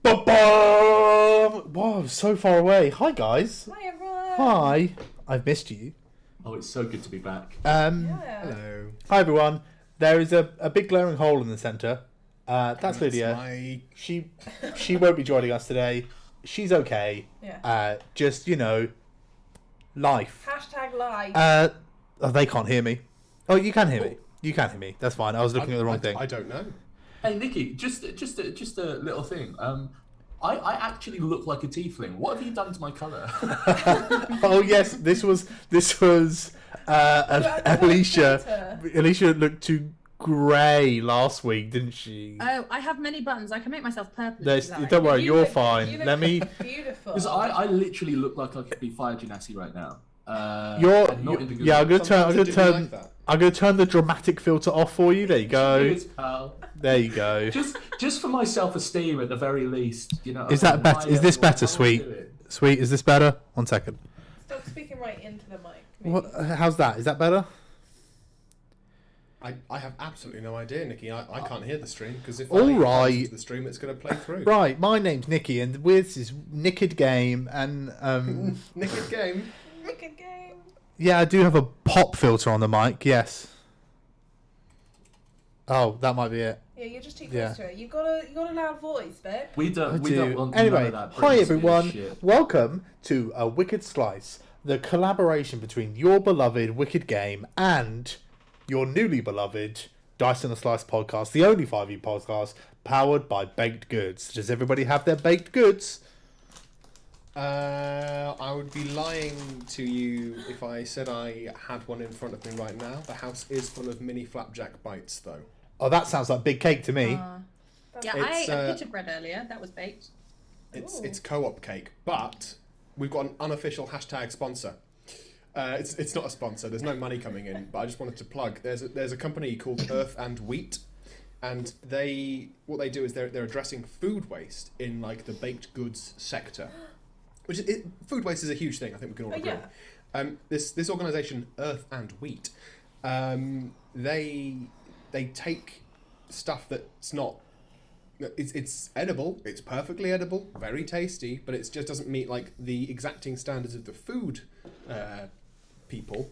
Ba-bum! Wow, so far away. Hi, guys. Hi, everyone. Hi. I've missed you. Oh, it's so good to be back. Yeah. Hello. Hi, everyone. There is a big glaring hole in the centre. That's Lydia. My... She won't be joining us today. She's okay. Yeah. Just, life. Hashtag live. They can't hear me. Oh, you can hear me. You can hear me. That's fine. I was looking at the wrong thing. I don't know. Hey, Nikki, just a little thing. I actually look like a tiefling. What have you done to my colour? Oh yes, this was Alicia. Alicia looked too grey last week, didn't she? Oh, I have many buttons. I can make myself purple. Don't worry, you're look- fine. you look Let me. Beautiful. Because I literally look like I could be Fire Genasi right now. You're. and not in the good Yeah, way. I'm gonna Sometimes I do turn. like that. I'm gonna turn the dramatic filter off for you. There you go. Cheers, pal. There you go. Just for my self-esteem, at the very least, Is that better? Is this better, I wanna sweet? do it. Sweet, is this better? 1 second. Stop speaking right into the mic. maybe. What? How's that? Is that better? I have absolutely no idea, Nikki. I can't hear the stream because if All I right. listen to the stream, it's going to play through. Right. My name's Nikki, and this is Nicked Game, and Nikki's game. Wicked game. yeah, I do have a pop filter on the mic. Yes. Oh, that might be it. Yeah, you're just too close Yeah. to it. You got a loud voice, babe. We don't want none Anyway, of that hi Britney Spears everyone. shit. Welcome to A Wicked Slice, the collaboration between your beloved Wicked Game and your newly beloved Dice and a Slice podcast, the only 5e podcast powered by baked goods. Does everybody have their baked goods? I would be lying to you if I said I had one in front of me right now. The house is full of mini flapjack bites, though. Oh, that sounds like big cake to me. Yeah, I It's, ate a pita bread earlier. That was baked. It's co-op cake, but we've got an unofficial hashtag sponsor. It's not a sponsor. There's no money coming in, but I just wanted to plug. There's a company called Earth and Wheat, and what they do is they're addressing food waste in like the baked goods sector, which food waste is a huge thing. I think we can all agree. Yeah. This organisation Earth and Wheat, they take stuff that's not. It's edible. It's perfectly edible, very tasty, but it just doesn't meet like the exacting standards of the food people,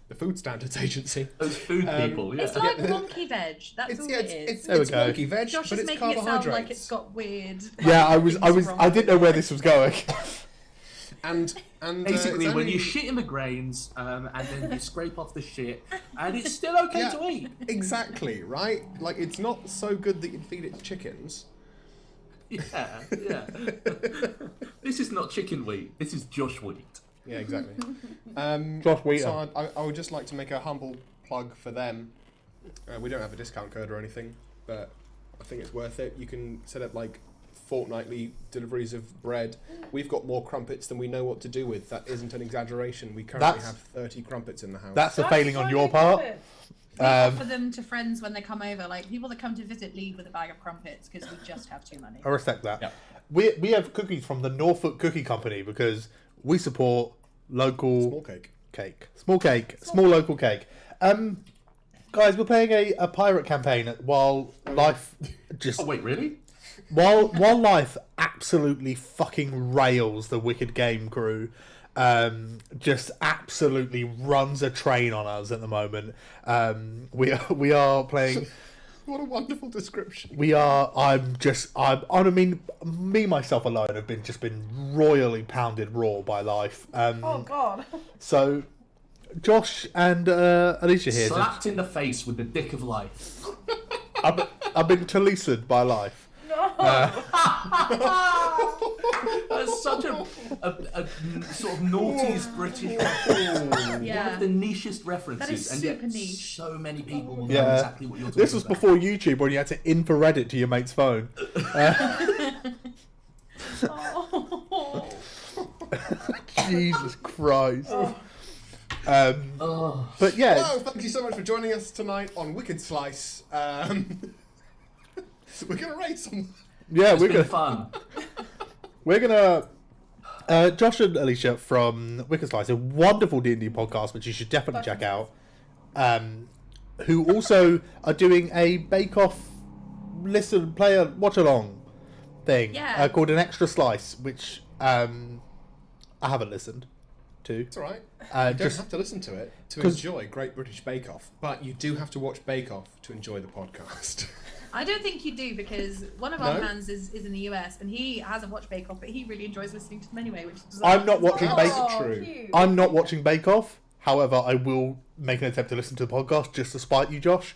the Food Standards Agency. Those food people, yeah. It's like wonky veg. That's all it is. There we It's go. wonky veg, Josh but is it's making it sound carbohydrates. like it's got weird. Yeah, things wrong I with didn't it. know where this was going. And Basically, it's when only- you shit in the grains, and then you scrape off the shit, and it's still okay Yeah. to eat. Exactly, right? Like, it's not so good that you'd feed it to chickens. Yeah. This is not chicken wheat. This is Josh wheat. Yeah, exactly. Josh Wheater. So I would just like to make a humble plug for them. We don't have a discount code or anything, but I think it's worth it. You can set up like fortnightly deliveries of bread. We've got more crumpets than we know what to do with. That isn't an exaggeration. We currently have 30 crumpets in the house. That's a That's failing on so your good. part. We offer them to friends when they come over. Like people that come to visit leave with a bag of crumpets because we just have too many. I respect that. Yeah. We have cookies from the Norfolk Cookie Company because we support local small cake. small local cake. Guys, we're playing a pirate campaign while life just Oh wait, really? while life absolutely fucking rails the Wicked Game crew. Just absolutely runs a train on us at the moment. We are playing. What a wonderful description. I mean, me myself alone have been royally pounded raw by life. Oh God. So, Josh and Alicia here. Slapped in the face with the dick of life. I've been Talisaed by life. No. That's such a sort of naughtiest British reference. One Yeah. of the nichest references, That is and yet super niche. so many people will know Yeah. exactly what you're talking This was about. before YouTube when you had to infrared it to your mate's phone. Oh. Jesus Christ. Oh. But yeah, Hello, thank you so much for joining us tonight on Wicked Slice. We're going to rate some. yeah, It's we're been gonna fun. Josh and Alicia from Wicked Slice, a wonderful D&D podcast which you should definitely check out. Who also are doing a Bake Off listen, play, watch along thing Yeah. called An Extra Slice, which I haven't listened to. It's all right. You don't Just have to listen to it to 'cause- enjoy Great British Bake Off, but you do have to watch Bake Off to enjoy the podcast. I don't think you do, because one of our No? fans is in the US and he hasn't watched Bake Off, but he really enjoys listening to them anyway, which is I'm not watching That's Bake. true. Cute. I'm not watching Bake Off. However, I will make an attempt to listen to the podcast just to spite you, Josh.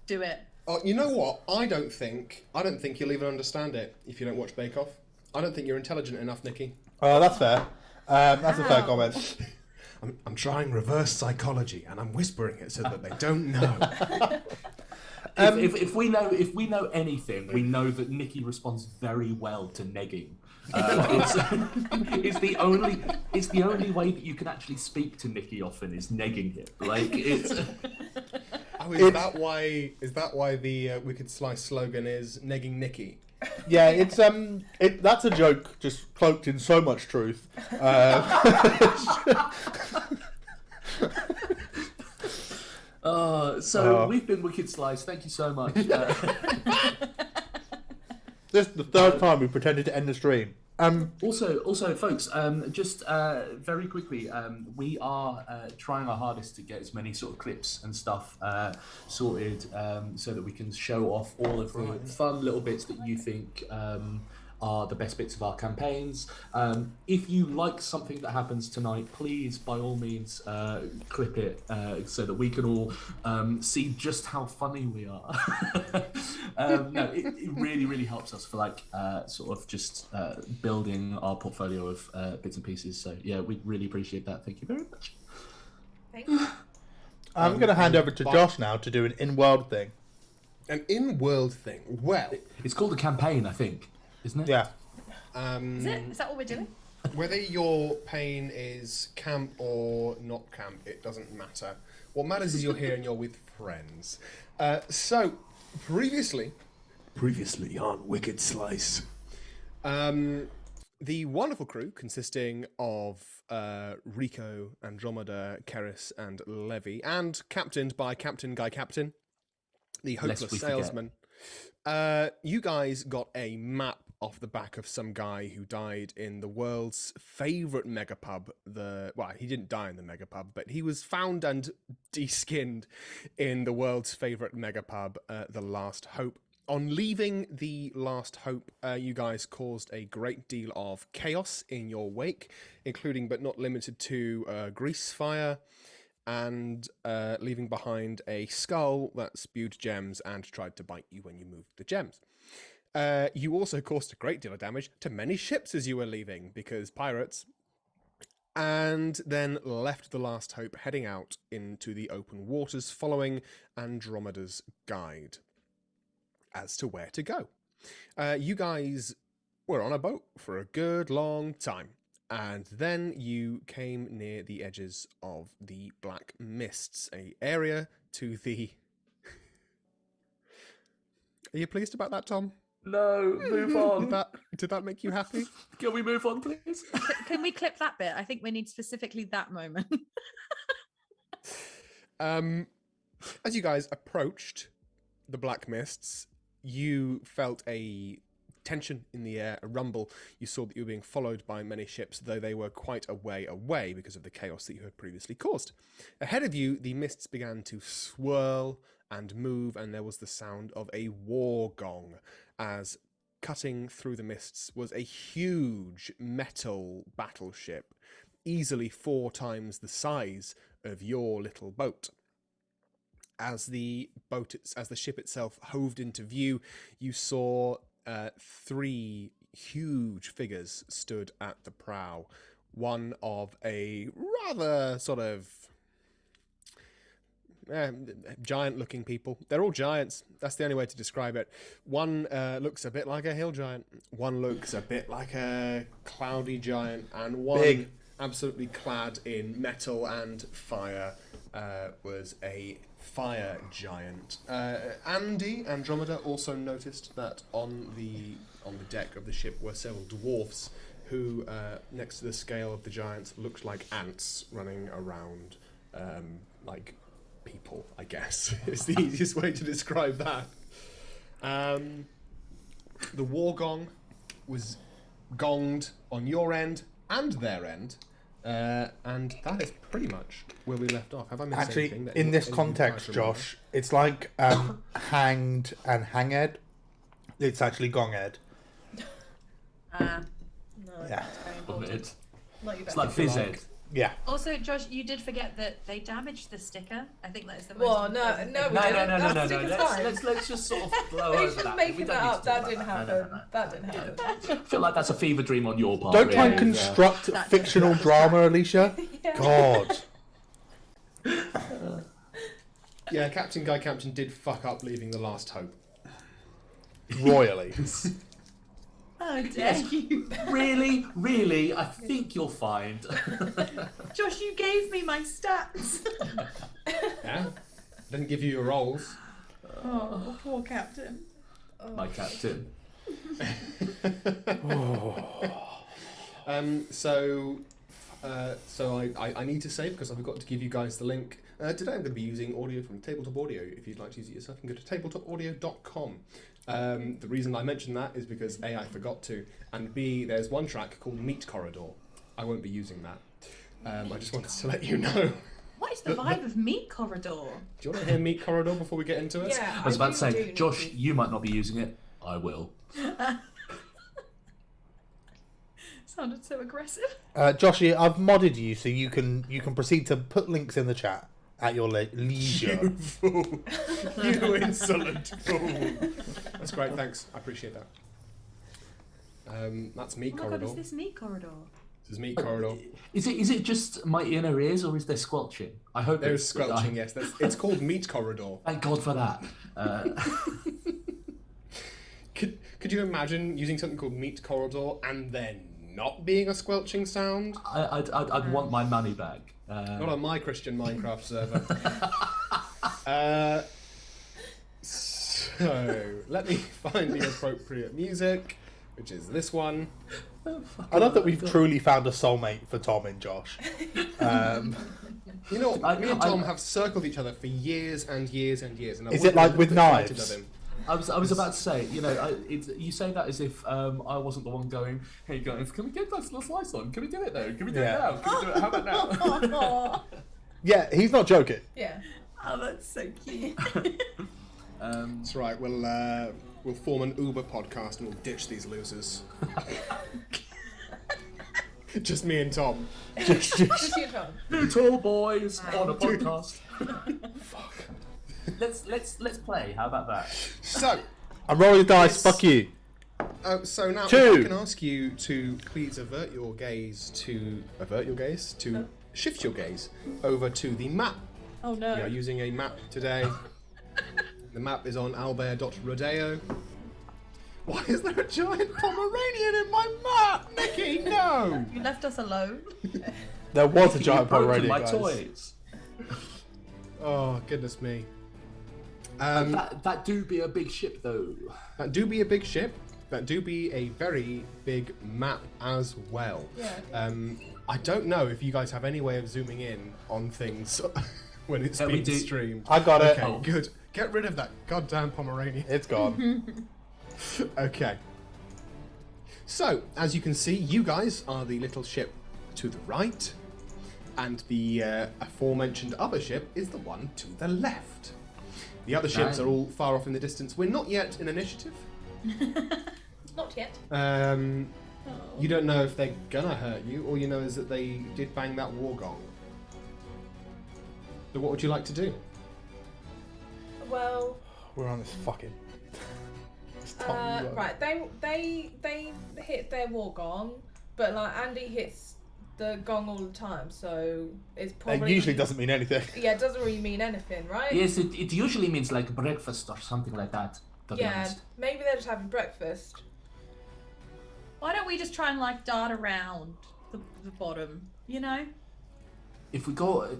Do it. Oh, you know what? I don't think you'll even understand it if you don't watch Bake Off. I don't think you're intelligent enough, Nikki. That's fair. That's a fair Wow. comment. I'm trying reverse psychology, and I'm whispering it so that they don't know. If we know anything, we know that Nikki responds very well to negging. It's the only way that you can actually speak to Nikki often is negging it. Like it's. Oh, is that why the Wicked Slice slogan is negging Nikki? Yeah, it's that's a joke just cloaked in so much truth. We've been Wicked Slice. Thank you so much. This is the third time we pretended to end the stream. Also, folks, just very quickly, we are trying our hardest to get as many sort of clips and stuff sorted so that we can show off all of the fun little bits that you think are the best bits of our campaigns. If you like something that happens tonight, please, by all means, clip it so that we can all see just how funny we are. No, it really, really helps us for like sort of just building our portfolio of bits and pieces. So yeah, we really appreciate that. Thank you very much. Thank you. I'm going to hand over to Josh now to do an in-world thing. An in-world thing. Well, It's called a campaign, I think, isn't it? Yeah. Is it? Is that what we're doing? whether your pain is camp or not camp, it doesn't matter. What matters is you're here and you're with friends. So, previously on Wicked Slice, the wonderful crew consisting of Rico, Andromeda, Keris, and Levy, and captained by Captain Guy Captain, the Lest hopeless we forget. salesman. You guys got a map off the back of some guy who died in the world's favourite megapub. He didn't die in the megapub, but he was found and de-skinned in the world's favourite megapub, the Last Hope. On leaving the Last Hope, you guys caused a great deal of chaos in your wake, including but not limited to grease fire, and leaving behind a skull that spewed gems and tried to bite you when you moved the gems. You also caused a great deal of damage to many ships as you were leaving, because pirates, and then left the Last Hope heading out into the open waters following Andromeda's guide as to where to go. You guys were on a boat for a good long time. And then you came near the edges of the Black Mists, a area to the... Are you pleased about that, Tom? No, move on. Did that make you happy? Can we move on, please? Can we clip that bit? I think we need specifically that moment. As you guys approached the Black Mists, you felt a tension in the air, a rumble. You saw that you were being followed by many ships, though they were quite a way away because of the chaos that you had previously caused. Ahead of you, the mists began to swirl and move, and there was the sound of a war gong as cutting through the mists was a huge metal battleship, easily 4 times the size of your little boat. As the ship itself hoved into view, you saw 3 huge figures stood at the prow. One of a rather sort of giant-looking people. They're all giants. That's the only way to describe it. One looks a bit like a hill giant. One looks a bit like a cloudy giant. And one, Big. absolutely clad in metal and fire, was a fire giant. Andromeda also noticed that on the deck of the ship were several dwarfs who, next to the scale of the giants, looked like ants running around, like people, I guess, is the easiest way to describe that. the war gong was gonged on your end and their end, and that is pretty much where we left off. Have I missed Actually, anything? in this context, Josh, it's like hanged and hanged. It's actually gonged. No. Yeah. It's very Love important. it. Not your It's best. like phys ed. Yeah. Also, Josh, you did forget that they damaged the sticker. I think that is the most. Well, no, important no, thing. we No, didn't. no. That sticker's fine. Let's just sort of blow He's over just that. making We don't that need up. to That talk didn't about happen. No. That didn't happen. I feel like that's a fever dream on your part. Don't try and really. construct That fictional does- drama, Alicia. Yeah. God. Yeah, Captain Guy Campton did fuck up leaving the last hope. Royally. How dare you? Really, I think you'll find. Josh, you gave me my stats. Yeah? Didn't give you your roles. Oh, poor captain. My captain. So I need to say, because I forgot to give you guys the link, today I'm going to be using audio from Tabletop Audio. If you'd like to use it yourself, you can go to tabletopaudio.com. The reason I mention that is because A, I forgot to, and B, there's one track called Meat Corridor. I won't be using that. I just wanted to let you know. What is the vibe of Meat Corridor? Do you want to hear Meat Corridor before we get into it? Yeah, I was about to do say, need Josh, to. you might not be using it. I will. Sounded so aggressive. Joshy, I've modded you so you can proceed to put links in the chat at your leisure. You fool. You insolent fool. That's great, thanks. I appreciate that. That's Meat Oh my Corridor. god, is this Meat Corridor? This is Meat Corridor. Is it just my inner ears or is there squelching? I hope There's it's squelching, yes. It's called Meat Corridor. Thank God for that. Could you imagine using something called Meat Corridor and then not being a squelching sound? I'd want my money back. Not on my Christian Minecraft server. So, let me find the appropriate music, which is this one. I love that we've truly found a soulmate for Tom and Josh. You know, me and Tom I- have circled each other for years and years and years. And I Is was it like a with little bit frightened knives? of him. I was about to say, you say that as if I wasn't the one going, hey guys, can we get that slice on? Can we do it though? Can we do Yeah. it now? Can we do it? How about now? Yeah, he's not joking. Yeah. Oh, that's so cute. That's right, we'll form an Uber podcast and we'll ditch these losers. Just me and Tom. Just you, Tom. Two boys on a podcast. Let's play. How about that? So, I'm rolling the dice, Yes. fuck you. so now Two. if I can ask you to please shift your gaze over to the map. Oh no. We are using a map today. The map is on albert.rodeo. Why is there a giant Pomeranian in my map, Nikki? No! You left us alone. There was a You've giant broken Pomeranian, my guys. toys. Oh, goodness me. That do be a big ship though. That do be a big ship. That do be a very big map as well. Yeah. I don't know if you guys have any way of zooming in on things when it's Yeah, we being do. streamed. I got it. Okay, Oh. good. Get rid of that goddamn Pomeranian. It's gone. Okay. So, as you can see, you guys are the little ship to the right, and the aforementioned other ship is the one to the left. The other ships are all far off in the distance. We're not yet in initiative. Not yet. You don't know if they're gonna hurt you. All you know is that they did bang that war gong. So what would you like to do? Well, We're on this fucking... It's Tom, right. They hit their war gong, but like Andy hits the gong all the time, so it's It probably usually doesn't mean anything. Yeah, it doesn't really mean anything, right? Yes, it usually means like breakfast or something like that. To be Yeah, honest. maybe they're just having breakfast. Why don't we just try and like dart around the bottom? You know? If we go,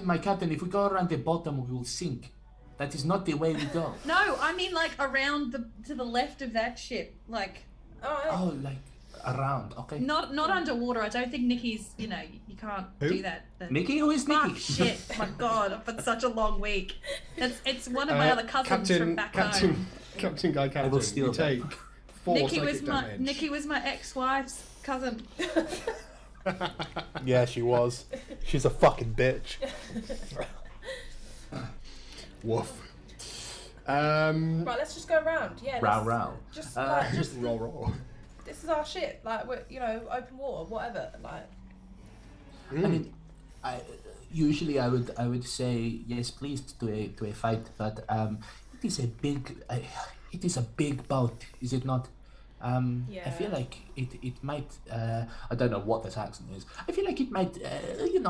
my captain, if we go around the bottom, we will sink. That is not the way we go. No, I mean like around to the left of that ship, like Oh, like around. Okay. not underwater. I don't think Nikki's. You know, you can't Who? do that. Nikki, who is Nikki? Fuck shit! My God, I've had such a long week. It's one of my other cousins from back home. Captain Guy Captain. will steal You that. take 4 psychic damage. Nikki was my ex-wife's cousin. Yeah, she was. She's a fucking bitch. Woof. Right, let's just go around. Yeah. Row. Just Roll. this is our shit. Like, we're, open water, whatever. Like. I mean, usually I would say yes, please to a fight, but it is a big boat, is it not? Yeah. I feel like it might. I don't know what this accent is. I feel like it might. It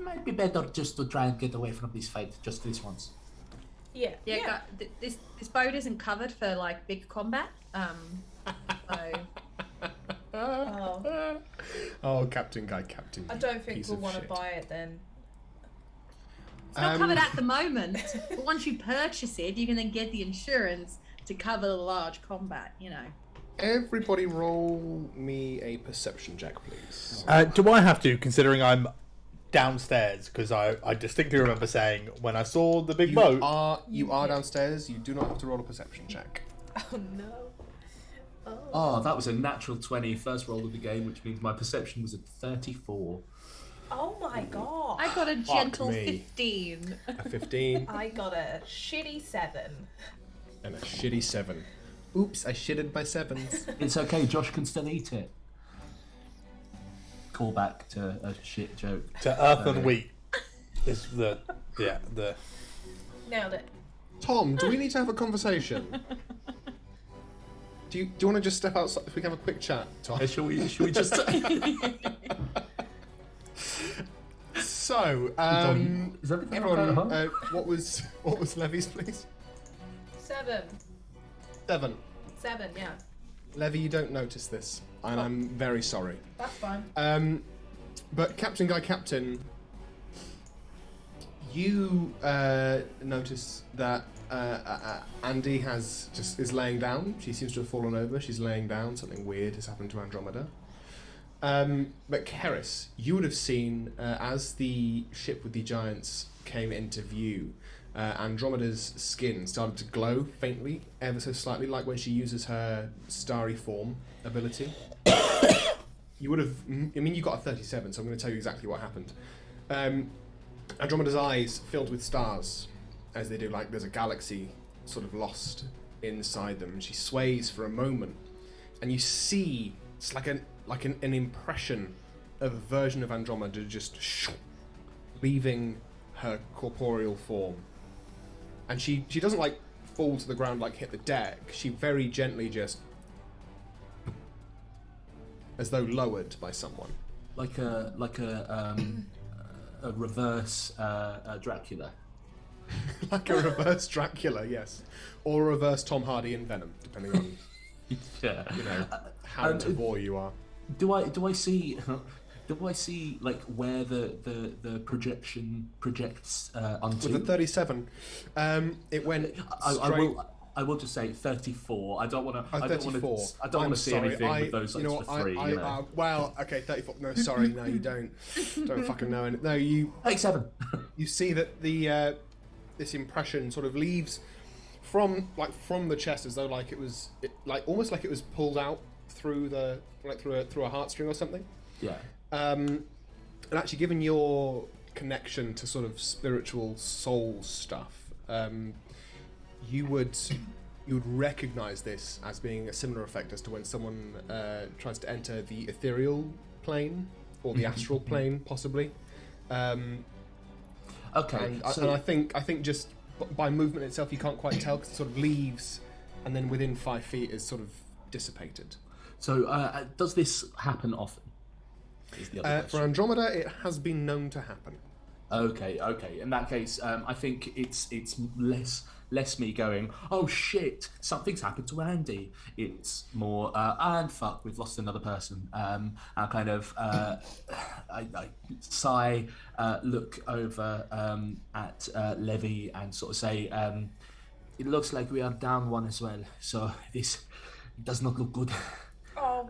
might be better just to try and get away from this fight just this once. Yeah. This boat isn't covered for like big combat. So. Oh, Captain Guy. I don't think piece we'll of want to shit. buy it then. It's not covered at the moment, but once you purchase it, you can then get the insurance to cover the large combat. Everybody, roll me a perception check, please. Do I have to, considering I'm downstairs? Because I distinctly remember saying when I saw the big boat. You are downstairs. You do not have to roll a perception check. Oh no. Oh, that was a natural 20, first roll of the game, which means my perception was at 34. Oh my god. I got a gentle me. 15. A 15 I got a shitty 7. and a shitty 7. Oops, I shitted my 7s. It's okay, Josh can still eat it. Call back to a shit joke. To earth and wheat is the. Nailed it. Tom, do we need to have a conversation? Do you want to just step outside if we can have a quick chat, Tom? Shall we just... So, Is everything everyone, okay, huh? what was Levy's, please? 7. 7. 7, yeah. Levy, you don't notice this, and I'm very sorry. That's fine. But Captain Guy Captain, you notice that Andy is laying down. She seems to have fallen over. She's laying down. Something weird has happened to Andromeda. But Keris, you would have seen as the ship with the giants came into view, Andromeda's skin started to glow faintly, ever so slightly, like when she uses her starry form ability. You would have, you got a 37, so I'm going to tell you exactly what happened. Andromeda's eyes filled with stars, as they do, like there's a galaxy sort of lost inside them. And she sways for a moment, and you see it's like an impression of a version of Andromeda just leaving her corporeal form. And she doesn't like fall to the ground, like hit the deck. She very gently just, as though lowered by someone. Like a reverse Dracula. Like a reverse Dracula, yes. Or a reverse Tom Hardy in Venom, depending on Yeah. how into war you are. Do I see like where the projection projects onto? With a 37, it went straight... I will just say 34. I don't want to. 34. I don't want to see anything with those you know extra what, three. Well, okay, 34. No, sorry, no, you don't. Don't fucking know. No, you. 37. You see that the this impression sort of leaves from the chest as though almost like it was pulled out through through a heartstring or something. Yeah. And actually, given your connection to sort of spiritual soul stuff, you would recognize this as being a similar effect as to when someone tries to enter the ethereal plane or the astral plane, possibly. Okay. And So I think just by movement itself, you can't quite tell because it sort of leaves, and then within 5 feet is sort of dissipated. does this happen often? Is the other For question. Andromeda, it has been known to happen. Okay. In that case, I think it's less me going, oh shit, something's happened to Andy. It's more, and fuck, we've lost another person. I kind of, I sigh, look over at Levy and sort of say, it looks like we are down one as well, so this does not look good. Oh,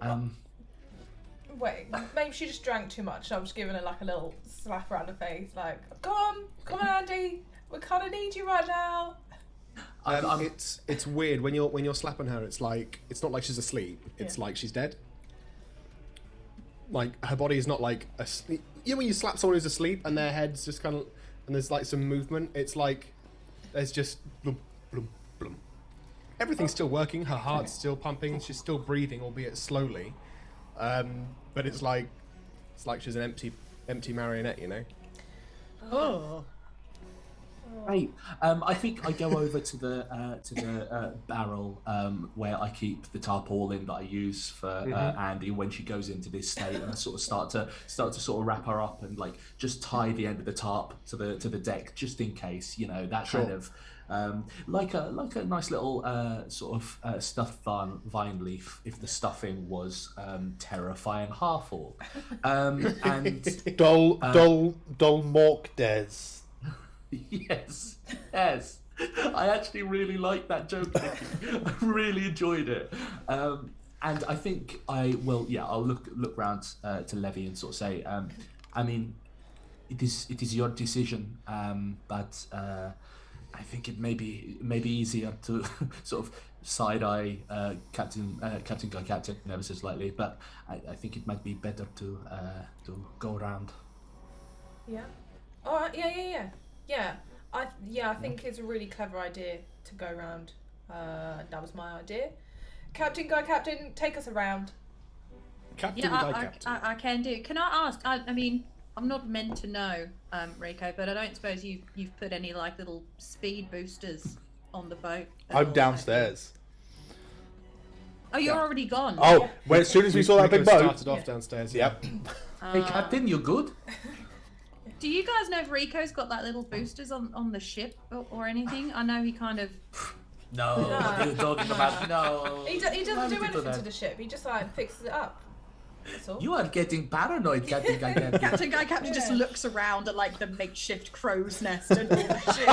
wait, maybe she just drank too much. I'm just giving her like a little slap around the face, like, come on, Andy, we kind of need you right now. It's weird when you're slapping her. It's not like she's asleep. It's like she's dead. Like her body is not like asleep. You know when you slap someone who's asleep and their head's just kind of and there's like some movement. It's like there's just blum, blum, blum. Everything's still working. Her heart's still pumping. She's still breathing, albeit slowly. But it's like she's an empty marionette, you know. Oh. Right. I think I go over to the barrel where I keep the tarpaulin that I use for Andy when she goes into this state, and I sort of start to sort of wrap her up and like just tie the end of the tarp to the deck just in case, you know, that kind of like a nice little sort of stuffed vine leaf if the stuffing was terrifying half-orc. And Dull Mork Des. Yes. I actually really liked that joke, Nicky. I really enjoyed it. And I think I'll look round to Levy and sort of say, I mean, it is your decision, but I think it may be easier to sort of side eye Captain ever so slightly, but I think it might be better to go around. Yeah. All right. Yeah. I think it's a really clever idea to go around. That was my idea. Captain, take us around. Captain, I can do. Can I ask? I mean, I'm not meant to know, Rico, but I don't suppose you've put any like little speed boosters on the boat. I'm downstairs. Oh, you're already gone. Oh, well, as soon as we saw that big boat. Started off downstairs. Yep. Hey, Captain, you good? Do you guys know if Rico's got like little boosters on the ship or anything? I know he kind of. No, what are you talking about? No. He doesn't do anything to the ship. He just like fixes it up. That's all. You are getting paranoid, Captain Guy Captain. Captain just looks around at like the makeshift crow's nest and all the shit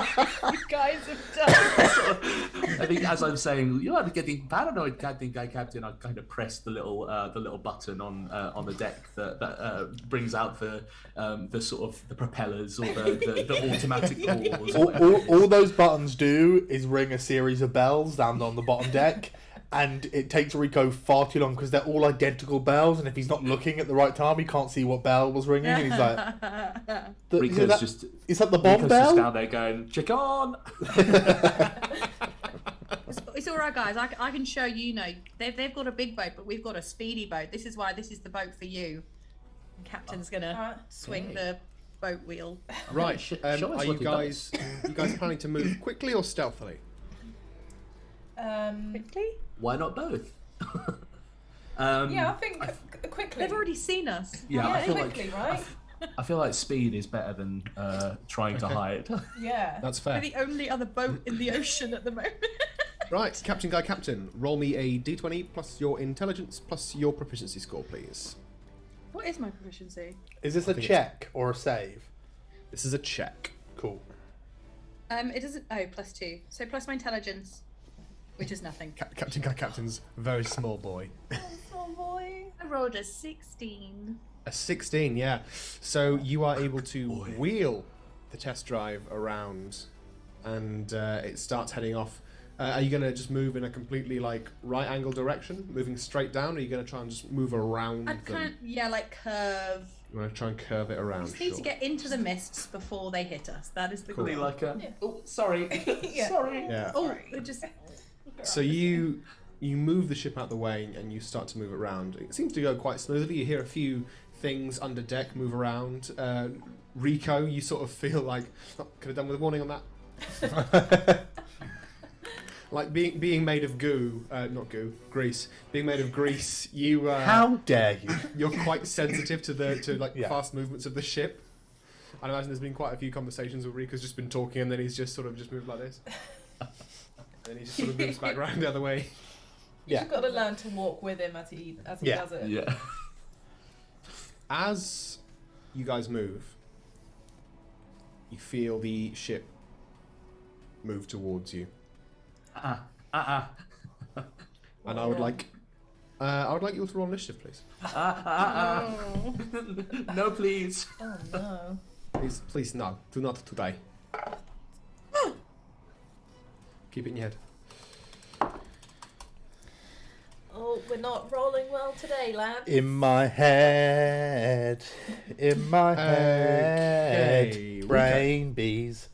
you guys have done. I think as I'm saying, you are getting paranoid, Captain Guy Captain. I kind of press the little button on the deck that brings out the sort of the propellers or the automatic doors. All those buttons do is ring a series of bells down on the bottom deck. And it takes Rico far too long because they're all identical bells, and if he's not looking at the right time, he can't see what bell was ringing. And he's like, "Is that the bomb bell?" Just down there going, "Check on." It's all right, guys. I can show you. Know they've got a big boat, but we've got a speedy boat. This is why this is the boat for you. Captain's gonna swing the boat wheel. Right. Are you guys planning to move quickly or stealthily? Quickly? Why not both? I think quickly. They've already seen us. Yeah, I feel quickly, right? I feel like speed is better than trying to hide. Yeah. That's We're fair. the only other boat in the ocean at the moment. Right, Captain Guy Captain, roll me a d20 plus your intelligence plus your proficiency score, please. What is my proficiency? Is this a check or a save? This is a check. Cool. It doesn't. Oh, +2. So plus my intelligence, which is nothing. Captain Guy Captain's a very small boy. Small boy. I rolled a 16. A 16, yeah. So you are able to wheel the test drive around, and it starts heading off. Are you going to just move in a completely like right angle direction, moving straight down, or are you going to try and just move around I'd them? like curve. You want to try and curve it around? Just need to get into the mists before they hit us. That is the Cool. goal. Like oh, sorry, sorry. Yeah. Oh, it just. So you move the ship out the way and you start to move it around. It seems to go quite smoothly. You hear a few things under deck move around. Rico, you sort of feel like could have done with a warning on that. Like being made of goo, not goo, grease. Being made of grease, you. How dare you? You're quite sensitive to fast movements of the ship. I imagine there's been quite a few conversations where Rico's just been talking and then he's just sort of just moved like this. And he just sort of moves back around the other way. You've got to learn to walk with him as he does it. Yeah. As you guys move, you feel the ship move towards you. And I would like you all to roll initiative, please. No, please. Oh no. Please, no, do not today. Keep it in your head. Oh, we're not rolling well today, lad. In my head, Okay, brain bees.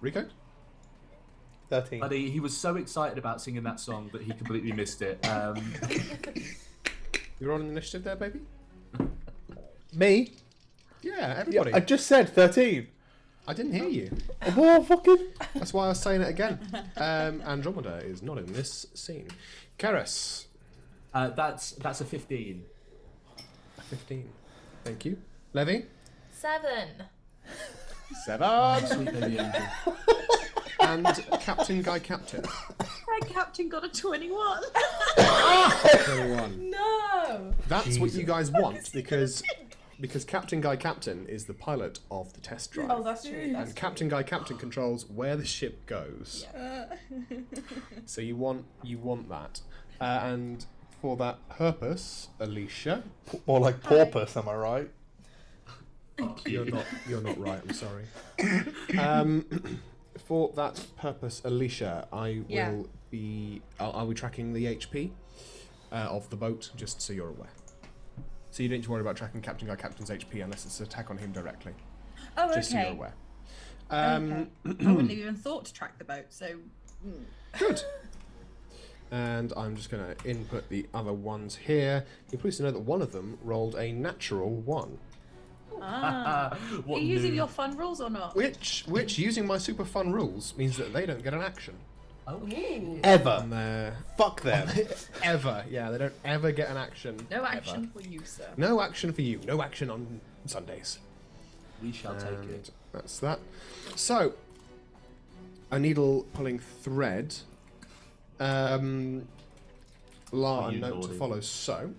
Rico? 13. Buddy, he was so excited about singing that song that he completely missed it. You're on initiative there, baby? Me? Yeah, everybody. I just said 13. I didn't hear you. Well, fucking... That's why I was saying it again. Andromeda is not in this scene. Karis. That's a 15. 15. Thank you. Levy. 7. 7. Sweet baby angel. And Captain Guy Captain. My captain got a 21. 21. No. That's what you guys want because Captain Guy Captain is the pilot of the test drive. Oh, that's true. That's And Captain Guy Captain controls where the ship goes. So you want that. And for that purpose, Alicia, More like porpoise, am I right? you're not right. I'm sorry. For that purpose, Alicia, I will be. I'll be tracking the HP of the boat, just so you're aware. So you don't need to worry about tracking Captain Guy Captain's HP unless it's an attack on him directly. Oh, okay. Just so you're aware. Okay. I wouldn't have even thought to track the boat, so... Good. And I'm just going to input the other ones here. You're pleased to know that one of them rolled a natural 1. Are What you using new- your fun rules or not? Which, using my super fun rules, means that they don't get an action. Oh, Ever. And they're... Fuck them. Ever. Yeah, they don't ever get an action. No ever. action for you, sir. No action for you. No action on Sundays. we shall take And it. that's that. So, a needle pulling thread. La, Are a you note to naughty? follow. So,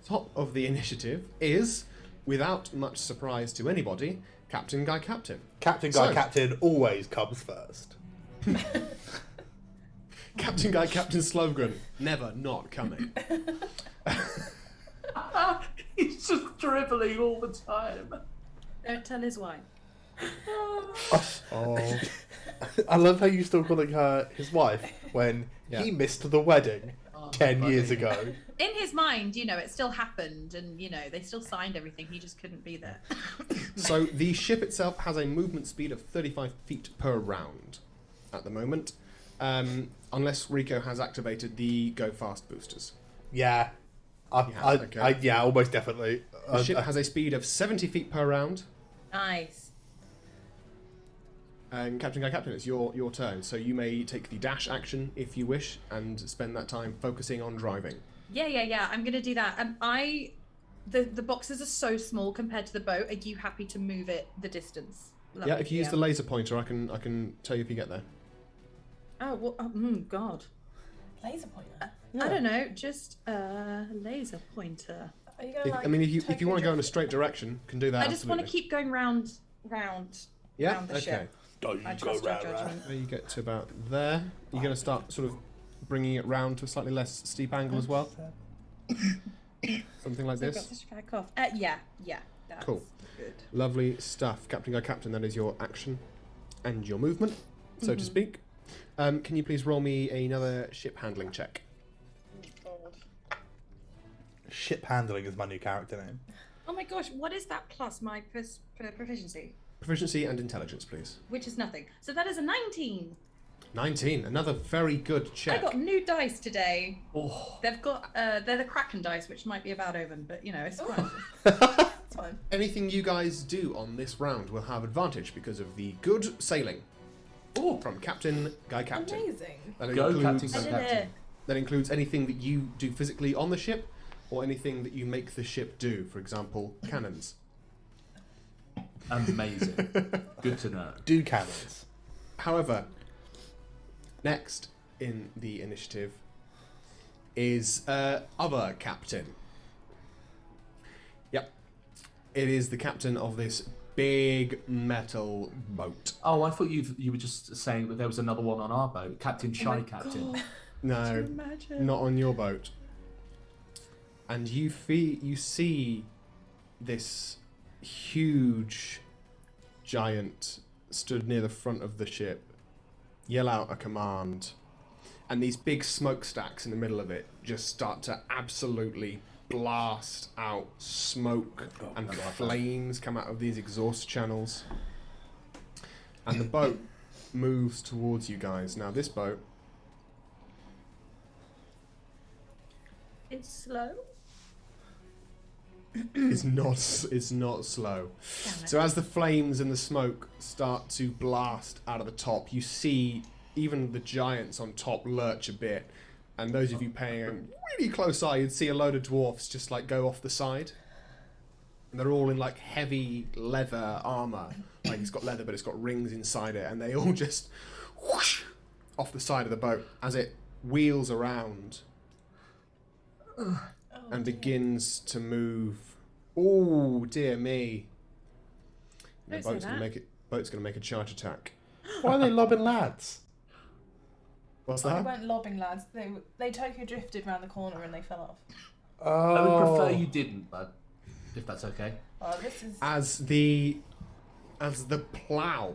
top of the initiative is, without much surprise to anybody, Captain Guy Captain. Captain Guy So- Captain always comes first. Captain Guy Captain's slogan, never not coming. He's just dribbling all the time. Don't tell his wife. Oh, I love how you still calling her his wife when Yeah. he missed the wedding 10 years buddy. ago. In his mind, it still happened, and, they still signed everything. He just couldn't be there. so the ship itself has a movement speed of 35 feet per round at the moment, unless Rico has activated the Go Fast boosters. Yeah. Okay. Yeah, almost definitely. The ship has a speed of 70 feet per round. Nice. And Captain Guy Captain, it's your turn. So you may take the dash action if you wish and spend that time focusing on driving. Yeah. I'm gonna do that. The boxes are so small compared to the boat. Are you happy to move it the distance? Yeah, if you use the laser pointer, I can tell you if you get there. Oh, well, God. Laser pointer. I don't know. Just a laser pointer. Are you gonna If you want to go in a straight direction, you can do that. I just want to absolutely. keep going round Yeah. round the Okay. ship. Don't I go trust your round, round. judgment. There you get to about there. You're going to start sort of bringing it round to a slightly less steep angle as well. Something like So I've got this. to back off. Yeah. That's Cool. good. Lovely stuff. Captain Guy Captain, that is your action and your movement, so to speak. Can you please roll me another ship handling check? Ship handling is my new character name. Oh my gosh, what is that plus my proficiency? Proficiency and intelligence, please. Which is nothing. So that is a 19. 19. Another very good check. I got new dice today. Oh, They've got they're the Kraken dice, which might be about open, but it's fine. That's fine. Anything you guys do on this round will have advantage because of the good sailing from Captain Guy Captain. Amazing. That go Captain, includes, go I did Captain. it. that includes anything that you do physically on the ship or anything that you make the ship do. For example, cannons. Amazing. Good to know. Do cannons. However, next in the initiative is other captain. Yep. It is the captain of this big metal boat. Oh, I thought you were just saying that there was another one on our boat, Captain Shy Captain. God, No, imagine. not on your boat. And you see this huge, giant stood near the front of the ship yell out a command, and these big smokestacks in the middle of it just start to absolutely blast out smoke, and flames come out of these exhaust channels. And the boat moves towards you guys. Now this boat It's slow. is not slow. So as the flames and the smoke start to blast out of the top, you see even the giants on top lurch a bit. And those of you paying a really close eye, you'd see a load of dwarfs just like go off the side. And they're all in like heavy leather armor. Like it's got leather, but it's got rings inside it. And they all just whoosh off the side of the boat as it wheels around and begins to move. Oh dear me! The Don't say boat's gonna that. make it. Boat's gonna make a charge attack. Why are they lobbing lads? What's They that? weren't lobbing, lads. They Tokyo drifted round the corner and they fell off. Oh. I would prefer you didn't, bud, if that's okay. Oh, this is. As the plow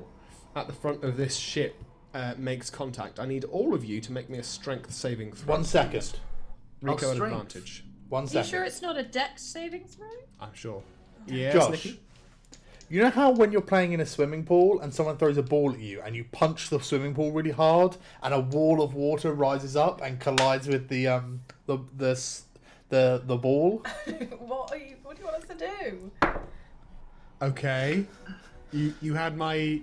at the front of this ship makes contact, I need all of you to make me a strength saving throw. 1 second. Rico at strength. advantage. 1 You second. sure it's not a dex saving throw? I'm sure. Yes, Josh, Nikki? you know how when you're playing in a swimming pool and someone throws a ball at you and you punch the swimming pool really hard and a wall of water rises up and collides with the ball? What do you want us to do? Okay. You had my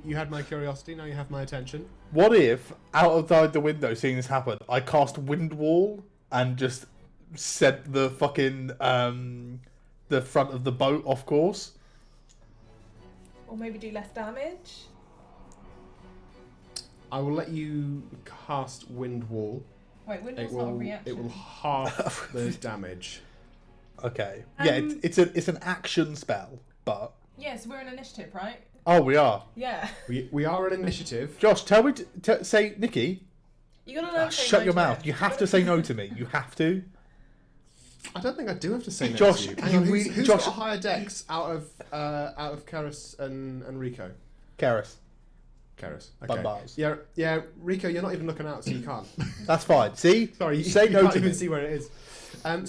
curiosity. Now you have my attention. What if, outside the window, seeing this happen, I cast Wind Wall and just set the fucking the front of the boat off course? Or maybe do less damage? I will let you cast Wind Wall. Wait, Wind It Wall's not a will reaction. half the damage. Okay. Yeah, it's an action spell, but Yes, we're in initiative, right? oh, we are. Yeah. We are an initiative. Josh, tell me to say, Nikki. You gotta learn to say Shut no your to mouth. it. You have to say no to me. You have to. I don't think I do have to say no Josh, to you. Hang you on, who's, really- who's Josh- got a higher dex out of Karis and Rico? Karis. Karis. By Okay. bars. Yeah. Rico, you're not even looking out, so you can't. That's fine. See? Sorry, you Say no can't to even me. see where it is.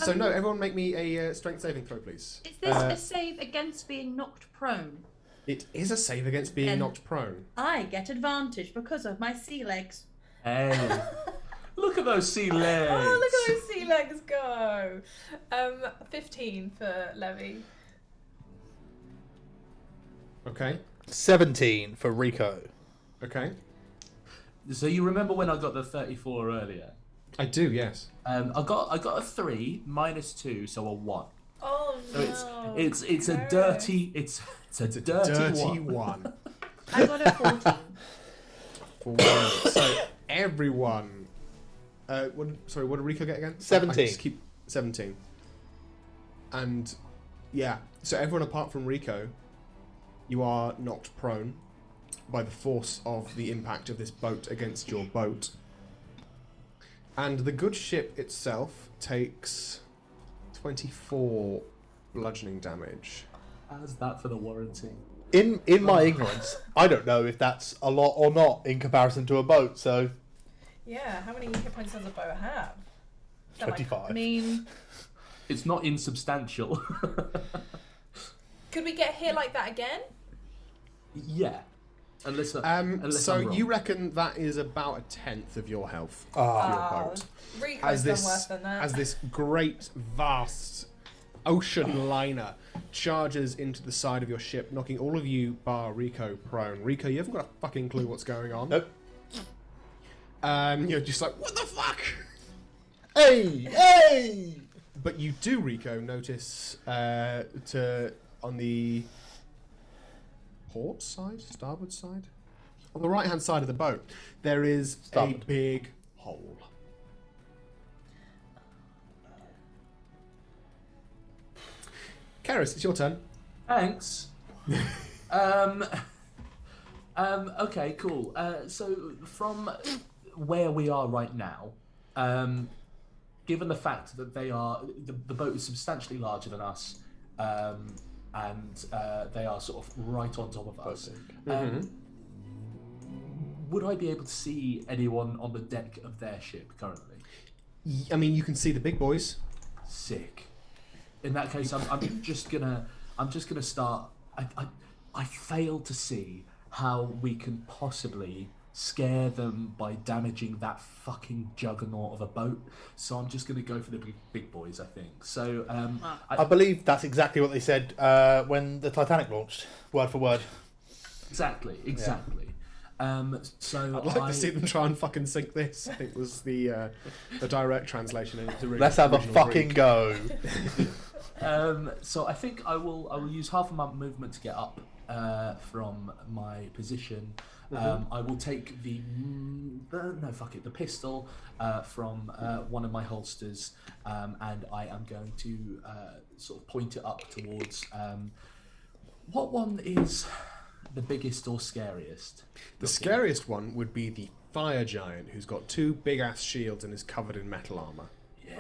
So no, everyone make me a strength saving throw, please. Is this a save against being knocked prone? It is a save against being And- knocked prone. I get advantage because of my sea legs. Hey, look at those sea legs. Oh, look at those sea legs go! 15 for Levy. Okay. 17 for Rico. Okay. So you remember when I got the 34 earlier? I do, yes. I got a 3 minus 2, so a 1. Oh So no! it's a Karis. dirty a dirty one. one. I got a 14. For one. So everyone. What did Rico get again? 17. I just keep 17. And yeah, so everyone apart from Rico, you are knocked prone by the force of the impact of this boat against your boat. And the good ship itself takes 24 bludgeoning damage. How's that for the warranty? In my ignorance, I don't know if that's a lot or not in comparison to a boat, so Yeah, how many hit points does a boat have? Is that like- 25. I mean, It's not insubstantial. Could we get hit like that again? Yeah. Unless unless So I'm wrong. you reckon that is about a tenth of your health Ah. of your boat. Rico's done worse than that. As this great, vast ocean liner charges into the side of your ship, knocking all of you, bar Rico, prone. Rico, you haven't got a fucking clue what's going on. Nope. You're just like, what the fuck? Hey! But you do, Rico, notice on the port side, starboard side, on the right-hand side of the boat, there is Starboard. a big hole. Karis, it's your turn. Thanks. Okay, cool. So from where we are right now, given the fact that the boat is substantially larger than us, and they are sort of right on top of us, would I be able to see anyone on the deck of their ship currently? I mean, you can see the big boys. Sick. In that case, I'm just gonna start. I fail to see how we can possibly scare them by damaging that fucking juggernaut of a boat. So I'm just gonna go for the big boys, I think. So I believe that's exactly what they said when the Titanic launched, word for word. Exactly. So I'd like to see them try and fucking sink this. I think was the direct translation. Let's have a fucking Greek. go. So I think I will use half of my movement to get up from my position. I will take the pistol from one of my holsters, and I am going to sort of point it up towards what one is the biggest or scariest. The scariest one would be the fire giant, who's got 2 big ass shields and is covered in metal armor. Yeah,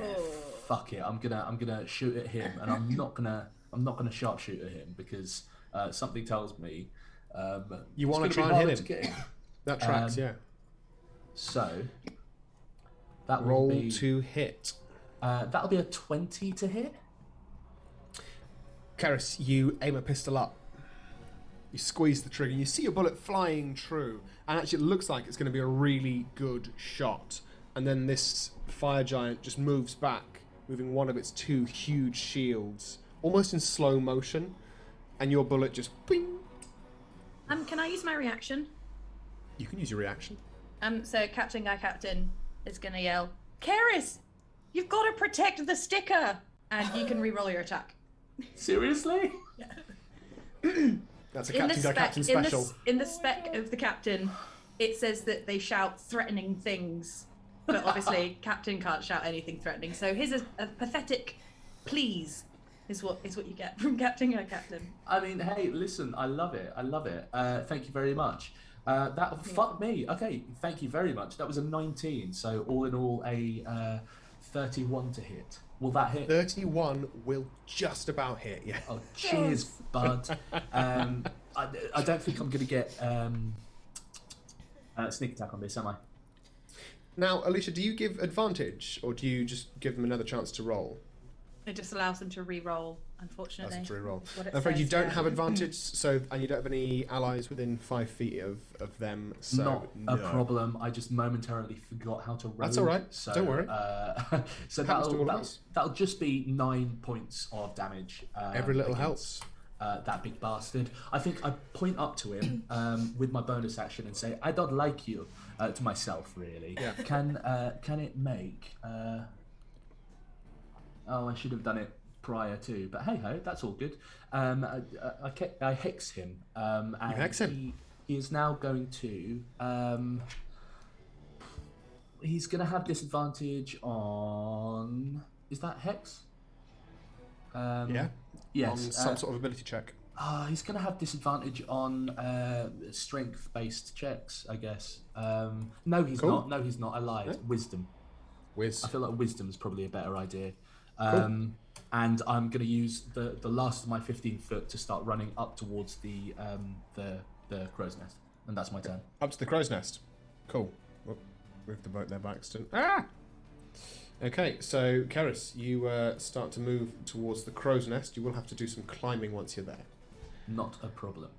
fuck it. I'm gonna shoot at him, and I'm not gonna sharpshoot at him because something tells me You want to try and hit him. That tracks, yeah. So that will Roll be, to hit. that'll be a 20 to hit. Karis, you aim a pistol up. You squeeze the trigger. You see a bullet flying true, and actually it looks like it's going to be a really good shot. And then this fire giant just moves back, moving one of its 2 huge shields, almost in slow motion, and your bullet just bing. Can I use my reaction? You can use your reaction. So Captain Guy Captain is gonna yell, Karis, you've got to protect the sticker, and you can re-roll your attack. Seriously? That's a Captain Guy Captain special. In the spec of the captain, it says that they shout threatening things, but obviously Captain can't shout anything threatening. So here's a pathetic please is what you get from Captain Guy Captain. I mean, hey, listen, I love it. Thank you very much. Fuck me. Okay, thank you very much. That was a 19, so all in all a 31 to hit. Will that hit? 31 will just about hit, yeah. Oh, cheers, bud. I don't think I'm going to get sneak attack on this, am I? Now, Alicia, do you give advantage, or do you just give them another chance to roll? It just allows them to re-roll, unfortunately. Allows them to re-roll. That's what it I'm afraid you says, don't yeah. have advantage, and you don't have any allies within 5 feet of them, so... Not a problem. I just momentarily forgot how to roll. That's all right. So, Don't worry. So Happens to all of us. that'll just be 9 points of damage. Every little against, helps. That big bastard. I think I point up to him with my bonus action and say, "I don't like you," to myself, really. Yeah. Can it make? Oh, I should have done it prior to, but hey ho, that's all good. I hex him, and You hex him? He is now going to. He's going to have disadvantage on. Is that hex? Yeah? Yes. On some sort of ability check. He's going to have disadvantage on strength-based checks, I guess. No, he's Cool. not. No, he's not. I lied. Yeah. Wisdom. Whiz. I feel like wisdom's probably a better idea. Cool. And I'm going to use the last of my 15 foot to start running up towards the crow's nest, and that's my turn. Up to the crow's nest. Cool. Whoop. Move the boat there by accident. Ah! Okay, so Karis, you start to move towards the crow's nest. You will have to do some climbing once you're there. Not a problem.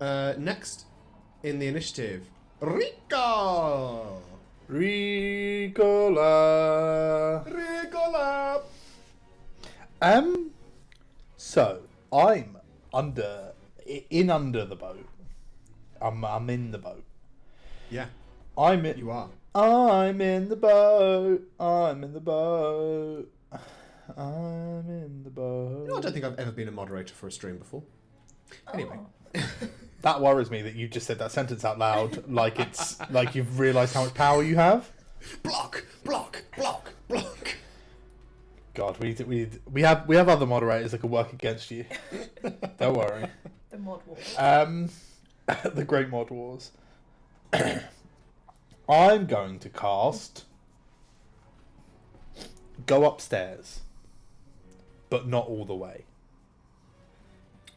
Next in the initiative, Rico! Ricola. Ricola! So I'm under the boat. I'm in the boat. Yeah, you are. I'm in the boat. I'm in the boat. I'm in the boat. You know, I don't think I've ever been a moderator for a stream before. Anyway. That worries me that you just said that sentence out loud, like it's like you've realised how much power you have. Block, block, block, block. God, we have other moderators that can work against you. Don't worry. The mod wars. The Great Mod Wars. I'm going to cast Go Upstairs, but not all the way.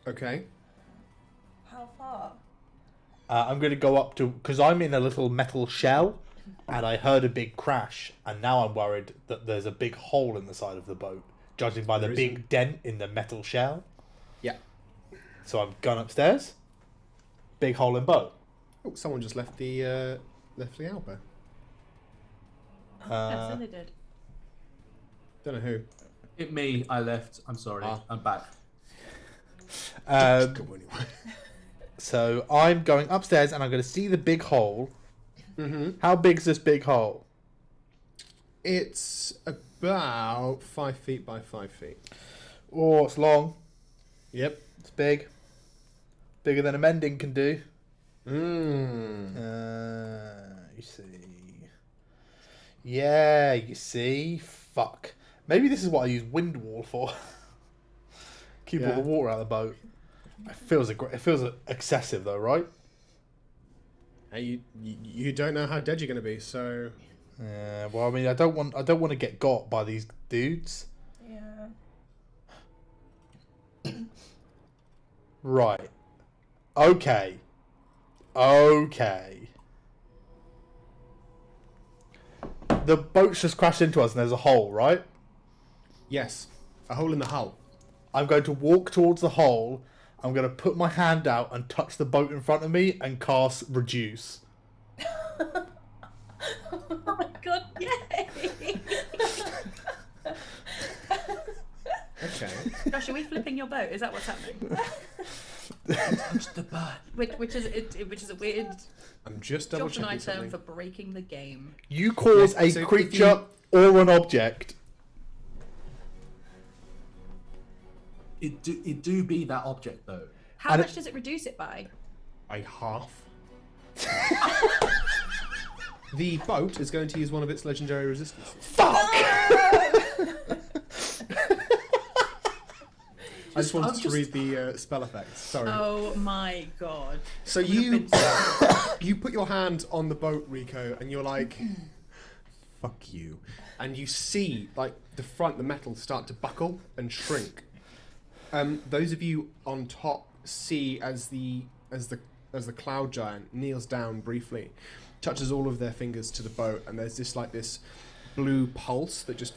Okay. How far? I'm going to go up to... Because I'm in a little metal shell, and I heard a big crash, and now I'm worried that there's a big hole in the side of the boat, judging by the There big isn't. dent in the metal shell. Yeah. So I'm going upstairs. Big hole in boat. Oh, someone just left the elbow. Yes, they did. Don't know who. Hit me. I left. I'm sorry. Ah. I'm back. Go anyway. So I'm going upstairs, and I'm going to see the big hole. Mm-hmm. How big's this big hole? It's about 5 feet by 5 feet. Oh, it's long. Yep. It's big. Bigger than a mending can do. Mm. You see. Yeah, you see. Fuck. Maybe this is what I use wind wall for. Keep all Yeah. the water out of the boat. It feels excessive though, right? Hey, you don't know how dead you're going to be, so Yeah. Well, I mean, I don't want to get got by these dudes. Yeah. Right. Okay. Okay. The boat's just crashed into us, and there's a hole, right? yes, a hole in the hull. I'm going to walk towards the hole. I'm going to put my hand out and touch the boat in front of me and cast reduce. Oh my god, yay! Okay. Josh, are we flipping your boat? Is that what's happening? Touch the bird. Which is a weird I'm just double Josh and I checking term something. for breaking the game. You cause Yes, a so if creature or an object. It do be that object though. How And much does it reduce it by? A half. The boat is going to use one of its legendary resistances. Fuck! I just wanted I'm to just- read the spell effects. Sorry. Oh my god. So Would have you been- you put your hand on the boat, Rico, and you're like, "Fuck you," and you see like the metal start to buckle and shrink. Those of you on top see as the cloud giant kneels down briefly, touches all of their fingers to the boat, and there's this blue pulse that just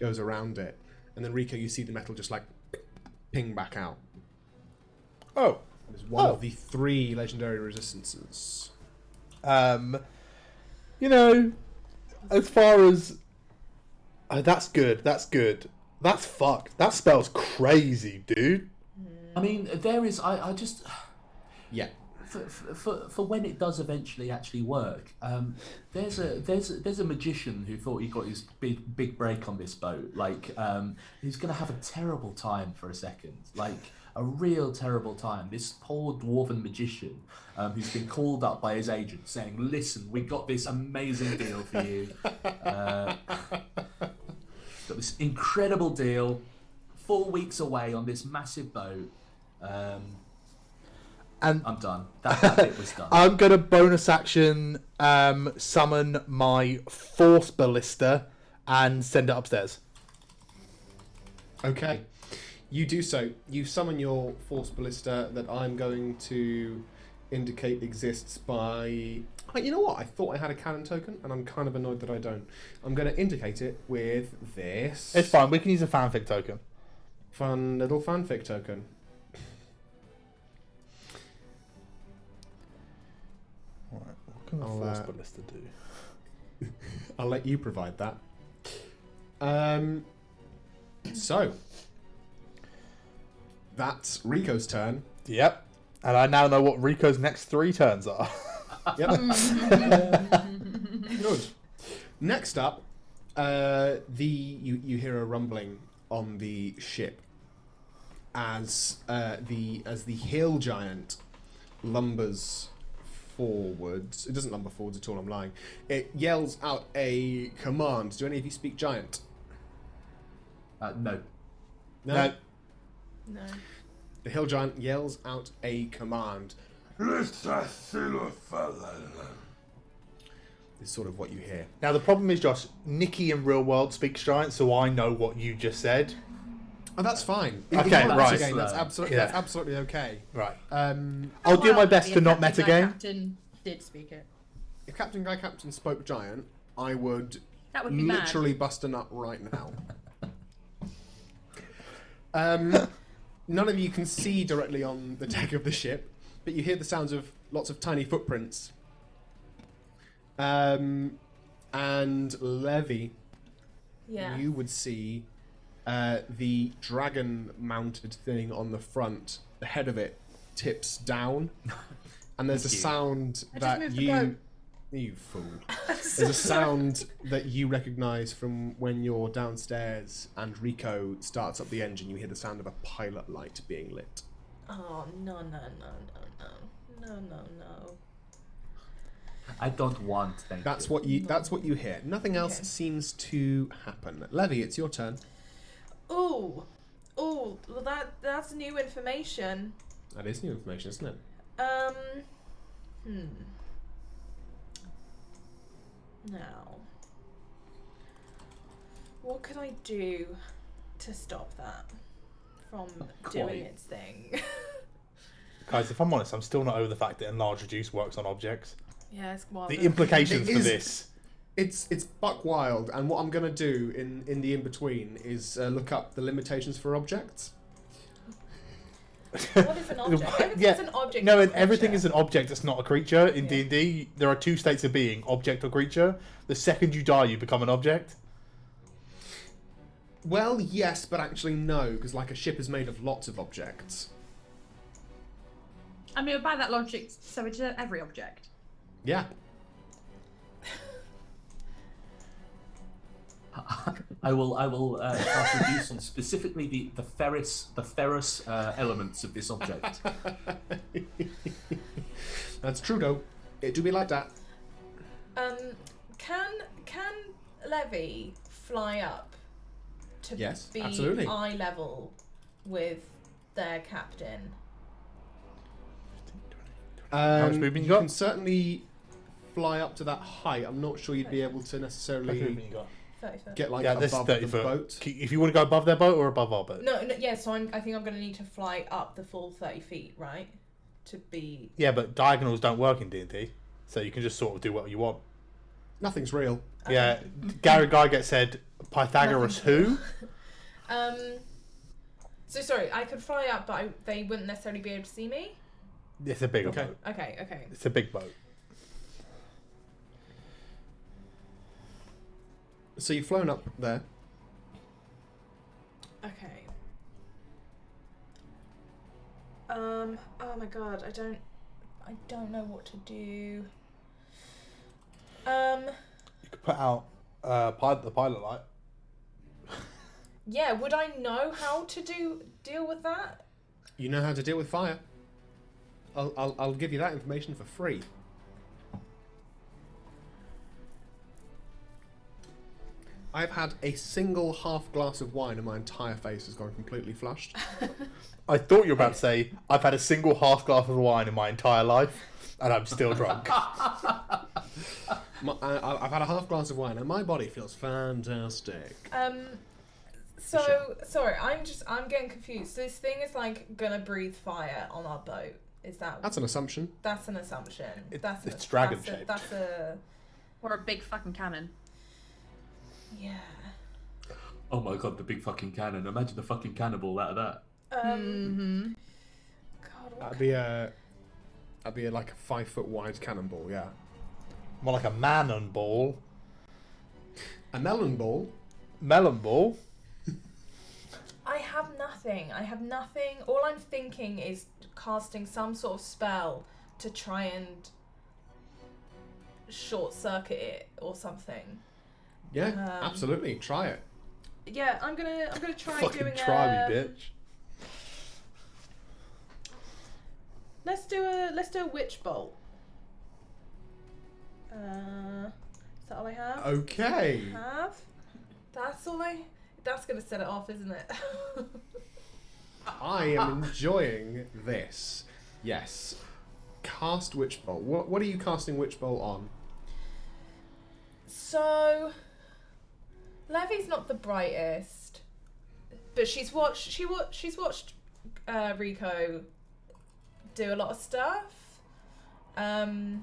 goes around it, and then Rico, you see the metal just like ping back out. Oh. It's one Oh. of the 3 legendary resistances. You know, as far as... Oh, that's good. That's good. That's fucked. That spell's crazy, dude. I mean, there is. I just Yeah. for when it does eventually actually work. There's a magician who thought he got his big break on this boat. Like he's gonna have a terrible time for a second. Like a real terrible time. This poor dwarven magician who's been called up by his agent saying, "Listen, we got this amazing deal for you. Got this incredible deal. 4 weeks away on this massive boat." And I'm done. That bit was done. I'm going to bonus action summon my Force Ballista and send it upstairs. Okay. You do so. You summon your Force Ballista that I'm going to indicate exists by... Oh, you know what? I thought I had a cannon token, and I'm kind of annoyed that I don't. I'm going to indicate it with this... It's fine. We can use a fanfic token. Fun little fanfic token. Right. What can the I'll, Force Ballista do? I'll let you provide that. So... That's Rico's turn. Yep. And I now know what Rico's next 3 turns are. Yep. Good. Next up, you hear a rumbling on the ship as the hill giant lumbers forwards. It doesn't lumber forwards at all. I'm lying. It yells out a command. Do any of you speak giant? No. No. No. The hill giant yells out a command. This is sort of what you hear. Now, the problem is, Josh, Nikki in real world speaks giant, so I know what you just said. Oh, that's fine. Okay, If you right. metagame, that's Yeah. absolutely okay. Right. Um, I'll do my best to not Captain metagame. Captain did speak it. if Captain Guy Captain spoke giant, I would That would be literally bust a nut right now. None of you can see directly on the deck of the ship, but you hear the sounds of lots of tiny footprints. And Levy, Yeah. you would see the dragon-mounted thing on the front. The head of it tips down, and there's a sound I just that moved the boat. you fool. There's a sound that you recognise from when you're downstairs and Rico starts up the engine. You hear the sound of a pilot light being lit. Oh, no, no, no, no, no. No, no, no. I don't want. Thank That's you. what you hear. Nothing else Okay. seems to happen. Levy, it's your turn. Ooh. Ooh, well that's new information. That is new information, isn't it? Now, what could I do to stop that from doing Quite. its thing? Guys, if I'm honest, I'm still not over the fact that enlarge reduce works on objects. Yeah, it's wild. The implications It for is- this. It's buck wild, and what I'm going to do in the in-between is look up the limitations for objects. What is an object? Everything's Yeah. an object. No, not a and everything creature. is an object. It's not a creature. In Yeah. D&D, there are two states of being: object or creature. The second you die, you become an object. Well, yes, but actually no, because like a ship is made of lots of objects. I mean, by that logic, so it's every object. Yeah. I will cast reduce on specifically the ferrous elements of this object. That's true, though. It do be like that. Can Levy fly up to Yes, be absolutely. eye level with their captain? much movement you got? can certainly fly up to that height. I'm not sure you'd be able to necessarily 30 foot. get like Yeah, this is above 30 the foot. boat. If you want to go above their boat or above our boat. No, yeah. So I think I'm going to need to fly up the full 30 feet, right? To be. Yeah, but diagonals don't work in D&D, so you can just sort of do what you want. Nothing's real. Yeah, Gary Gygax said Pythagoras who? So sorry, I could fly up, but they wouldn't necessarily be able to see me. It's a bigger Okay. boat. Okay. It's a big boat. So you've flown up there. Okay. Oh my god, I don't know what to do. You could put out the pilot light. Yeah, would I know how to deal with that? You know how to deal with fire. I'll give you that information for free. I've had a single half glass of wine and my entire face has gone completely flushed. I thought you were about to say, I've had a single half glass of wine in my entire life, and I'm still drunk. I've had a half glass of wine and my body feels fantastic. So Sure. sorry, I'm getting confused. So this thing is like gonna breathe fire on our boat. Is that? That's an assumption. That's an assumption. It's dragon-shaped. That's a. Or a big fucking cannon. Yeah. Oh my god, the big fucking cannon! Imagine the fucking cannonball out of that. God. What That'd be like a 5 foot wide cannonball. Yeah. More like a Manon ball. A melon ball. Melon ball. I have nothing. All I'm thinking is casting some sort of spell to try and short circuit it or something. Yeah, absolutely. Try it. Yeah, I'm gonna try Fucking doing try me, bitch. Let's do a witch bolt. Is that all I have? Okay. That's gonna set it off, isn't it? I am enjoying this. Yes. Cast Witch Bolt. What are you casting Witch Bolt on? So, Levy's not the brightest. but she's watched Rico do a lot of stuff, and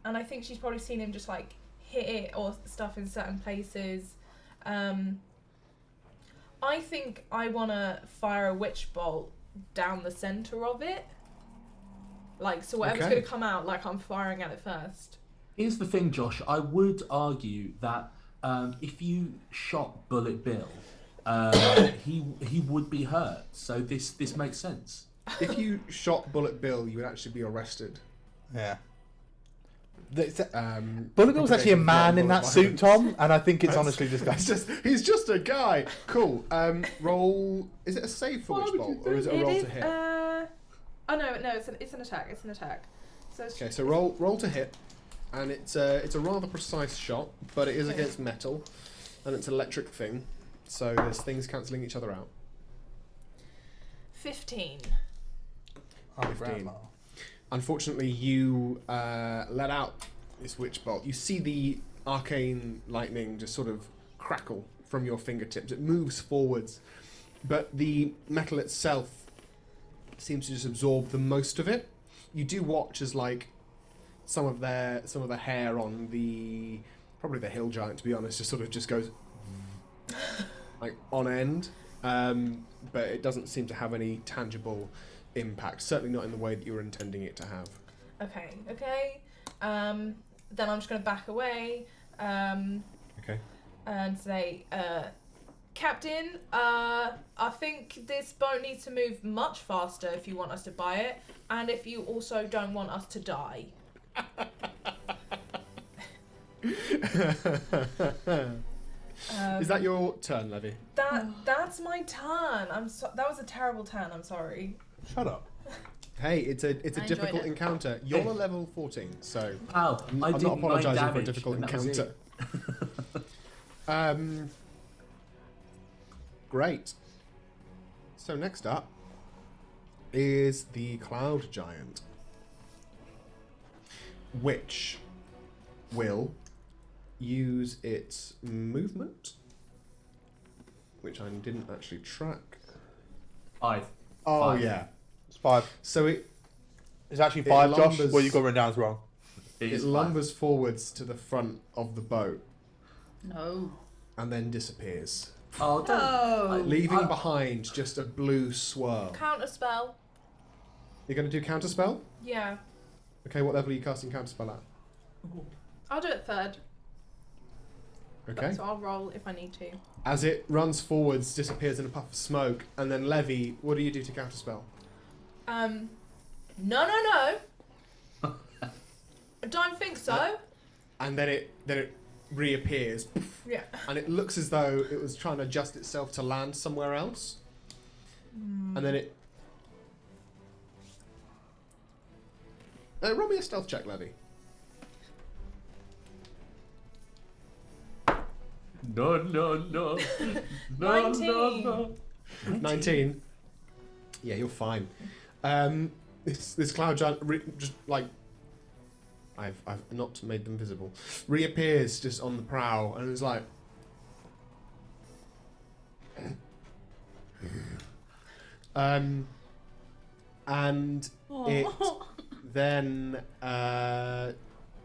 I think she's probably seen him just like hit it or stuff in certain places. I think I want to fire a witch bolt down the center of it. Like, so whatever's Okay. going to come out, like, I'm firing at it first. Here's the thing, Josh. I would argue that if you shot Bullet Bill, he would be hurt. So this makes sense. If you shot Bullet Bill, you would actually be arrested. Yeah. Bullet Bullet Bill's actually a man in that suit, Tom, and I think it's honestly disgusting. He's just a guy. Cool. Roll. Is it a save for witch bolt, or is it a roll to hit? Oh no, it's an attack. It's an attack. So it's Okay, so roll to hit, and it's a rather precise shot, but it is against metal, and it's an electric thing, so there's things cancelling each other out. 15. 15. Unfortunately, you let out this witch bolt. You see the arcane lightning just sort of crackle from your fingertips. It moves forwards, but the metal itself seems to just absorb the most of it. You do watch as like some of the hair on probably the hill giant, to be honest, just goes like on end, but it doesn't seem to have any tangible impact. Certainly not in the way that you were intending it to have. Okay. Then I'm just going to back away. Okay. And say, Captain, I think this boat needs to move much faster if you want us to buy it, and if you also don't want us to die. Is that your turn, Levy? That's my turn. That was a terrible turn. I'm sorry. Shut up. Hey, it's a enjoyed difficult it. encounter. You're a level 14, so Pal, I'm I not did 9 apologising for a damage, difficult and that was encounter. it. Great. So next up is the Cloud Giant, which will use its movement, which I didn't actually track. 5. Oh 5. yeah. It's 5. So It's actually 5, Josh. lumbers- Well, you got written down as wrong. it lumbers forwards to the front of the boat No. and then disappears, Oh, don't. Oh. leaving behind just a blue swirl. Counter spell. You're going to do counterspell? Yeah. Okay, what level are you casting counterspell at? I'll do it third. Okay. So I'll roll if I need to. As it runs forwards, disappears in a puff of smoke, and then Levy, what do you do to counterspell? No. I don't think so. And then it reappears, Yeah. and it looks as though it was trying to adjust itself to land somewhere else, and then it. Roll me a stealth check, Levy. No. No, 19. 19. Yeah, you're fine. This cloud giant just like I've not made them visible. Reappears just on the prow and is like and it then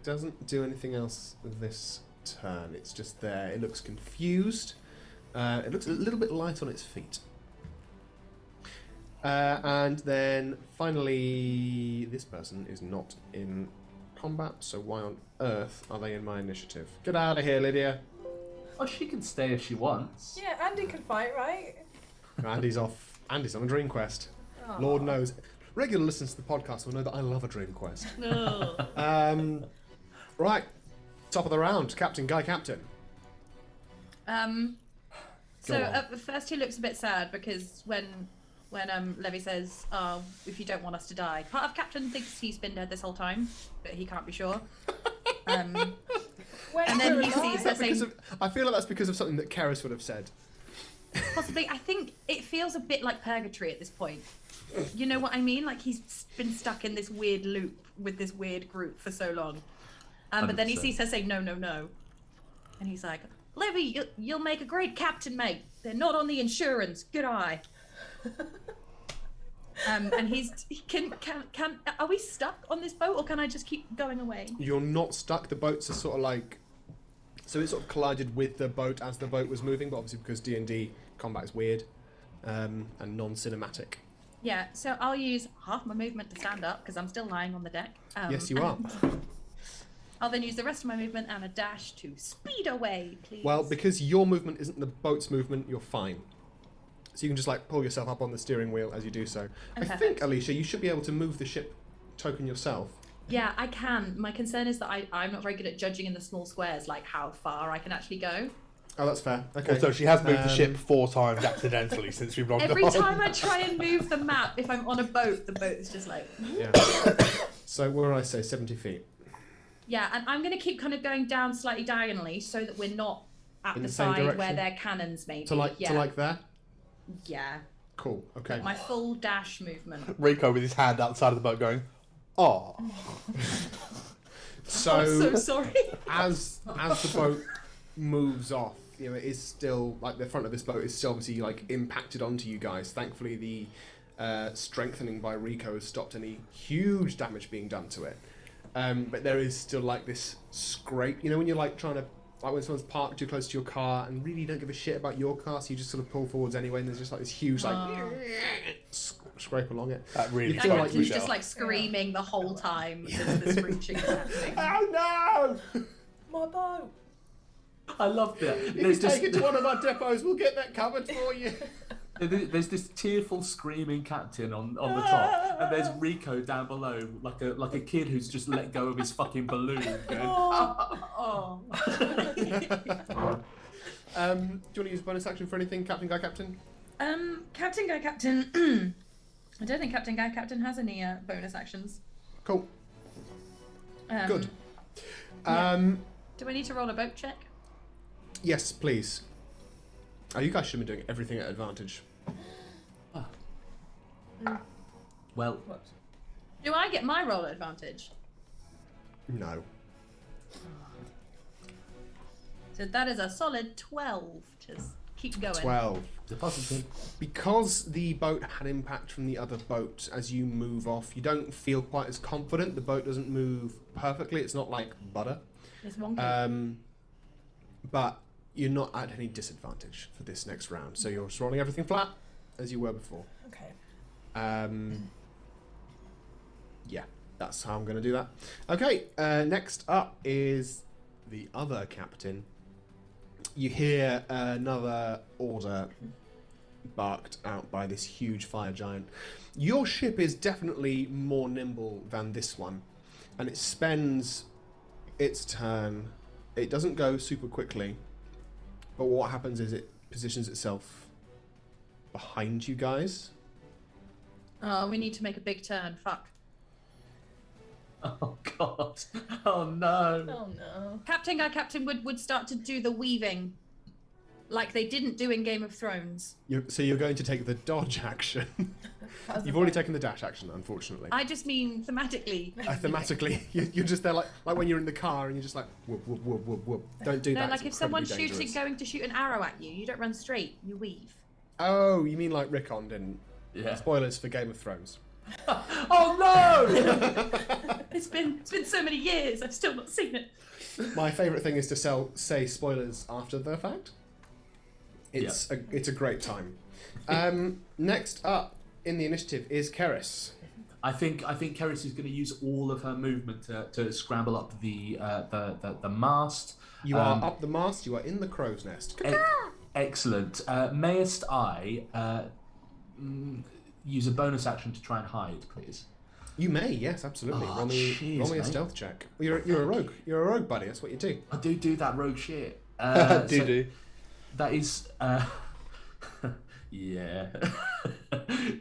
doesn't do anything else this turn. It's just there. It looks confused. It looks a little bit light on its feet. And then finally, this person is not in combat, so why on earth are they in my initiative? Get out of here, Lydia. Oh, she can stay if she wants. Yeah, Andy can fight, right? Andy's off. Andy's on a dream quest. Aw. Lord knows. Regular listeners to the podcast will know that I love a dream quest. No. Right, top of the round, Captain Guy Captain. So on. at first he looks a bit sad because when Levy says, "Oh, if you don't want us to die," part of Captain thinks he's been dead this whole time, but he can't be sure. Wait, And then we're he alive? sees her saying, I feel like that's because of something that Keris would have said. possibly. I think it feels a bit like purgatory at this point. You know what I mean? Like he's been stuck in this weird loop with this weird group for so long. But then he 100%. sees her say, "No, no, no," and he's like, Levy, you'll make a great captain, mate. They're not on the insurance. Good eye. And are we stuck on this boat, or can I just keep going away? You're not stuck. The boats are sort of like, so it sort of collided with the boat as the boat was moving, but obviously because D&D combat is weird and non-cinematic. Yeah, so I'll use half my movement to stand up because I'm still lying on the deck. Yes, you are. I'll then use the rest of my movement and a dash to speed away, please. Well, because your movement isn't the boat's movement, you're fine. So you can just like pull yourself up on the steering wheel as you do so. I Perfect. think, Alicia, you should be able to move the ship token yourself. Yeah, I can. My concern is that I'm not very good at judging in the small squares, like how far I can actually go. Oh, that's fair. Okay. Also, she has moved the ship 4 times accidentally since we've logged Every on. time I try and move the map, if I'm on a boat, the boat is just like... Yeah. So what did I say? 70 feet. Yeah, and I'm going to keep kind of going down slightly diagonally so that we're not at In the the same side where direction? their cannons may be. To like there. Yeah. Cool. Okay. My full dash movement. Rico with his hand outside of the boat going, "Oh." So, I'm so sorry. as the boat moves off, you know, it is still like the front of this boat is still obviously like impacted onto you guys. Thankfully, the strengthening by Rico has stopped any huge damage being done to it. But there is still like this scrape. You know, when you're like trying to, like when someone's parked too close to your car and really don't give a shit about your car, so you just sort of pull forwards anyway, and there's just like this huge like scrape along it. That really You That feel like captain's you- just like screaming the whole time that the screeching is happening. Oh no! My boat. I love that. If you There's take it this, to one of our depots, we'll get that covered for you. there's this tearful screaming captain on the top, and there's Rico down below, like a kid who's just let go of his fucking balloon. Going, Oh. Do you want to use bonus action for anything, Captain Guy Captain? Captain Guy Captain. I don't think Captain Guy Captain has any bonus actions. Cool. Good. yeah. Do I need to roll a boat check? Yes, please. Oh, you guys should have been doing everything at advantage. well, Whoops. Do I get my roll advantage? No. So that is a solid 12. Just keep going. 12. it's a positive. Because the boat had impact from the other boat, as you move off, you don't feel quite as confident. The boat doesn't move perfectly. It's not like butter. It's wonky. But you're not at any disadvantage for this next round. So you're just rolling everything flat, as you were before. Okay. Yeah, that's how I'm going to do that. Okay, next up is the other captain. You hear another order barked out by this huge fire giant. Your ship is definitely more nimble than this one, and it spends its turn. It doesn't go super quickly, but what happens is it positions itself behind you guys. Oh, we need to make a big turn. Fuck. Oh god. Oh no. Oh no. Captain Guy Captain would start to do the weaving like they didn't do in Game of Thrones. So you're going to take the dodge action. You've already taken the dash action, unfortunately. I just mean thematically. Thematically, you're just there like when you're in the car and you're just like whoop whoop whoop whoop whoop. Don't do No, that. like it's if someone's incredibly shooting, dangerous. going to shoot an arrow at you, you don't run straight, you weave. Oh, you mean like Rickon didn't? Yeah. Spoilers for Game of Thrones. Oh no. It's been so many years, I've still not seen it. My favourite thing is to say spoilers after the fact. It's a great time. Next up in the initiative is Keris. I think Keris is going to use all of her movement to scramble up the mast. You are up the mast. You are in the crow's nest. Excellent. Mayest I use a bonus action to try and hide, please? You may, yes, absolutely. Oh, roll me cheers, a mate. stealth check. Well, you're a rogue. You're a rogue, buddy. That's what you do. I do that rogue shit. Do. That is, yeah.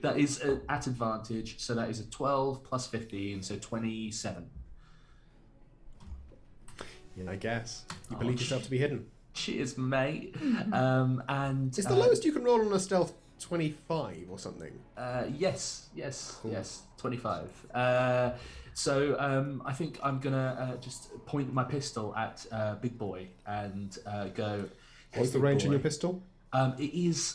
That is at advantage. So that is a 12 plus 15, so 27. Yeah, I guess. You believe yourself to be hidden. Cheers, mate. And Is the lowest you can roll on a stealth 25 or something? Yes, Cool. 25. So I think I'm gonna just point my pistol at Big Boy and go, What's the range in your pistol? It is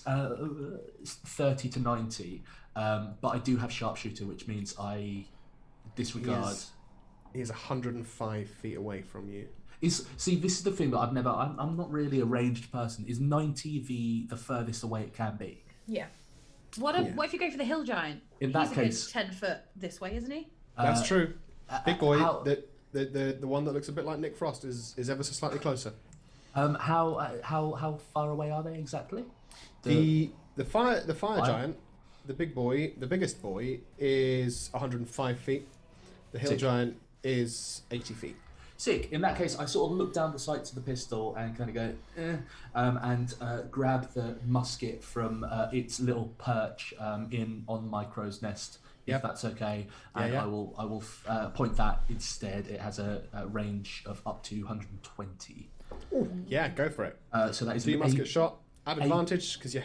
30 to 90, but I do have sharpshooter, which means I disregard. He is 105 feet away from you. See, this is the thing that I'm not really a ranged person. Is 90 the furthest away it can be? Yeah. What if you go for the hill giant? In that He's case, 10 foot this way, isn't he? That's true. Big boy, how- the one that looks a bit like Nick Frost is ever so slightly closer. How far away are they exactly? The fire giant, the biggest boy, is 105 feet. The hill Sick. giant is 80 feet. Sick. In that case, I sort of look down the sights of the pistol and kind of go, and grab the musket from its little perch on my crow's nest, if Yep. that's okay. Yeah, And yeah. I will point that instead. It has a range of up to 120. Yeah, go for it. So that is So you an must eight- get shot at eight- advantage because you're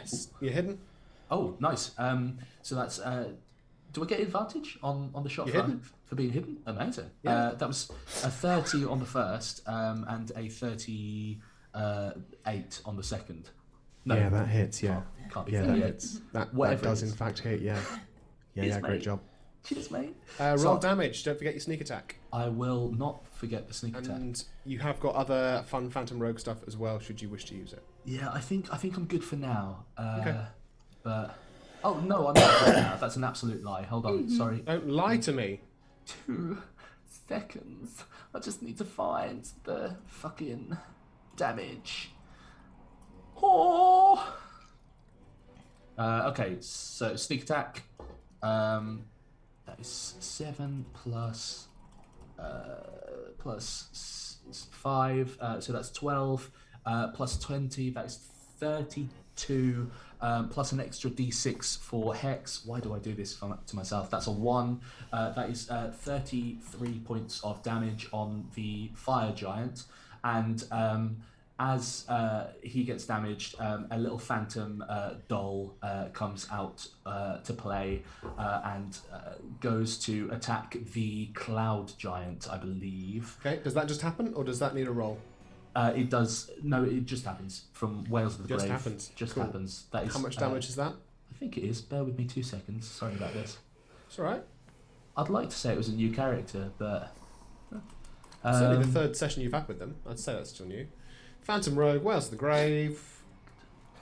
hidden. Oh, nice. So that's. Do I get advantage on the shot You're for being hidden? Amazing. Yeah. That was a 30 on the first, and a 38 on the second. No, Yeah, that hits. Yeah, can't be yeah, that 38. hits. That Whatever does it in is. fact hit. Yeah, Cheers, great mate. job. Cheers, mate. Roll So- damage. Don't forget your sneak attack. I will not forget the sneak attack. And you have got other fun Phantom Rogue stuff as well, should you wish to use it. Yeah, I think I'm good for now. Okay. But oh no, I'm not good now. That's an absolute lie. Hold on, sorry. Don't lie to me. 2 seconds. I just need to find the fucking damage. Oh. Okay, so sneak attack. That is 7 plus 5. So that's 12. Plus 20. That is 32. Plus an extra d6 for hex. Why do I do this to myself? That's a 1. That is 33 points of damage on the fire giant. And as he gets damaged, a little phantom doll comes out to play and goes to attack the cloud giant, I believe. Okay, does that just happen or does that need a roll? It does. No, it just happens from Wales of the Just Grave. happens. Just Cool. happens. That is. How much damage is that? I think it is. Bear with me 2 seconds. Sorry about this. It's alright. I'd like to say it was a new character, but. It's only the third session you've had with them. I'd say that's still new. Phantom Rogue, Wales of the Grave.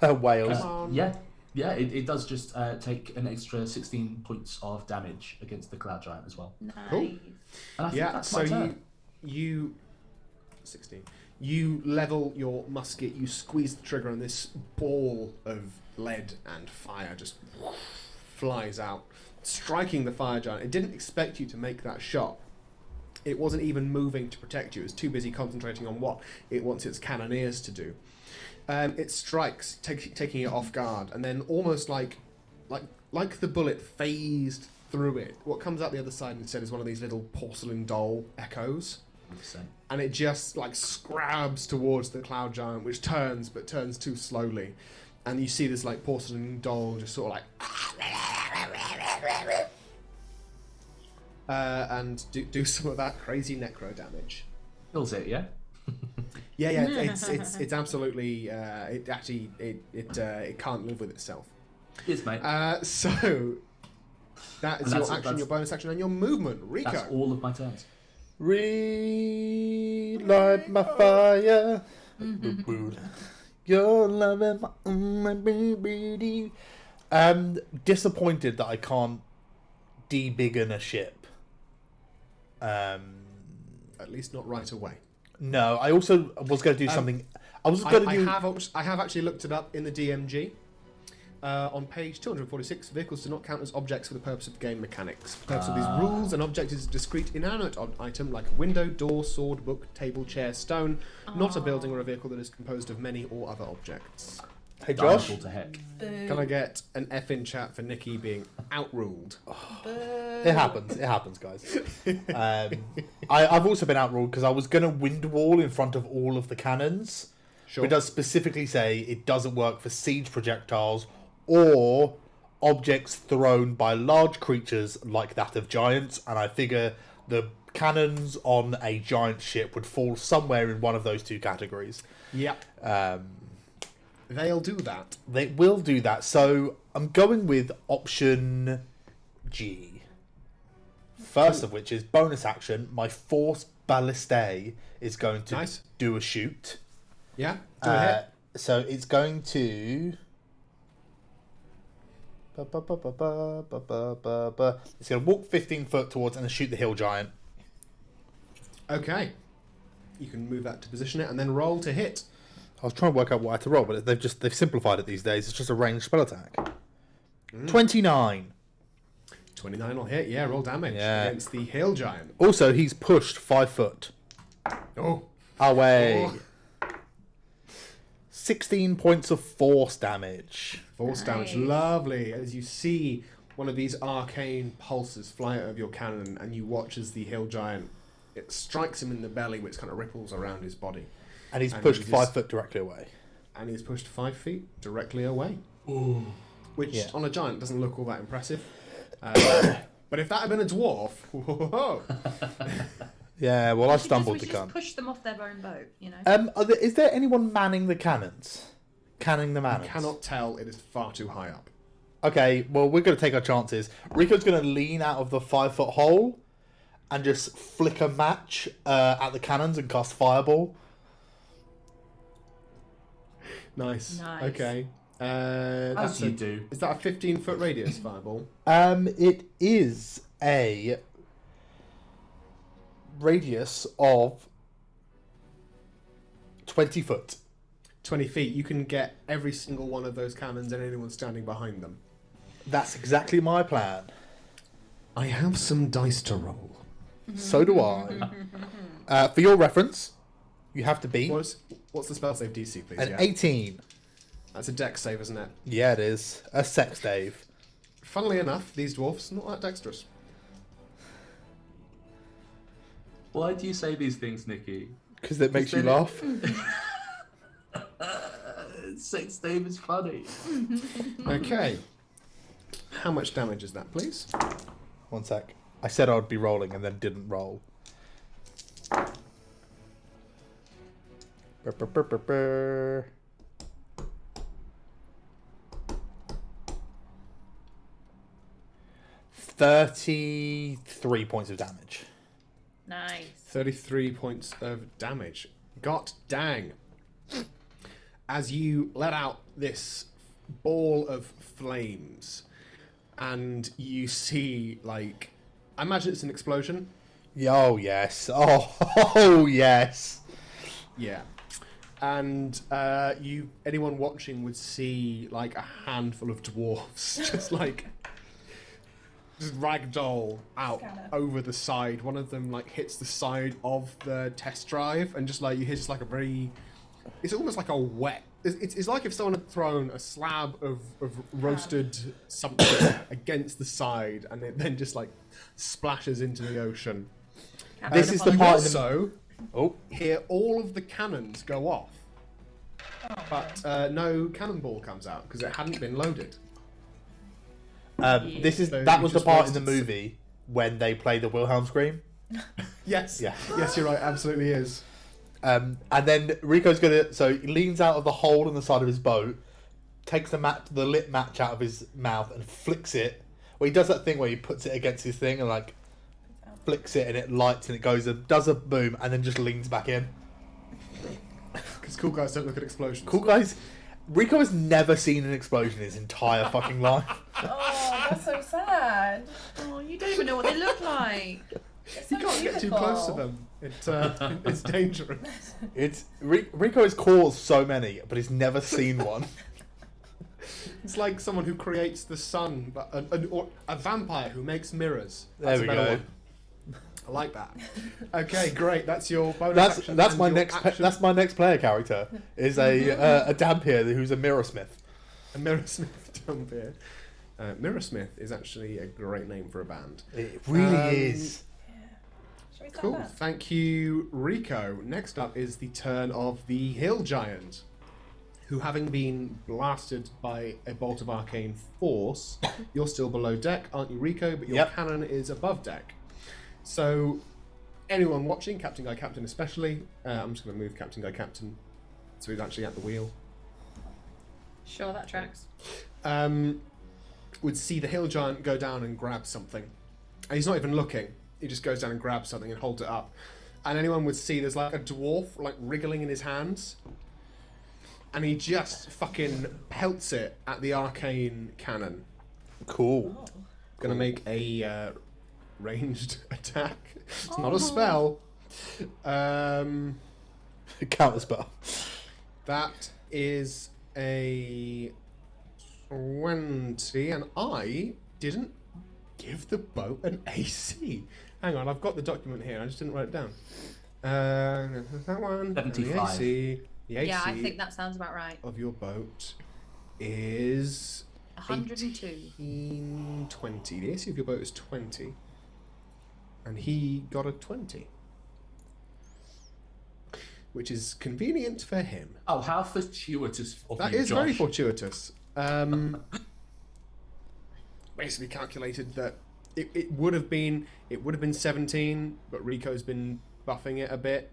Wales. Come on. Yeah, it does just take an extra 16 points of damage against the cloud giant as well. Nice. Cool. And I think Yeah, that's so my turn. you 16. You level your musket, you squeeze the trigger, and this ball of lead and fire just flies out, striking the fire giant. It didn't expect you to make that shot. It wasn't even moving to protect you. It was too busy concentrating on what it wants its cannoneers to do. It strikes, taking it off guard, and then almost like the bullet phased through it. What comes out the other side instead is one of these little porcelain doll echoes. 100%. And it just like scrabs towards the cloud giant, which turns, but turns too slowly. And you see this like porcelain doll just sort of like and do some of that crazy necro damage. Kills it, yeah? Yeah, it's absolutely it can't live with itself. Yes, mate. So that is And your that's- action, your bonus action, and your movement. Rico. That's all of my turns. Relight my fire. You're loving my baby. Disappointed that I can't debiggen a ship. At least not right away. No, I also was going to do something. I was going to do. I have actually looked it up in the DMG. On page 246, vehicles do not count as objects for the purpose of game mechanics. For the purpose of these rules, an object is a discrete inanimate item like a window, door, sword, book, table, chair, stone, not a building or a vehicle that is composed of many or other objects. Hey Josh, Dinosaur to heck. Can I get an F in chat for Nikki being outruled? it happens. It happens, guys. I've also been outruled because I was going to wind wall in front of all of the cannons. Sure. But it does specifically say it doesn't work for siege projectiles or objects thrown by large creatures like that of giants, and I figure the cannons on a giant ship would fall somewhere in one of those two categories. Yep. They'll do that. They will do that. So I'm going with option G. First of which is bonus action. My Force Balliste is going to Nice. do a shoot. Yeah, do a hit. So it's going to. It's going to walk 15 foot towards and shoot the hill giant. Okay. You can move that to position it and then roll to hit. I was trying to work out what I had to roll, but they've simplified it these days. It's just a ranged spell attack. 29. 29 will hit. Yeah, roll damage Yeah. against the hill giant. Also, he's pushed 5 foot Oh. away. Oh. 16 points of force damage. Force damage. Lovely. As you see one of these arcane pulses fly out of your cannon and you watch as the hill giant, it strikes him in the belly, which kind of ripples around his body. And he's And pushed he 5 just- foot directly away. And he's pushed 5 feet directly away. Which, Yeah. on a giant, doesn't look all that impressive. But if that had been a dwarf, whoa. Yeah, well, I stumbled we to should just come. push them off their own boat, you know? Is there anyone manning the cannons? Canning the I manners? cannot tell, it is far too high up. Okay, well, we're going to take our chances. Rico's going to lean out of the 5 foot hole and just flick a match at the cannons and cast Fireball. Nice. Nice. Okay. As you do. Is that a 15-foot radius fireball? It is a radius of 20 foot. 20 feet. You can get every single one of those cannons and anyone standing behind them. That's exactly my plan. I have some dice to roll. So do I. For your reference, you have to beat What's the spell save DC, please? an 18. That's a dex save, isn't it? Yeah, it is. A sex stave. Funnily enough, these dwarfs not that dexterous. Why do you say these things, Nikki? Because it makes you then- laugh. Sex Dave is funny. Okay. How much damage is that, please? One sec. I said I would be rolling and then didn't roll. Brr, brr, brr, brr, brr. $33 points of damage. Nice. 33 points of damage. God dang. As you let out this ball of flames, and you see, like, I imagine it's an explosion. Oh, yes. Oh, yes. Yeah. And anyone watching would see, like, a handful of dwarfs just ragdoll out Scatter. over the side. One of them, like, hits the side of the test drive, and just, like, you hear just, like, a very... It's almost like a wet... It's like if someone had thrown a slab of roasted something against the side, and it then just, like, splashes into the ocean. This is the You part in the... also Oh, hear all of the cannons go off, but no cannonball comes out because it hadn't been loaded. this is So that you was the just part in the wasted- movie when they play the Wilhelm scream. Yes, Yeah. yes, you're right. Absolutely is. And then Rico's gonna... So he leans out of the hole in the side of his boat, takes the lit match out of his mouth and flicks it. Well, he does that thing where he puts it against his thing and, like, flicks it and it lights and it goes and does a boom and then just leans back in. Because cool guys don't look at explosions. Cool guys, Rico has never seen an explosion in his entire fucking life. Oh, that's so sad. Oh, you don't even know what they look like. It's You so can't get too beautiful. close to them. It's dangerous. Rico has caused so many, but he's never seen one. It's like someone who creates the sun, but or a vampire who makes mirrors. There That's we a better go. one. I like that. Okay, great. That's your bonus action. That's and my your next action. that's my next player character is a Dampier who's a mirror smith. A Mirrorsmith Dampier. Mirrorsmith is actually a great name for a band. It really Um, is. Shall we start Cool. that? Thank you, Rico. Next up is the turn of the Hill Giant, who, having been blasted by a bolt of arcane force, you're still below deck, aren't you, Rico? But your Yep. cannon is above deck. So, anyone watching, Captain Guy Captain especially, I'm just going to move Captain Guy Captain so he's actually at the wheel. Sure, that tracks. Would see the hill giant go down and grab something. And he's not even looking. He just goes down and grabs something and holds it up. And anyone would see there's like a dwarf like wriggling in his hands. And he just fucking pelts it at the arcane cannon. Cool. Gonna make a ranged attack. It's not a spell. Counter spell. That is a 20, and I didn't give the boat an AC. Hang on, I've got the document here. I just didn't write it down. That one. 75. The AC Yeah, I think that sounds about right. of your boat is 102. 20. The AC of your boat is 20, and he got a 20, which is convenient for him. Oh, how fortuitous of That you, is Josh. very fortuitous. Basically calculated that it would have been 17, but Rico's been buffing it a bit.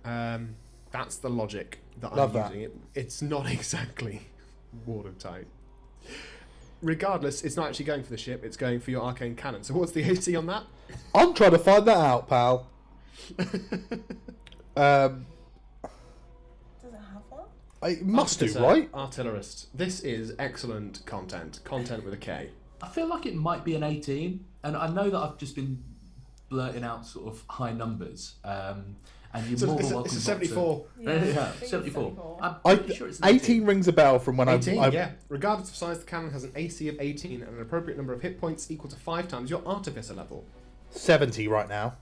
That's the logic that Love I'm that. using. It's not exactly watertight. Regardless, it's not actually going for the ship. It's going for your arcane cannon. So what's the AC on that? I'm trying to find that out, pal. Does it have one? It must do, Officer, right? Artillerist. This is excellent content. Content with a K. I feel like it might be an 18, and I know that I've just been blurting out sort of high numbers. And you're So more it's than a welcome. 74. Yeah, I think it's 74. I'm I, pretty sure it's an 18 rings a bell from when 18, I yeah. Regardless of size, the cannon has an AC of 18 and an appropriate number of hit points equal to 5 times your artificer level. 70 right now.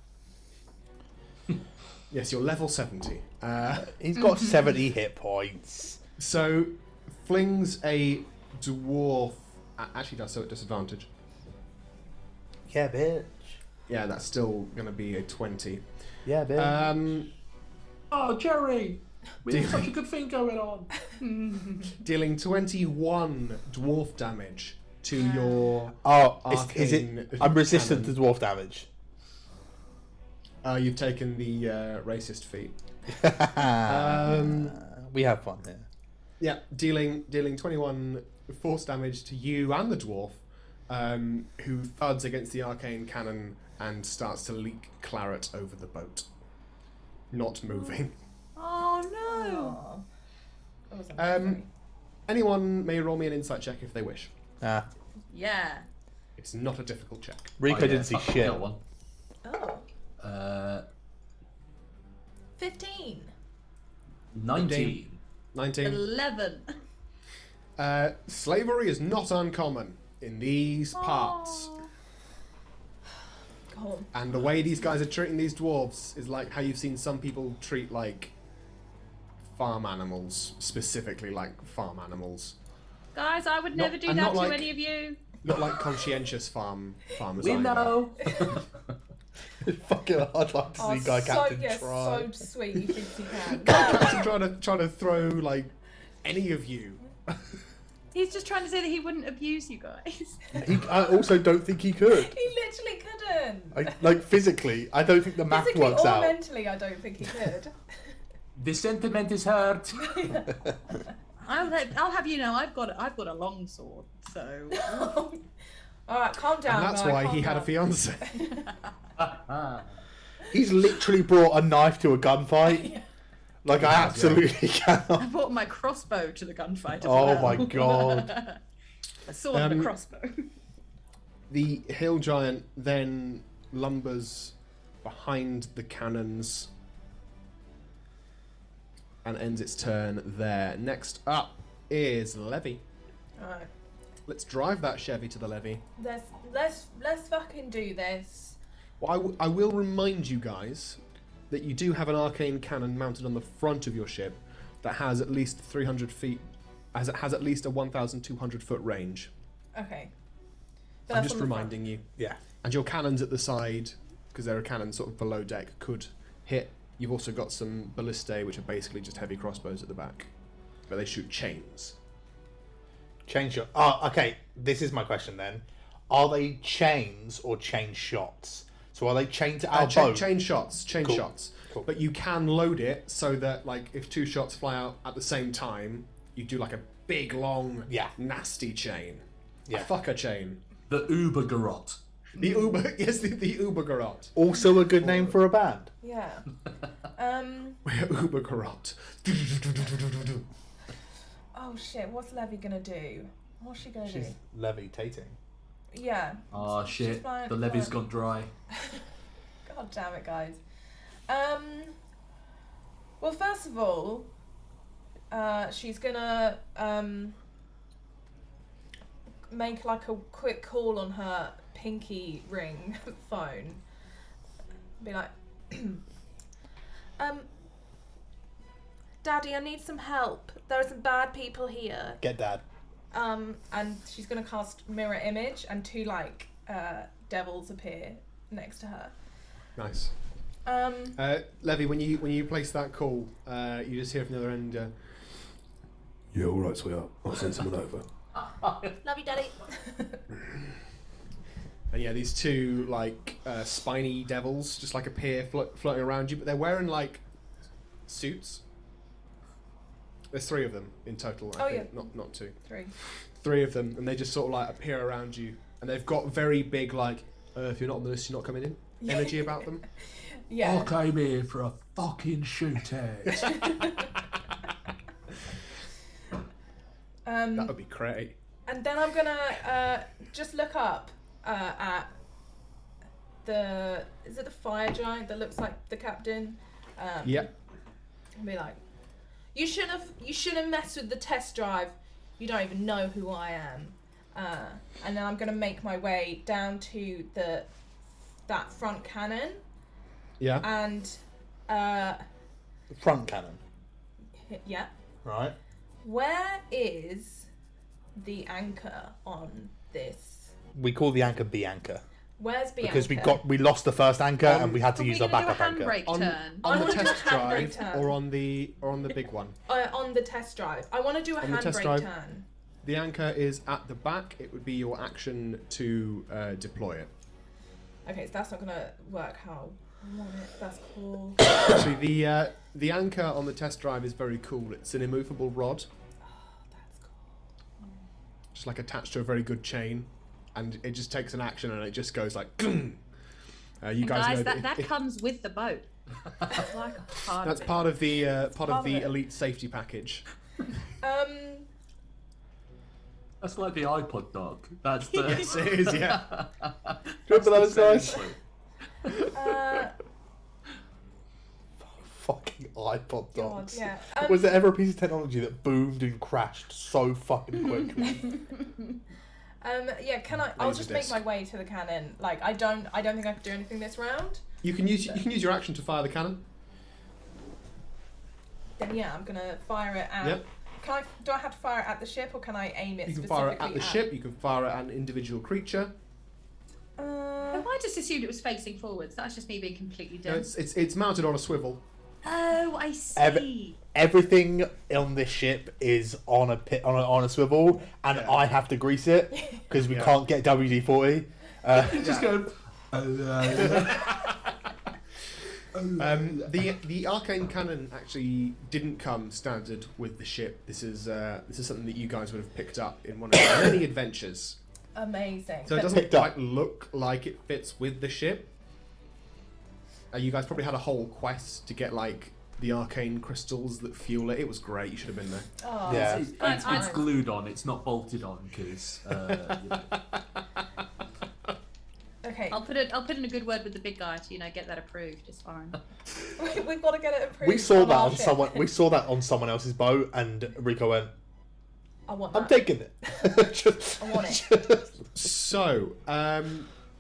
Yes, you're level 70. He's got 70 hit points. So, flings a dwarf... Actually does so at disadvantage. Yeah, bitch. Yeah, that's still going to be a 20. Yeah, bitch. Oh, Jerry! We have Dealing. such a good thing going on. Dealing 21 dwarf damage to your... Oh, is arcane it? I'm resistant cannon. to dwarf damage. You've taken the racist feat. We have fun here. Yeah, dealing 21 force damage to you and the dwarf, who thuds against the arcane cannon and starts to leak claret over the boat. Not moving. Oh no! Oh. That was Um, amazing. Anyone may roll me an insight check if they wish. Yeah. It's not a difficult check. Rico Oh, yeah, didn't see fuck, I shit. got one. Oh. 15. 19. 19. 11. Slavery is not uncommon in these parts. Oh. Go on. And the way these guys are treating these dwarves is like how you've seen some people treat like farm animals, specifically like farm animals. Guys, I would Not- never do and that not to like- any of you. Not like conscientious farmers We either. know. Fucking, I'd like to see Guy Captain try. so sweet. He thinks he can. Captain trying to throw like any of you. He's just trying to say that he wouldn't abuse you guys. I also don't think he could. He literally couldn't. Like physically, I don't think the math Physically works or out. mentally, I don't think he could. The sentiment is hurt. I'll have you know, I've got a long sword, so. All right, calm down. And that's Guy, why calm he had a down. fiance. He's literally brought a knife to a gunfight. Yeah. Like, I absolutely I cannot. brought my crossbow to the gunfight. As Oh well. my god. A sword and a crossbow. The hill giant then lumbers behind the cannons and ends its turn there. Next up is Levy. All right, Let's drive that Chevy to the levee. let's fucking do this. Well, I will remind you guys that you do have an arcane cannon mounted on the front of your ship that has at least 300 feet, as it has at least a 1,200 foot range. Okay. I'm just reminding you. Yeah. And your cannons at the side, because there are cannons sort of below deck, could hit. You've also got some ballistae, which are basically just heavy crossbows at the back, but they shoot chains. Change shot. Oh, okay. This is my question then. Are they chains or chain shots? So are they chained to our boat? Chain shots. Cool. Cool. But you can load it so that, like, if two shots fly out at the same time, you do like a big, long, Yeah. nasty chain. Yeah. A fucker chain. The Uber Garot. The Uber, yes, the Uber Garot. Also a good name for a band. Yeah. We're Uber Garot. Oh shit! What's Levy gonna do? What's she gonna She's do? levitating. Yeah. Oh She's shit, flying- the levee's flying- gone dry. God damn it, guys. Well, first of all, she's gonna make like a quick call on her pinky ring phone. Be like, Daddy, I need some help. There are some bad people here. Get Dad. And she's gonna cast mirror image, and two like devils appear next to her. Nice. Levy, when you place that call, you just hear from the other end. Yeah, all right, sweetheart. I'll send someone over. Love you, Daddy. And yeah, these two like spiny devils just like appear floating around you, but they're wearing like suits. There's 3 of them in total. I think. Not 2. 3. 3 of them, and they just sort of like appear around you, and they've got very big like, if you're not on the list, you're not coming in. Energy about them. Yeah. I came here for a fucking shootout. That would be great. And then I'm gonna just look up at is it the fire giant that looks like the captain? Yep. And be like, you shouldn't mess with the test drive. You don't even know who I am. And then I'm gonna make my way down to that front cannon. Yeah. And Front cannon. yeah. Right. Where is the anchor on this? We call the anchor B anchor. Where's B Because anchor? we lost the first anchor and we had to Are we use our gonna do a backup anchor. handbrake On, turn? I on the wanna do a test handbrake drive turn. or on the big one. On the test drive. I want to do a On the test handbrake drive? turn. The anchor is at the back. It would be your action to deploy it. Okay, so that's not gonna work how I want it. That's cool. Actually, the anchor on the test drive is very cool. It's an immovable rod, That's cool. just like attached to a very good chain, and it just takes an action and it just goes like. You And guys know that if- comes with the boat. It's like a part that's of it. part of the part of it. elite safety package. That's like the iPod dog. That's the. Yes, it is. Yeah. Remember those guys? Fucking iPod God, dogs. yeah. Was there ever a piece of technology that boomed and crashed so fucking quickly? Yeah. Can I? I'll just make Laserdisc. my way to the cannon. Like I don't think I could do anything this round. You can use your action to fire the cannon. Then yeah, I'm gonna fire it at. Yep. Do I have to fire it at the ship, or can I aim it You can specifically fire it at the ship. You can fire it at an individual creature. I just assumed it was facing forwards. That's just me being completely No, dumb. it's mounted on a swivel. Oh, I see. Everything on this ship is on a swivel, and Yeah. I have to grease it because we Yeah. can't get WD-40. Just go. The arcane cannon actually didn't come standard with the ship. This is something that you guys would have picked up in one of your many adventures. Amazing. So it But- doesn't Picked up. quite look like it fits with the ship. You guys probably had a whole quest to get like the arcane crystals that fuel it. It was great. You should have been there. Oh, Yeah. It's glued on. It's not bolted on because. Okay. I'll put in a good word with the big guy to get that approved. It's fine. We've got to get it approved. We saw that our on ship. someone. We saw that on someone else's boat, and Rico went, I want "I'm that. taking it." I want it. So,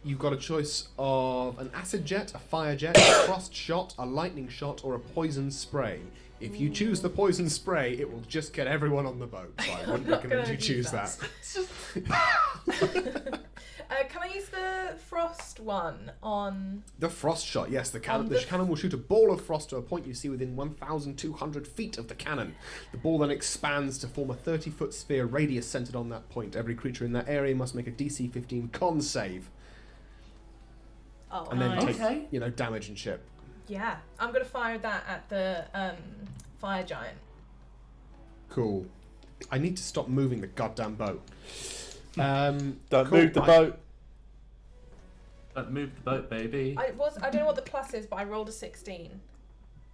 you've got a choice of an acid jet, a fire jet, a frost shot, a lightning shot, or a poison spray. If you choose the poison spray, it will just get everyone on the boat. So I wouldn't not recommend gonna you use choose that. that. Can I use the frost one on? The frost shot, yes. The cannon, On the the- cannon will shoot a ball of frost to a point you see within 1,200 feet of the cannon. The ball then expands to form a 30-foot sphere radius centered on that point. Every creature in that area must make a DC 15 con save, Oh, and then Nice. take damage and shit. yeah. I'm gonna fire that at the fire giant. Cool. I need to stop moving the goddamn boat. Don't Cool, move the right. boat. Don't move the boat, baby. I don't know what the plus is, but I rolled a 16.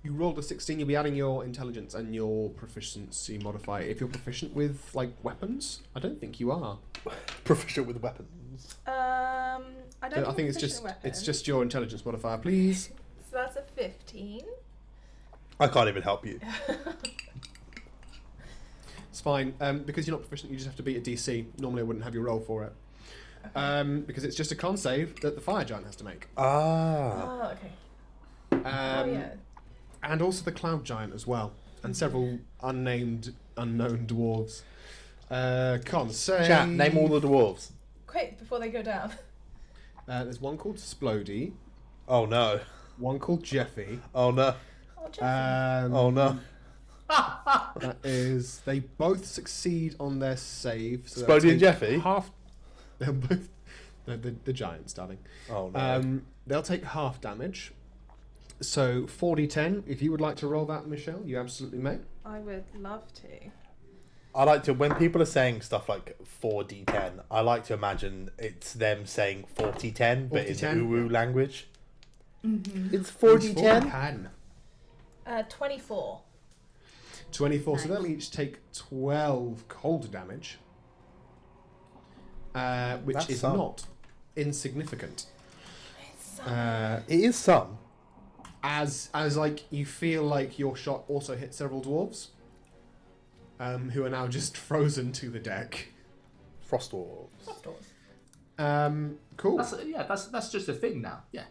You rolled a 16, you'll be adding your intelligence and your proficiency modifier. If you're proficient with, like, weapons, I don't think you are. Proficient with weapons. I don't. I think it's just your intelligence modifier, please. So that's a 15. I can't even help you. It's fine. Because you're not proficient, you just have to beat a DC. Normally I wouldn't have you roll for it. Because it's just a con save that the fire giant has to make. Ah. Oh, okay. Yeah. And also the cloud giant as well. And several unknown dwarves. Con save. Chat, name all the dwarves. Quick, before they go down. There's one called Splody, Oh no. one called Jeffy. Oh no. Oh, Jeffy. Oh no. That is, they both succeed on their save. So they'll Splody and take Jeffy? Half. They're both the giants, darling. Oh no. They'll take half damage. So 4d10. If you would like to roll that, Michelle, you absolutely may. I would love to. I like to, when people are saying stuff like 4d10, I like to imagine it's them saying 4010, but in 4010? Uwu language. Mm-hmm. It's 4d10. 24. 24. So Nice. they'll each take 12 cold damage, which That's is some. not insignificant. It is some. As like you feel like your shot also hit several dwarves, who are now just frozen to the deck. Frost dwarves. Soft doors. Cool. That's just a thing now. Yeah.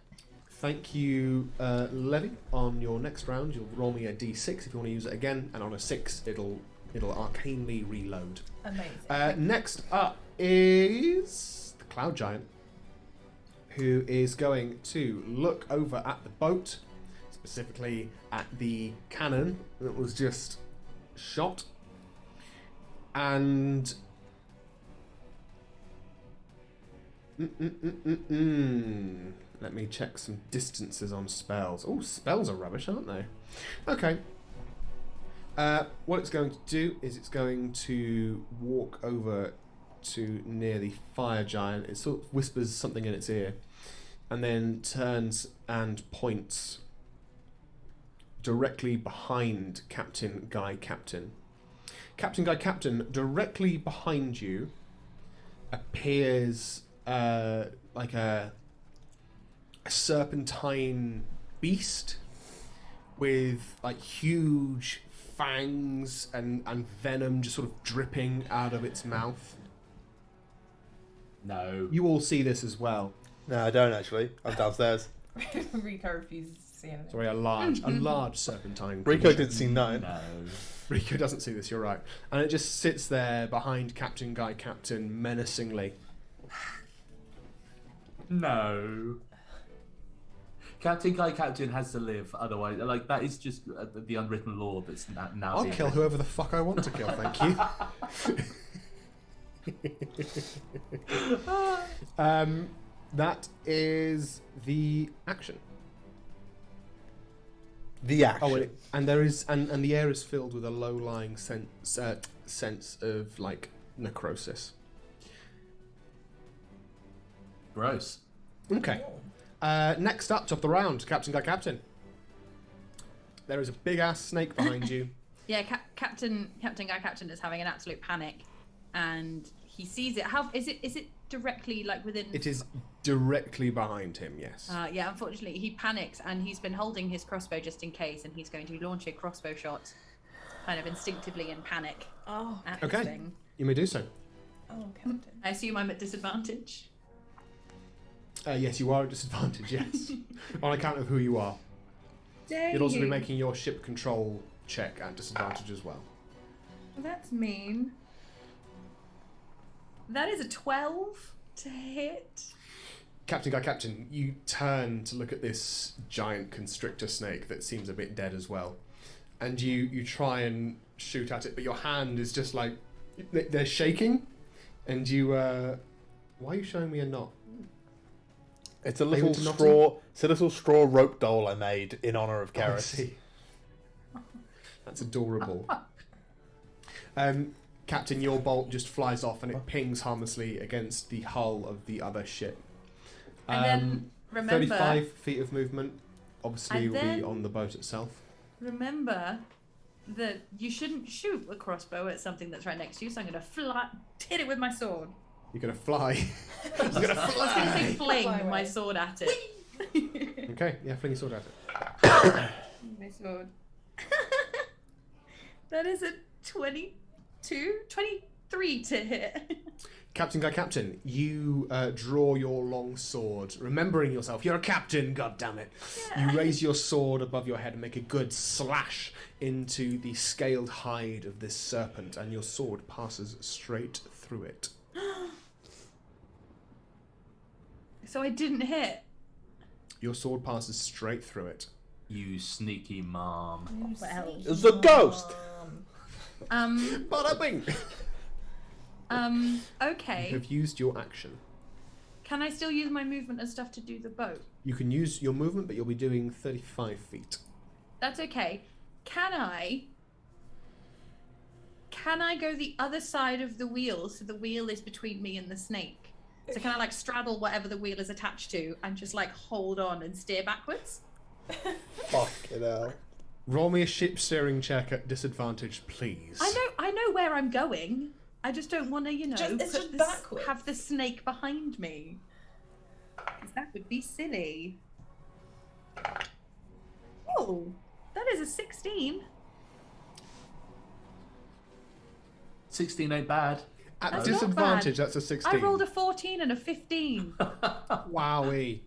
Thank you, Levy. On your next round, you'll roll me a d6 if you want to use it again, and on a 6, it'll arcanely reload. Amazing. Next up is the Cloud Giant, who is going to look over at the boat, specifically at the cannon that was just shot, and let me check some distances on spells. Oh, spells are rubbish, aren't they? Okay. What it's going to do is it's going to walk over to near the fire giant. It sort of whispers something in its ear, and then turns and points directly behind Captain Guy Captain. Captain Guy Captain, directly behind you appears like a serpentine beast with like huge fangs and venom just sort of dripping out of its mouth. No. You all see this as well. No, I don't actually. I'm downstairs. Rico refuses to see anything. Sorry, a large serpentine. Rico creature. didn't see nothing. No. Rico doesn't see this, you're right. And it just sits there behind Captain Guy Captain menacingly. No. Captain Guy Captain has to live, otherwise, like, that is just the unwritten law that's now. I'll being kill written. whoever the fuck I want to kill, thank you. That is the action. The action. Oh, and there is, and the air is filled with a low-lying sense of like necrosis. Gross. Okay. Next up, top of the round, Captain Guy Captain. There is a big ass snake behind you. Yeah, Captain Guy Captain is having an absolute panic, and he sees it. How is it directly like within? It is directly behind him. Yes. Yeah, unfortunately, he panics, and he's been holding his crossbow just in case, and he's going to launch a crossbow shot, kind of instinctively in panic. Oh, At Okay. this thing. You may do so. oh, Captain. I assume I'm at disadvantage. Yes, you are at disadvantage. Yes, on account of who you are. Dang You'd also be you. making your ship control check at disadvantage as well. That's mean. That is a 12 to hit. Captain Guy Captain, you turn to look at this giant constrictor snake that seems a bit dead as well, and you try and shoot at it, but your hand is just like they're shaking, and you. Why are you showing me a knot? It's a you little into knotting? straw. It's a little straw rope doll I made in honor of Oh, I Gareth. see. That's adorable. Captain, your bolt just flies off and it pings harmlessly against the hull of the other ship. And then remember, 35 feet of movement. Obviously, And will be then- on the boat itself. remember that you shouldn't shoot a crossbow at something that's right next to you. So I'm going to hit it with my sword. You're gonna fly. You're gonna I was going to fly. say fling Fly away. my sword at it. Okay, yeah, fling your sword at it. My sword. That is a 23 to hit. Captain Guy Captain, you draw your long sword, remembering yourself. You're a captain, god damn it. Yeah. You raise your sword above your head and make a good slash into the scaled hide of this serpent, and your sword passes straight through it. So I didn't hit. Your sword passes straight through it. You sneaky mom. Well. It's a ghost. Bada bing! You Okay. have used your action. Can I still use my movement and stuff to do the boat? You can use your movement, but you'll be doing 35 feet. That's okay. Can I go the other side of the wheel so the wheel is between me and the snake? So can I like straddle whatever the wheel is attached to and just like hold on and steer backwards? Fucking hell. Roll me a ship steering check at disadvantage, please. I know where I'm going. I just don't want to, it's just backwards. have the snake behind me. 'Cause that would be silly. Oh, that is a 16. 16 ain't bad. At That's not disadvantage, bad. that's a 16. I rolled a 14 and a 15. Wowie.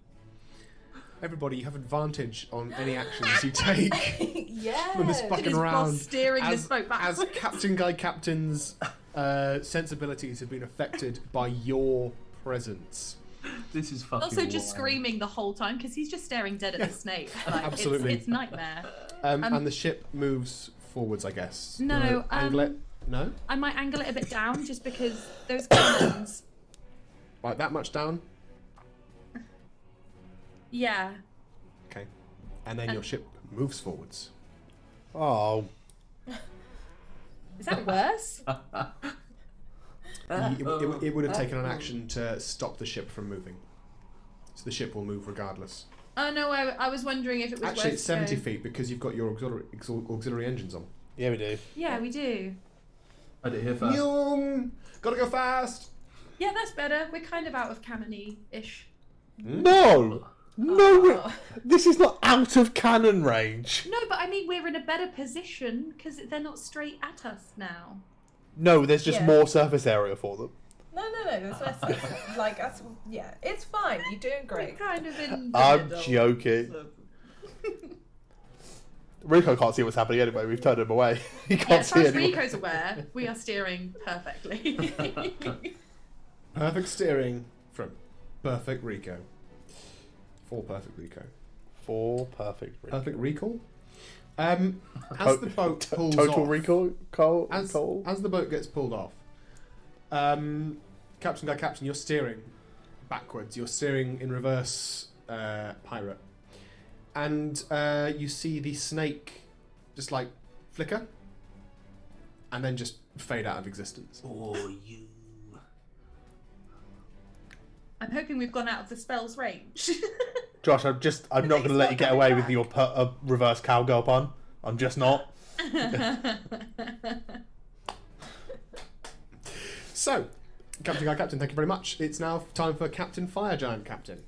Everybody, you have advantage on any actions you take Yeah. from this It fucking is while round. steering this boat as backwards. Captain Guy Captain's sensibilities have been affected by your presence. This is fucking Also, just wild. screaming the whole time because he's just staring dead at the snake. Like, Absolutely. It's nightmare. And the ship moves forwards, I guess. No, You wanna angle it? No? I might angle it a bit down just because those cannons. Like that much down? Yeah. Okay. And then your ship moves forwards. Oh. Is that worse? It would have taken an action to stop the ship from moving. So the ship will move regardless. Oh no, I was wondering if it was Actually, worse. it's 70 to- feet because you've got your auxiliary engines on. Yeah, we do. Yeah, we do. Heard it here first. Yum! Gotta go fast! Yeah, that's better. We're kind of out of cannon-y-ish. No! No! This is not out of cannon range. No, but I mean we're in a better position because they're not straight at us now. No, there's just Yeah. more surface area for them. No, there's less. Like, that's, yeah, it's fine. You're doing We're great. kind of in the I'm middle. joking. Rico can't see what's happening anyway. We've turned him away. He Yeah, can't as far see as anyone. Rico's aware, we are steering perfectly. Perfect steering from Perfect Rico. For Perfect Rico. For perfect recall. Perfect recall? As the boat pulls Total off, recall? Cole? as the boat gets pulled off, Captain Guy Captain, you're steering backwards. You're steering in reverse, pirate, and you see the snake just like flicker, and then just fade out of existence. Oh, you. I'm hoping we've gone out of the spell's range. Josh, I'm not going to let you get away with your reverse cowgirl pun. I'm just not. So, Captain Guy Captain, thank you very much. It's now time for Captain Fire Giant Captain,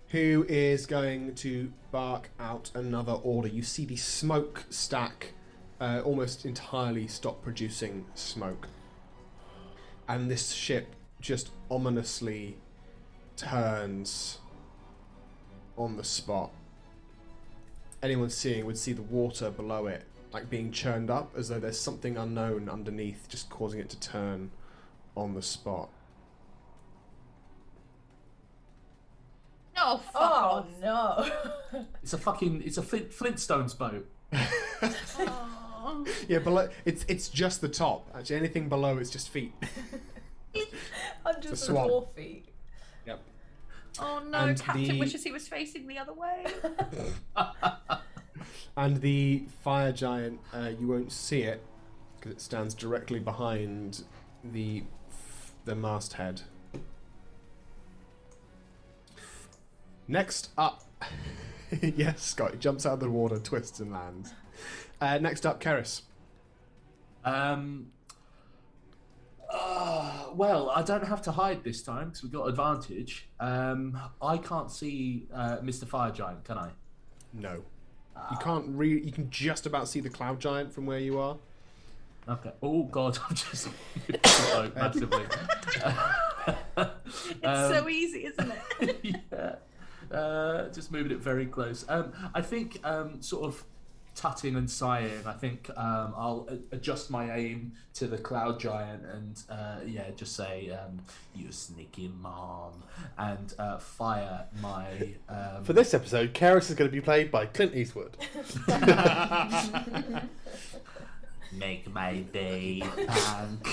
who is going to bark out another order. You see the smoke stack almost entirely stop producing smoke, and this ship just ominously turns on the spot. Anyone seeing would see the water below it like being churned up, as though there's something unknown underneath just causing it to turn on the spot. Oh, fuck Oh off. no. It's a Flintstones boat. Oh. Yeah, below it's just the top. Actually, anything below it's just feet. I'm just It's a swan. 4 feet. Yep. Oh no, And Captain the- wishes he was facing the other way. And the fire giant, you won't see it, because it stands directly behind the masthead. Next up, yes, Scott, he jumps out of the water, twists and lands. Next up, Keris. Well, I don't have to hide this time because we've got advantage. I can't see Mr. Fire Giant, can I? No. You can't you can just about see the cloud giant from where you are. Okay. Oh God, I'm just moved the boat massively. It's so easy, isn't it? Yeah. Just moving it very close. I think sort of tutting and sighing. I think I'll adjust my aim to the cloud giant and just say you sneaky mom and fire my. For this episode, Keris is going to be played by Clint Eastwood. Make my day bank.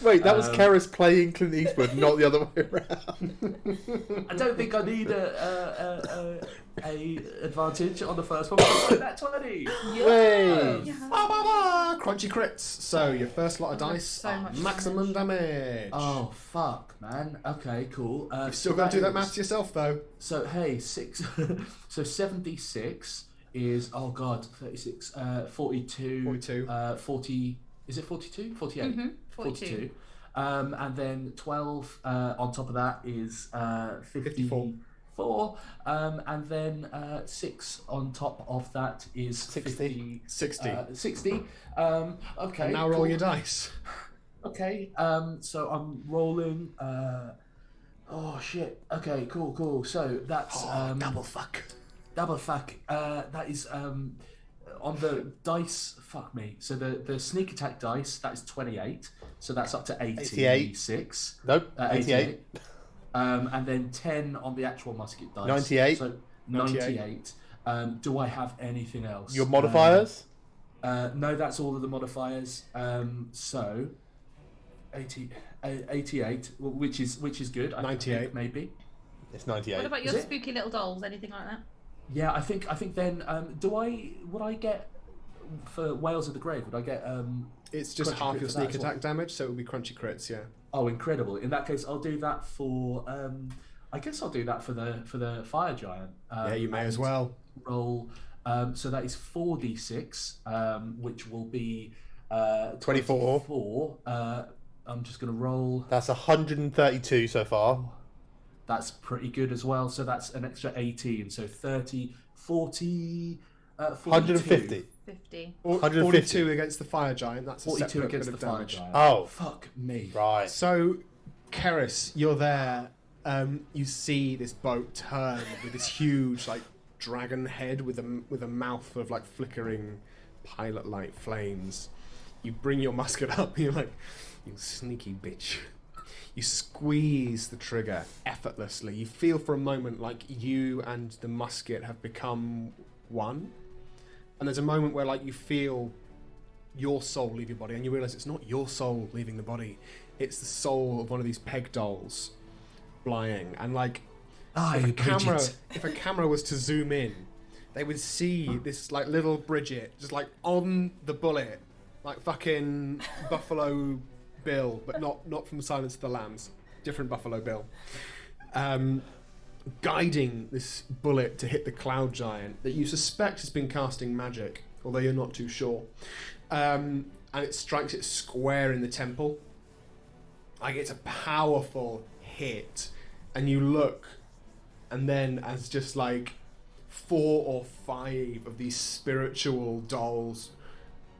Wait, that was Keris playing Clint Eastwood, not the other way around. I don't think I need a advantage on the first one. But that's 20. Yay! Crunchy crits. So your first lot of dice So are much maximum damage. Oh fuck, man. Okay, cool. You've still got to do that maths yourself, though. So hey, 76 is 36, 42, 42. 40. Is it 42? 48. Mm-hmm. 42. And then 12 on top of that is 54. 54. And then 6 on top of that is 60. 60. 60. Okay. And now roll your dice. Okay. So I'm rolling. Oh shit. Okay. Cool. So that's Double fuck. double fuck. That is on the dice. Fuck me. So the sneak attack dice, that is 28. So that's up to 86. Nope, 88. And then 10 on the actual musket dice. 98. So 98. Do I have anything else? Your modifiers? No, that's all of the modifiers. So 88, which is good. I 98. think, maybe. It's 98. What about Is your it? spooky little dolls? Anything like that? Yeah, I think then. Would I get for Whales of the Grave? Would I get? It's just Crunchy half crit your for that sneak as well. attack damage, so it would be crunchy crits, yeah. Oh, incredible! In that case, I'll do that for. I guess I'll do that for the fire giant. Yeah, you may as and well. roll. So that is 4d6, which will be 24. 24. I'm just going to roll. That's 132 so far. That's pretty good as well. So that's an extra 18. So 30, 40, 42. 150. 50. 150. 42 against the fire giant, that's a 42 separate against bit the of fire damage. giant. Oh, Fuck me. right. So, Keris, you're there. You see this boat turn with this huge, like, dragon head with a mouth full of, like, flickering pilot light flames. You bring your musket up and you're like, you sneaky bitch. You squeeze the trigger effortlessly. You feel for a moment like you and the musket have become one. And there's a moment where, like, you feel your soul leave your body and you realise it's not your soul leaving the body. It's the soul of one of these peg dolls flying. And, like, if a camera was to zoom in, they would see this, like, little Bridget just, like, on the bullet, like fucking Buffalo Bill, but not from Silence of the Lambs. Different Buffalo Bill. Guiding this bullet to hit the cloud giant that you suspect has been casting magic, although you're not too sure. And it strikes it square in the temple. Like, it's a powerful hit. And you look, and then as just like 4 or 5 of these spiritual dolls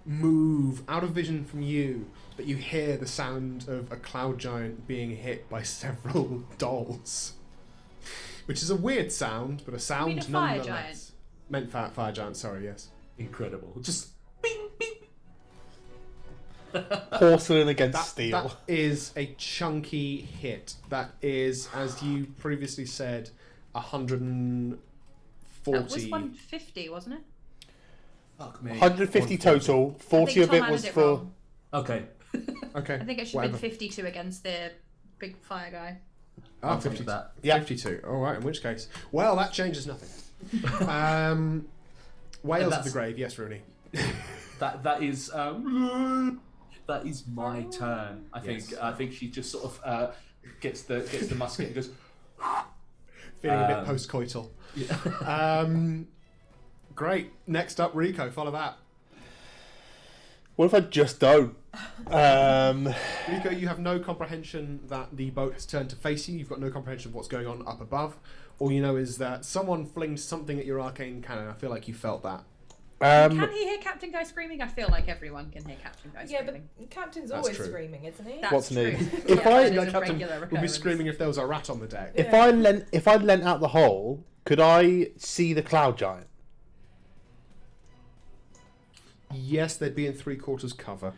move out of vision from you, but you hear the sound of a cloud giant being hit by several dolls, which is a weird sound, but a sound You mean a fire nonetheless. giant? Meant fire giant. Sorry, yes. Incredible. Just bing, bing. Porcelain against That steel. is a chunky hit. That is, as you previously said, 140. That was 150, wasn't it? Fuck me. 150 total. 40 I think of Tom it added was it for. wrong. Okay. Okay. I think it should have been 52 against the big fire guy. Ah, I'll take 52. that. Yeah. 52. All right. In which case, well, that changes nothing. Whales of the that's- Grave. Yes, Rooney. that is my turn. I think she just sort of gets the musket and goes. Feeling a bit post-coital. Yeah. Great. Next up, Rico. Follow that. What if I just don't? Rico, you have no comprehension that the boat has turned to face you. You've got no comprehension of what's going on up above. All you know is that someone flings something at your arcane cannon. I feel like you felt that. Can he hear Captain Guy screaming? I feel like everyone can hear Captain Guy Yeah, screaming. but Captain's That's always true. screaming, isn't he? That's What's true. new? Yeah, If I- that is a Captain regular would be occurrence. screaming if there was a rat on the deck. If I lent out the hole, could I see the cloud giant? Yes, they'd be in 3/4 cover.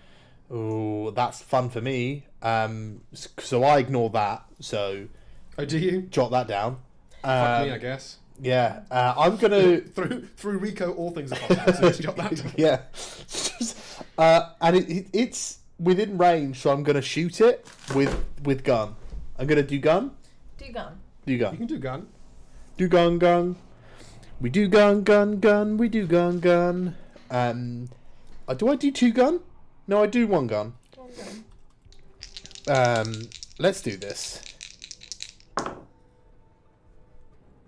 Oh, that's fun for me. So I ignore that. So Oh, do you? jot that down. Fuck me, I guess. Yeah, I'm gonna. Through Rico, all things are possible. So just jot that down. Yeah, and it's within range, so I'm gonna shoot it with gun. I'm gonna do gun. Do gun. Do You gun. can do gun. Do gun gun. We do gun gun gun. We do gun gun. Do I do 2 gun? No, I do 1 gun. Let's do this.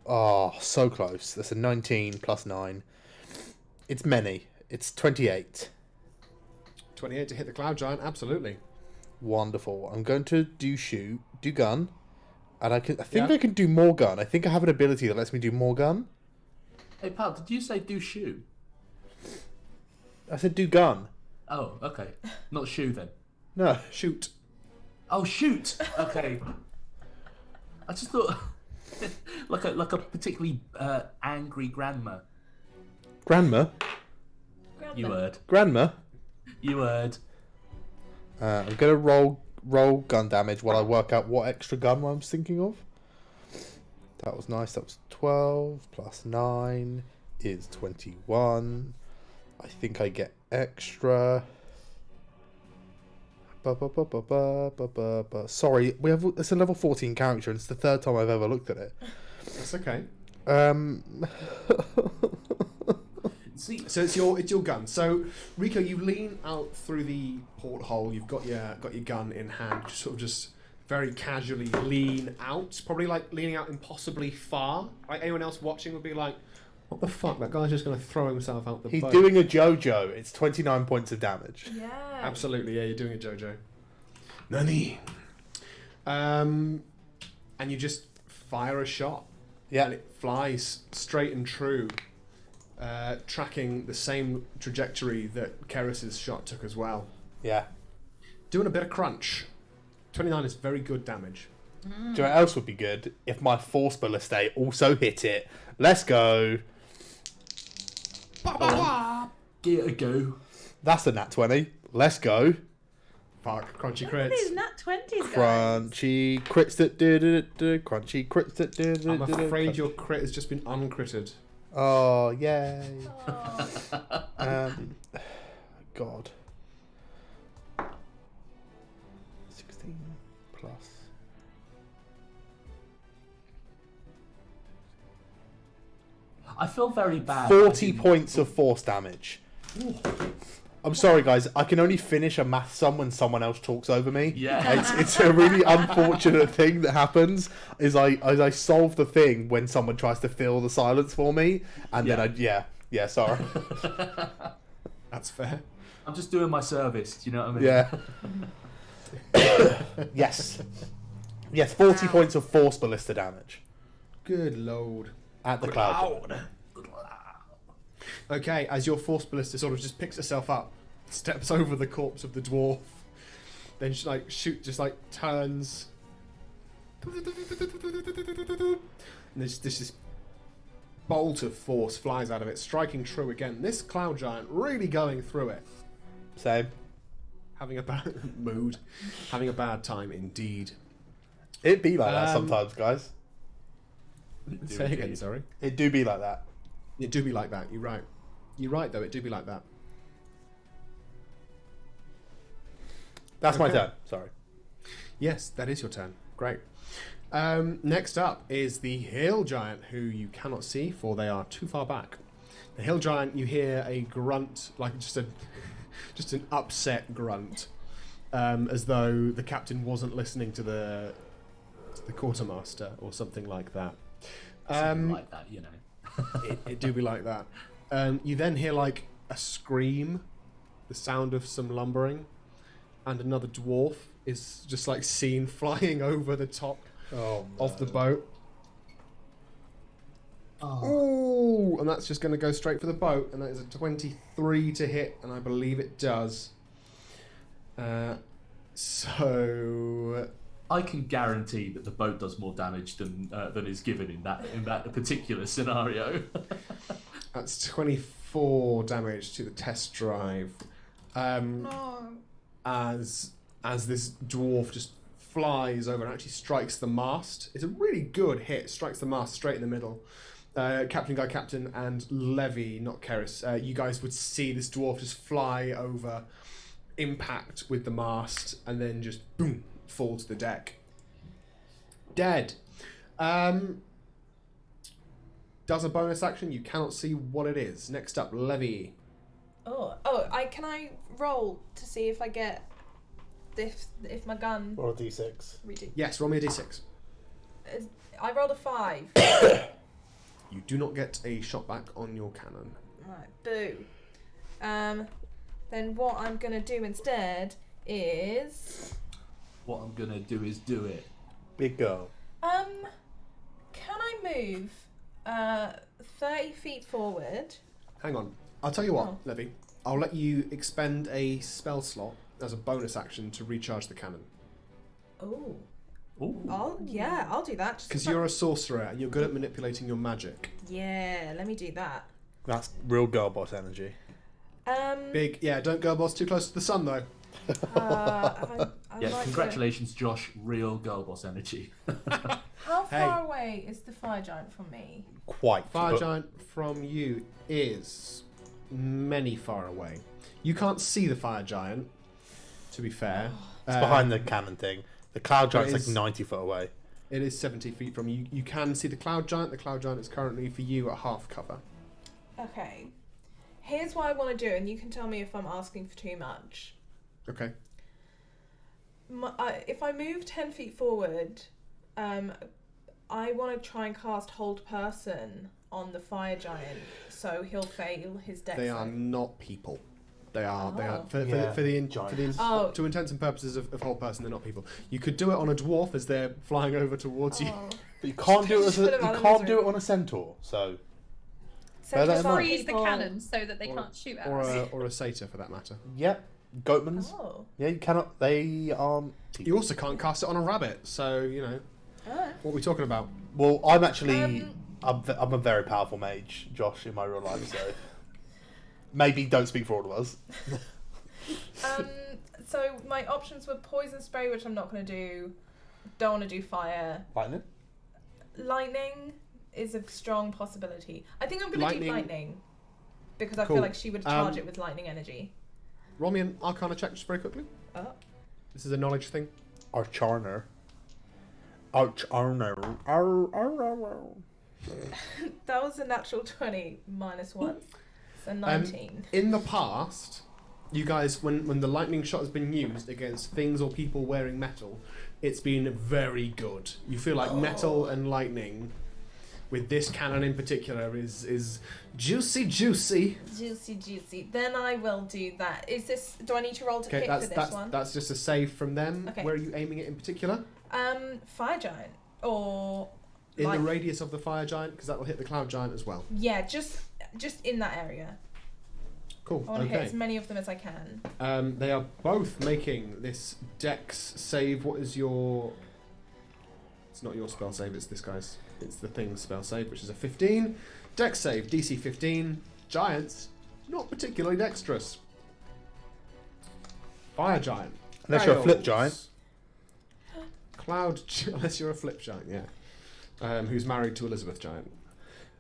Oh, so close. That's a 19 plus 9. It's many. It's 28. 28 to hit the cloud giant. Absolutely. Wonderful. I'm going to do gun, and I think Yeah. I can do more gun. I think I have an ability that lets me do more gun. Hey pal, did you say do shoe? I said do gun. Oh, okay. Not shoe then. No. Shoot. Oh shoot. Okay. I just thought like a particularly angry grandma. Grandma. You heard. Grandma. You heard. I'm gonna roll gun damage while I work out what extra gun I was thinking of. That was nice. That was 12 plus 9 is 21. I think I get extra. Sorry, it's a level 14 character, and it's the 3rd time I've ever looked at it. That's okay. See, So it's your gun. So Rico, you lean out through the porthole. You've got your gun in hand. Just very casually lean out. Probably like leaning out impossibly far. Like anyone else watching would be like, "What the fuck? That guy's just going to throw himself out the He's boat." doing a JoJo. It's 29 points of damage. Yeah. Absolutely, yeah. You're doing a JoJo. Nani. And you just fire a shot. Yeah. And it flies straight and true, tracking the same trajectory that Keris's shot took as well. Yeah. Doing a bit of crunch. 29 is very good damage. Do you know what else would be good? If my Force Ballista also hit it. Let's go. give it a go. That's a nat 20. Let's go. Fuck, crunchy Look at these crits. nat 20s, guys. Crunchy crits that crunchy crits that I'm afraid your crit has just been uncritted. Oh, yay. Oh. God. 16 plus. I feel very bad. 40 points of force damage. I'm sorry, guys. I can only finish a math sum when someone else talks over me. Yeah. It's a really unfortunate thing that happens. Is I solve the thing when someone tries to fill the silence for me, and then sorry. That's fair. I'm just doing my service. Do you know what I mean? Yeah. Yes. 40 Wow. points of force ballista damage Good lord. at the cloud. Okay, as your force ballista sort of just picks itself up, steps over the corpse of the dwarf, then just turns. And this bolt of force flies out of it, striking true again. This cloud giant really going through it. Same. Having a bad mood. Having a bad time indeed. It be like that sometimes, guys. Say again, sorry. It do be like that. It do be like that, you're right. You're right though, it do be like that. That's my Okay. turn. Sorry. Yes, that is your turn. Great. Next up is the hill giant, who you cannot see, for they are too far back. The hill giant, you hear a grunt, like just an upset grunt, as though the captain wasn't listening to the quartermaster or something like that. Something like that, you know. It do be like that. You then hear like a scream, the sound of some lumbering, and another dwarf is just like seen flying over the top of the boat. Oh. Ooh, and that's just going to go straight for the boat, and that is a 23 to hit, and I believe it does. So I can guarantee that the boat does more damage than is given in that particular scenario. that's 24 damage to the test drive. No. As this dwarf just flies over and actually strikes the mast. It's a really good hit. Strikes the mast straight in the middle. Captain and Levy, not Keris, you guys would see this dwarf just fly over, impact with the mast, and then just boom, fall to the deck. Dead. Does a bonus action. You cannot see what it is. Next up, Levy. Can I roll to see if I get if my gun? Or a d6. Yes, roll me a d6. I rolled a 5. You do not get a shot back on your cannon. Right, boo. Then what I'm gonna do instead is. What I'm gonna do is do it. Big go. Can I move 30 feet forward? Hang on. I'll tell you what, Oh. Levy. I'll let you expend a spell slot as a bonus action to recharge the cannon. Oh. Ooh. I'll do that. Because you're a sorcerer and you're good at manipulating your magic. Yeah, let me do that. That's real girl boss energy. Big, yeah, don't go boss too close to the sun though. I Yeah, like congratulations, Josh. Real girl boss energy. How Hey. far away is the fire giant from me? Quite. Fire but giant from you is many far away. You can't see the fire giant, to be fair. It's behind the cannon thing. The cloud giant's is- like 90 foot away. It is 70 feet from you. You can see the cloud giant. The cloud giant is currently for you at half cover. Okay. Here's what I want to do, and you can tell me if I'm asking for too much. Okay. If I move 10 feet forward, I want to try and cast Hold Person on the fire giant, so he'll fail his dex They are save. not people. They are Oh. Yeah, Oh. to intents and purposes of whole person, they're not people. You could do it on a dwarf as they're flying over towards you. Oh. But you can't do it Just put him out of misery. on a centaur. So So Bear that just in mind. Freeze the people- cannon so that they Or- can't shoot at Or us. a satyr for that matter. yep, goatmans. Oh. Yeah, you cannot. They aren't. You also can't cast it on a rabbit, so you know Alright. what are we talking about? Well, I'm actually. Um, I'm a very powerful mage, Josh, in my real life. So maybe don't speak for all of us. So my options were poison spray, which I'm not going to do. Don't want to do fire. Lightning. Lightning is a strong possibility. I think I'm going to do Lightning. lightning because I Cool. feel like she would charge it with lightning energy. Roll me an Arcana check just very quickly. Oh. This is a knowledge thing. Archarner. That was a natural 20 minus 1. So 19. In the past, you guys, when the lightning shot has been used against things or people wearing metal, it's been very good. You feel like metal and lightning, with this cannon in particular, is juicy. Juicy. Then I will do that. Is this? Do I need to roll to Okay, hit for this one? that's just a save from them. Okay. Where are you aiming it in particular? Fire giant or In like, the radius of the fire giant, because that will hit the cloud giant as well. yeah, just in that area. Cool. I want to hit Okay. as many of them as I can. They are both making this dex save. What is your... It's not your spell save, it's this guy's. It's the thing's spell save, which is a 15. Dex save, DC 15. Giants, not particularly dexterous. Fire giant. Unless you're a flip fails. Unless you're a flip giant, yeah. Who's married to Elizabeth Giant.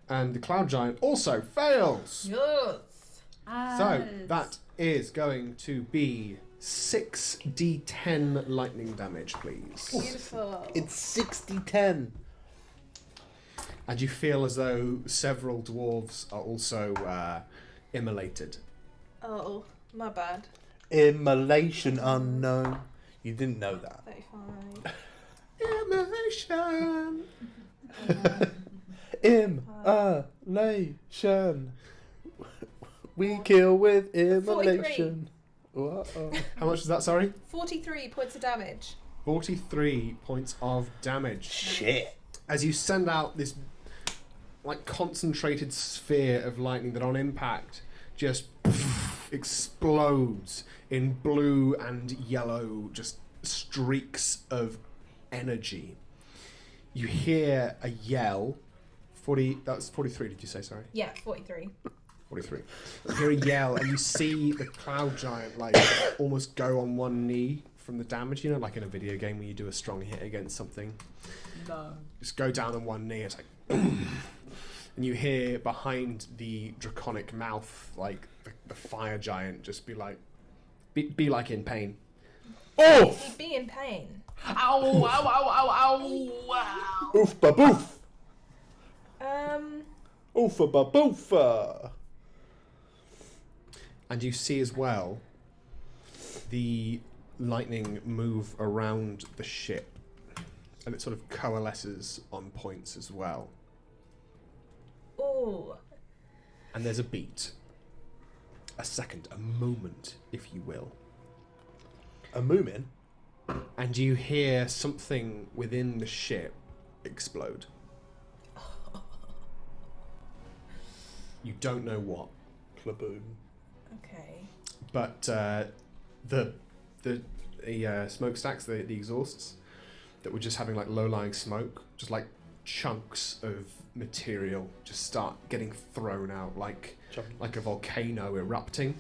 And the cloud giant also fails. Yes. So that is going to be 6d10 lightning damage, please. Beautiful. It's 60-10. And you feel as though several dwarves are also immolated. Oh, my bad. Immolation unknown. You didn't know that. 35. Immolation. Immolation. We kill with immolation. Uh-oh. How much is that, sorry? 43 points of damage. 43 points of damage. Shit. As you send out this like concentrated sphere of lightning that on impact just explodes in blue and yellow just streaks of energy. You hear a yell. 40. That's 43. Did you say? Sorry. Yeah, 43. 43. You hear a yell, and you see the cloud giant like almost go on one knee from the damage. You know, like in a video game when you do a strong hit against something. No. Just go down on one knee. It's like, and you hear behind the draconic mouth, like the fire giant, just be like, be like in pain. Oh! He'd be in pain. Ow! Ow! Ow! Ow! Ow! Oof ba boof! Um, Oofa ba boofa! And you see as well the lightning move around the ship, and it sort of coalesces on points as well. ooh. And there's a beat, a second, a moment, if you will. A moomin? And you hear something within the ship explode. You don't know what, Klaboom. Okay. but the smokestacks, the exhausts that were just having like low-lying smoke, just like chunks of material just start getting thrown out like a volcano erupting.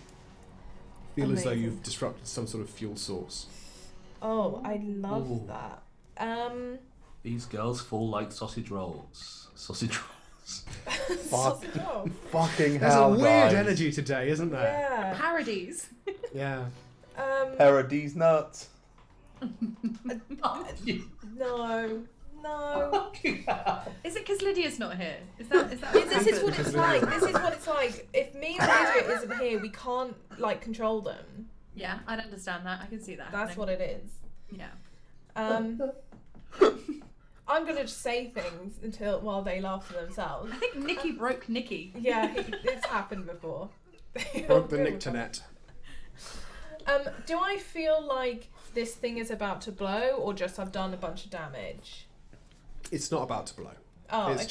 Feel as though Amazing. you've disrupted some sort of fuel source. Oh, I love Ooh. that. These girls fall like sausage rolls. Sausage rolls. Sausage roll. Fucking There's hell, a weird guys. energy today, isn't there? Yeah. Parodies. Yeah. Paradise nuts. No. No. Is it because Lydia's not here? Is that This is what Because it's we like. don't. This is what it's like. If me and Lydia isn't here, we can't like control them. Yeah, I'd understand that. I can see that. That's what it is. Yeah. I'm gonna just say things while they laugh to themselves. I think Nikki broke Nikki. Yeah, it's happened before. Broke the Nictonet. Do I feel like this thing is about to blow, or just I've done a bunch of damage? It's not about to blow. Oh, it's okay.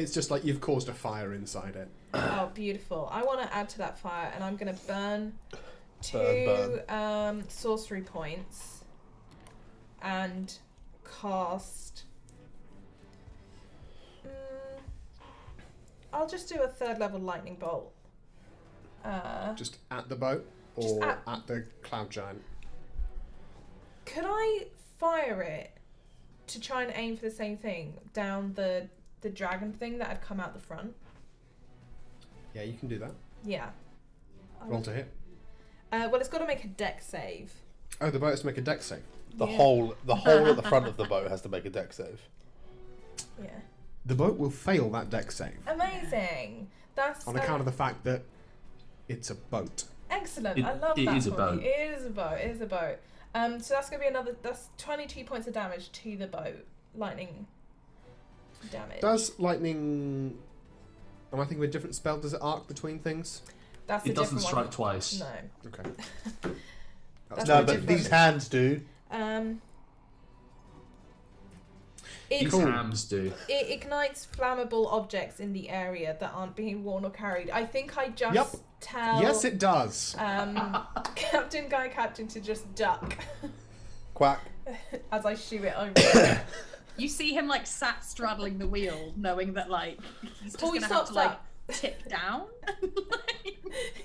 just like you've caused a fire inside it. Oh, beautiful. I want to add to that fire, and I'm going to burn Burn. 2 sorcery points and cast... I'll just do a 3rd level lightning bolt. Just at the boat Just or at- at the cloud giant. Could I fire it to try and aim for the same thing down the dragon thing that had come out the front? Yeah, you can do that. Yeah. Roll to hit. Well, it's got to make a dex save. Oh, the boat has to make a dex save. The Yeah. hole at the front of the boat has to make a dex save. Yeah. The boat will fail that dex save Amazing. That's on account of the fact that it's a boat. excellent. It- I love it that. is a for boat. you. It is a boat. It is a boat. So that's gonna be that's 22 points of damage to the boat. Lightning damage. Does lightning... Am I thinking of a different spell? Does it arc between things? That's a It doesn't different one. strike twice. No. Okay. That's No, very but different. these hands do. It, These hams do. it ignites flammable objects in the area that aren't being worn or carried. I think I just Yep. tell Yes, it does. Captain to just duck Quack. as I shoot it over. You see him like sat straddling the wheel, knowing that like he's just Before he gonna have stops to like up. tip down.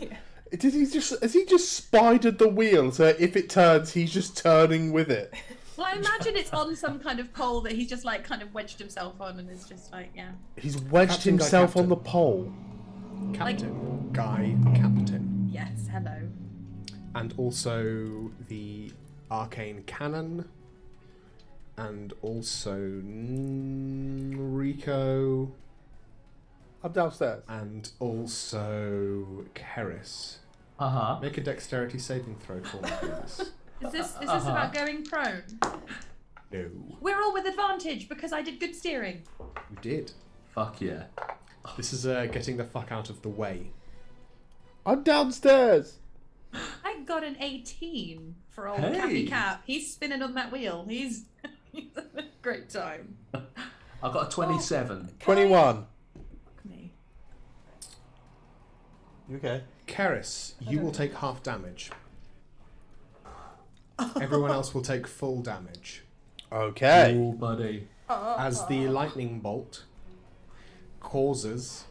Yeah. Has he just spidered the wheel so if it turns he's just turning with it? Well, I imagine it's on some kind of pole that he's just like kind of wedged himself on, and is just like, yeah. He's wedged Captain Guy himself on Captain. the pole. Captain. Guy Captain. Yes, hello. And also the arcane cannon. and also Rico, I'm downstairs. and also Keris. Make a dexterity saving throw for me, please. Is this about going prone? No. We're all with advantage because I did good steering. You did. Fuck yeah. This is getting the fuck out of the way. I'm downstairs. I got an 18 for old Hey. Cappy Cap. He's spinning on that wheel. He's having a great time. I've got a 27. 21. Fuck me. You okay? Keris, you will take half damage. Everyone else will take full damage. Okay. Oh, buddy. As the lightning bolt causes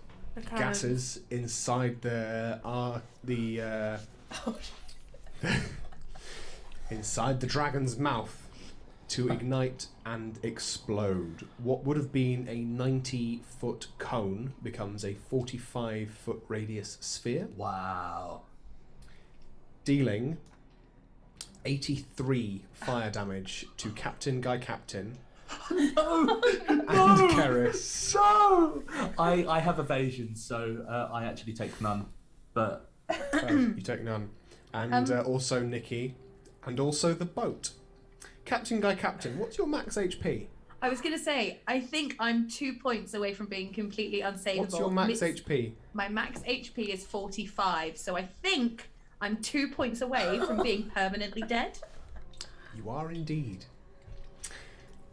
gases inside inside the dragon's mouth to ignite and explode. What would have been a 90-foot cone becomes a 45-foot radius sphere, Wow. dealing 83 fire damage to Captain Guy Captain No! and Keris. No! I have evasion, so I actually take none. But You take none. And also Nikki, and also the boat. Captain Guy Captain, what's your max HP? I was going to say, I think I'm 2 points away from being completely unsavable. What's your max HP? My max HP is 45, so I think I'm 2 points away from being permanently dead. You are indeed.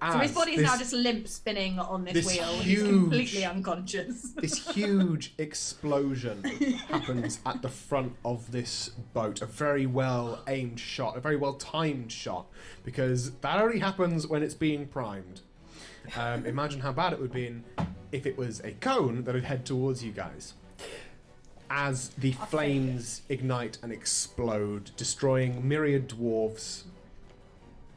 So his As body is this- now just limp spinning on this this wheel. huge- He's completely unconscious. This huge explosion happens at the front of this boat. A very well aimed shot, a very well timed shot, because that only happens when it's being primed. Imagine how bad it would be if it was a cone that would head towards you guys. As the flames ignite and explode, destroying myriad dwarves,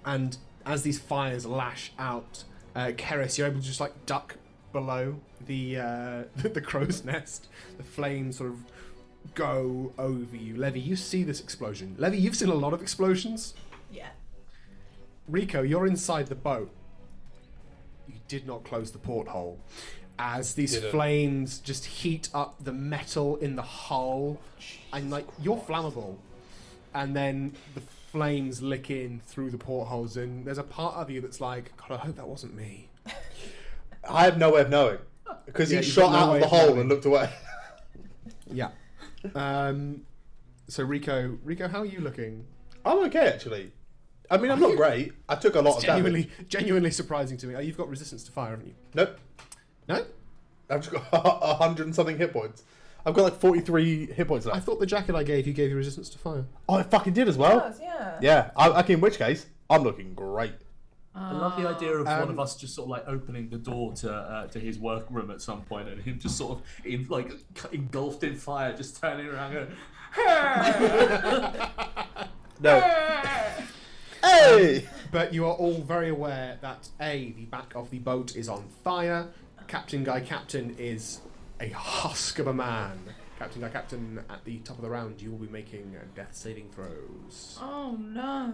and as these fires lash out, Keris, you're able to just like duck below the the crow's nest. The flames sort of go over you. Levy, you see this explosion. Levy, you've seen a lot of explosions. Yeah. Rico, you're inside the boat. You did not close the porthole. As these Didn't. flames just heat up the metal in the hull, and like you're flammable, and then the flames lick in through the portholes, and there's a part of you that's like, God, I hope that wasn't me. I have no way of knowing. Because Yeah, he you've shot got no out way of the of hole knowing. and looked away. Yeah. So Rico, how are you looking? I'm okay, actually. I mean, I'm not great. I took a lot It's of damage. genuinely surprising to me. Oh, you've got resistance to fire, haven't you? Nope. No? I've just got 100 and something hit points. I've got like 43 hit points I left. thought the jacket I gave you resistance to fire. Oh, I fucking did as It well. does, yeah. Yeah. Okay, in which case, I'm looking great. I love the idea of one Um, of us just sort of like opening the door to his workroom at some point, and him just sort of engulfed in fire, just turning around going, No. Hey! But you are all very aware that A, the back of the boat is on fire. Captain Guy Captain is a husk of a man. Captain Guy Captain, at the top of the round, you will be making death saving throws. Oh no.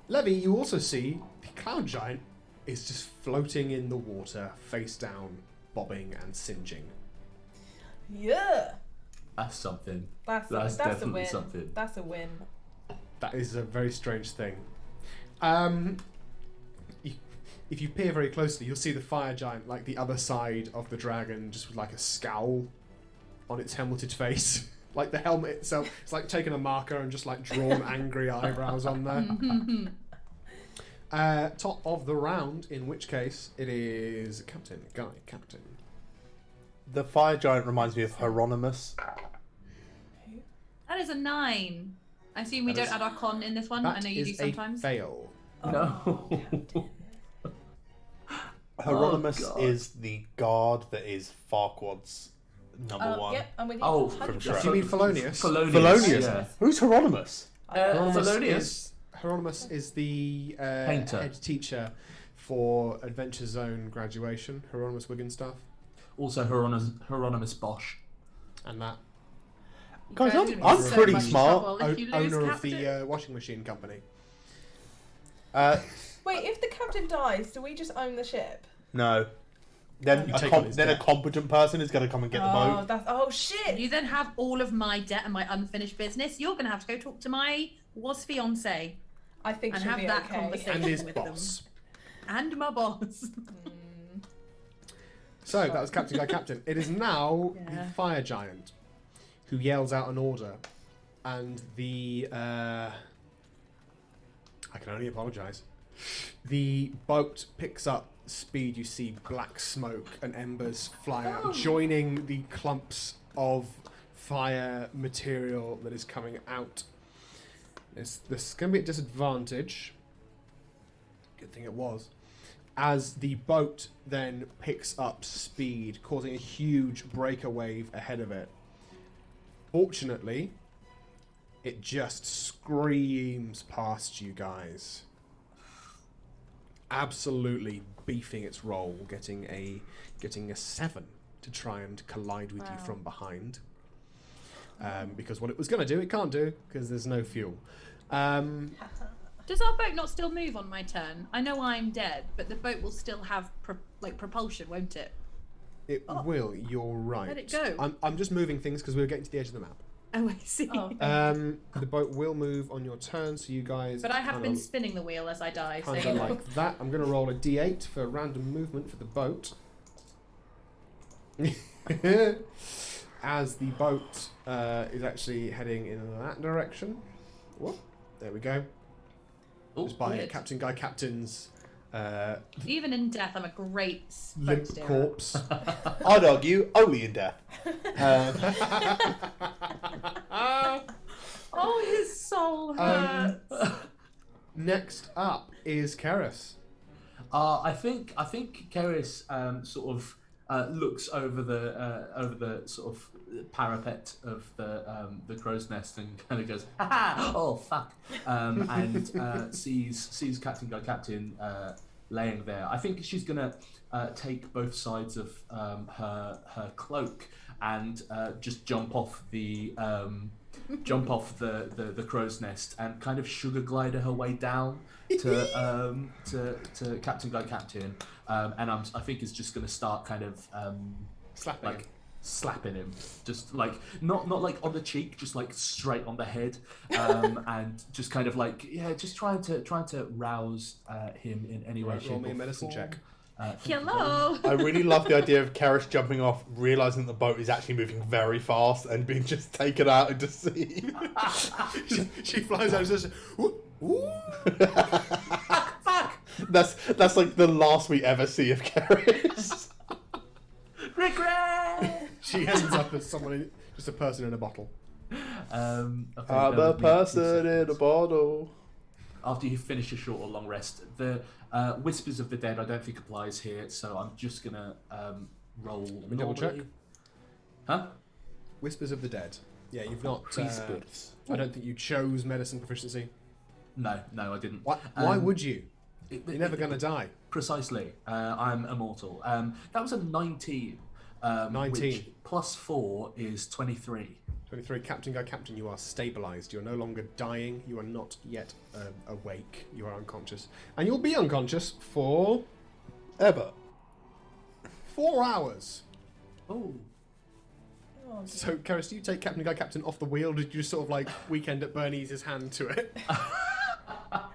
Levy, you also see the cloud giant is just floating in the water, face down, bobbing and singeing. Yeah. that's something. That's a definitely win. something. That's a win. That is a very strange thing. If you peer very closely, you'll see the fire giant, like the other side of the dragon, just with like a scowl on its helmeted face. Like the helmet itself, it's like taken a marker and just like drawn angry eyebrows on there. Top of the round, in which case it is Captain Guy Captain. The fire giant reminds me of Hieronymus. That is a 9. I assume we That don't is- add our con in this one. I know you do is sometimes. a fail. No. Hieronymus God. is the guard that is Farquaad's number one. Yep, I'm with you. Oh, 100%. Shrek. Do you mean Felonius? Felonius. Yeah. Who's Hieronymus? Hieronymus is the Painter. head teacher for Adventure Zone graduation. Hieronymus Wigginstaff. Also Hieronymus Bosch. And that Guys, You're gonna be I'm so pretty much smart. trouble if you lose, owner of Captain. the washing machine company. Wait, if the captain dies, do we just own the ship? No. Then You a, take on his then a debt. competent person is going to come and get the boat. Oh shit! You then have all of my debt and my unfinished business. You're going to have to go talk to my fiance I think and she'll have be that okay. conversation And his with boss. them. And my boss. So that was Captain Guy Captain. It is now Yeah. the fire giant who yells out an order, and the I can only apologise. The boat picks up speed. You see black smoke and embers fly out, joining the clumps of fire material that is coming out. This is going to be at disadvantage. Good thing it was. As the boat then picks up speed, causing a huge breaker wave ahead of it. Fortunately, it just screams past you guys. Absolutely beefing its roll, getting a 7 to try and collide with you from behind. Because what it was going to do, it can't do because there's no fuel. Does our boat not still move on my turn? I know I'm dead, but the boat will still have propulsion, won't it? It will. You're right. Let it go. I'm just moving things because we were getting to the edge of the map. Oh, I see. Oh. The boat will move on your turn, so you guys. But I have been spinning the wheel as I die, so Kind you of know. like that. I'm going to roll a d8 for random movement for the boat. As the boat is actually heading in that direction. What? There we go. Oh, Just by weird. Captain Guy Captain's Even in death, I'm a great boat limp steerer. corpse. I'd argue only in death. Oh, his soul hurts. Next up is Keris. I think Keris sort of looks over the sort of parapet of the crow's nest and kind of goes, "Ha ha! Oh fuck!" And sees Captain Guy Captain laying there. I think she's gonna take both sides of her cloak and just jump off the crow's nest and kind of sugar glider her way down to Captain Guy Captain, and I think is just going to start kind of slapping him, just like not like on the cheek, just like straight on the head, and just kind of like just trying to rouse him in any way. Right, roll me a medicine check. Hello. I really love the idea of Karis jumping off, realising the boat is actually moving very fast and being just taken out into sea. She flies out and says, "Ooh, ooh." Fuck. That's like the last we ever see of Karis. Regret. She ends up as just a person in a bottle. Okay, I'm a person in a bottle. After you finish a short or long rest, the Whispers of the Dead I don't think applies here, so I'm just gonna roll. Let me double check. normally. Huh? Whispers of the Dead. Yeah, you've not. Whispers. I don't think you chose medicine proficiency. No, I didn't. Why would you? It- You're never going to die. Precisely. I'm immortal. That was a 19. 19. Which plus 4 is 23. 23. Captain Guy Captain, you are stabilised. You're no longer dying. You are not yet awake. You are unconscious. And you'll be unconscious for Ever. 4 hours. Oh. Oh, dear. So, Keris, do you take Captain Guy Captain off the wheel? Or did you just sort of like Weekend at Bernie's his hand to it?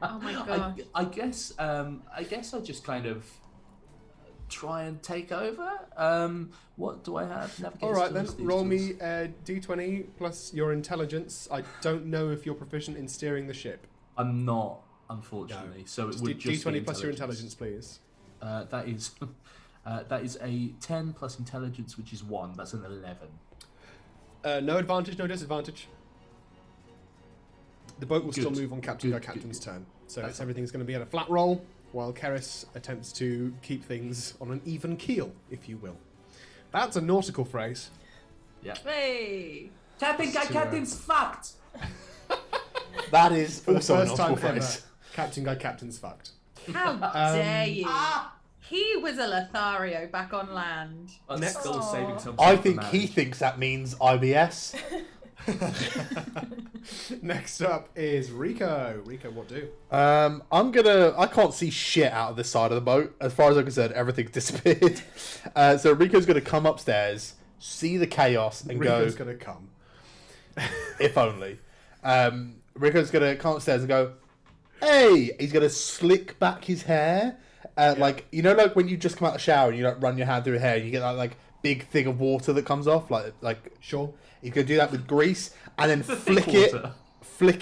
Oh my god. I guess I just kind of try and take over. What do I have? Navigate All right, then. skills, these Roll tools. me a d20 plus your intelligence. I don't know if you're proficient in steering the ship. I'm not, unfortunately. So it Just would just d20 be plus your intelligence, please. That is a 10 plus intelligence, which is 1. That's an 11. No advantage, no disadvantage. The boat will still Good. move on Captain Good, Guy Captain's turn. So That's everything's going to be at a flat roll, while Keris attempts to keep things on an even keel, if you will. That's a nautical phrase. Yeah. Hey. Captain Guy To, Captain's fucked. That is For the also a first time nautical ever, phrase. Captain Guy Captain's fucked. How dare you? He was a Lothario back on land. I'm Next- still saving some. I for think he marriage. thinks that means IBS. Next up is Rico. Rico, what do? I can't see shit out of this side of the boat. As far as I'm concerned, everything's disappeared. So Rico's gonna come upstairs, see the chaos, and Rico's gonna come. if only. Rico's gonna come upstairs and go, hey! He's gonna slick back his hair. Like, you know, like when you just come out of the shower and you like run your hand through your hair and you get that like big thing of water that comes off, like Sure. he's gonna do that with grease and then flick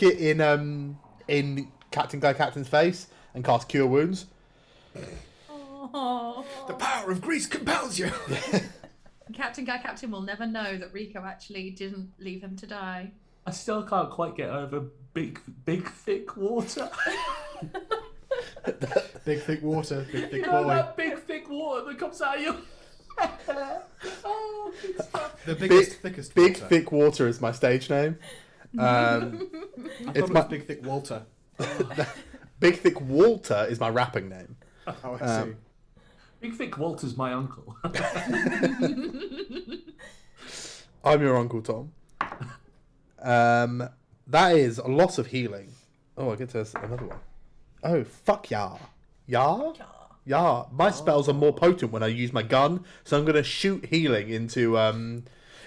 it in Captain Guy Captain's face and cast Cure Wounds. Oh. The power of grease compels you. Captain Guy Captain will never know that Rico actually didn't leave him to die. I still can't quite get over big thick water. Big thick water, big thick You know boy. that big thick water that comes out of your oh, good stuff. The biggest, thickest Big water. Thick Water is my stage name. I thought it was my- Big Thick Walter. Big Thick Walter is my rapping name. Oh, I see. Big thick Walter's my uncle. I'm your Uncle Tom. That is a loss of healing. Oh, I get to another one. Oh, fuck yeah. Yeah? Yeah. My spells are more potent when I use my gun, so I'm going to shoot healing into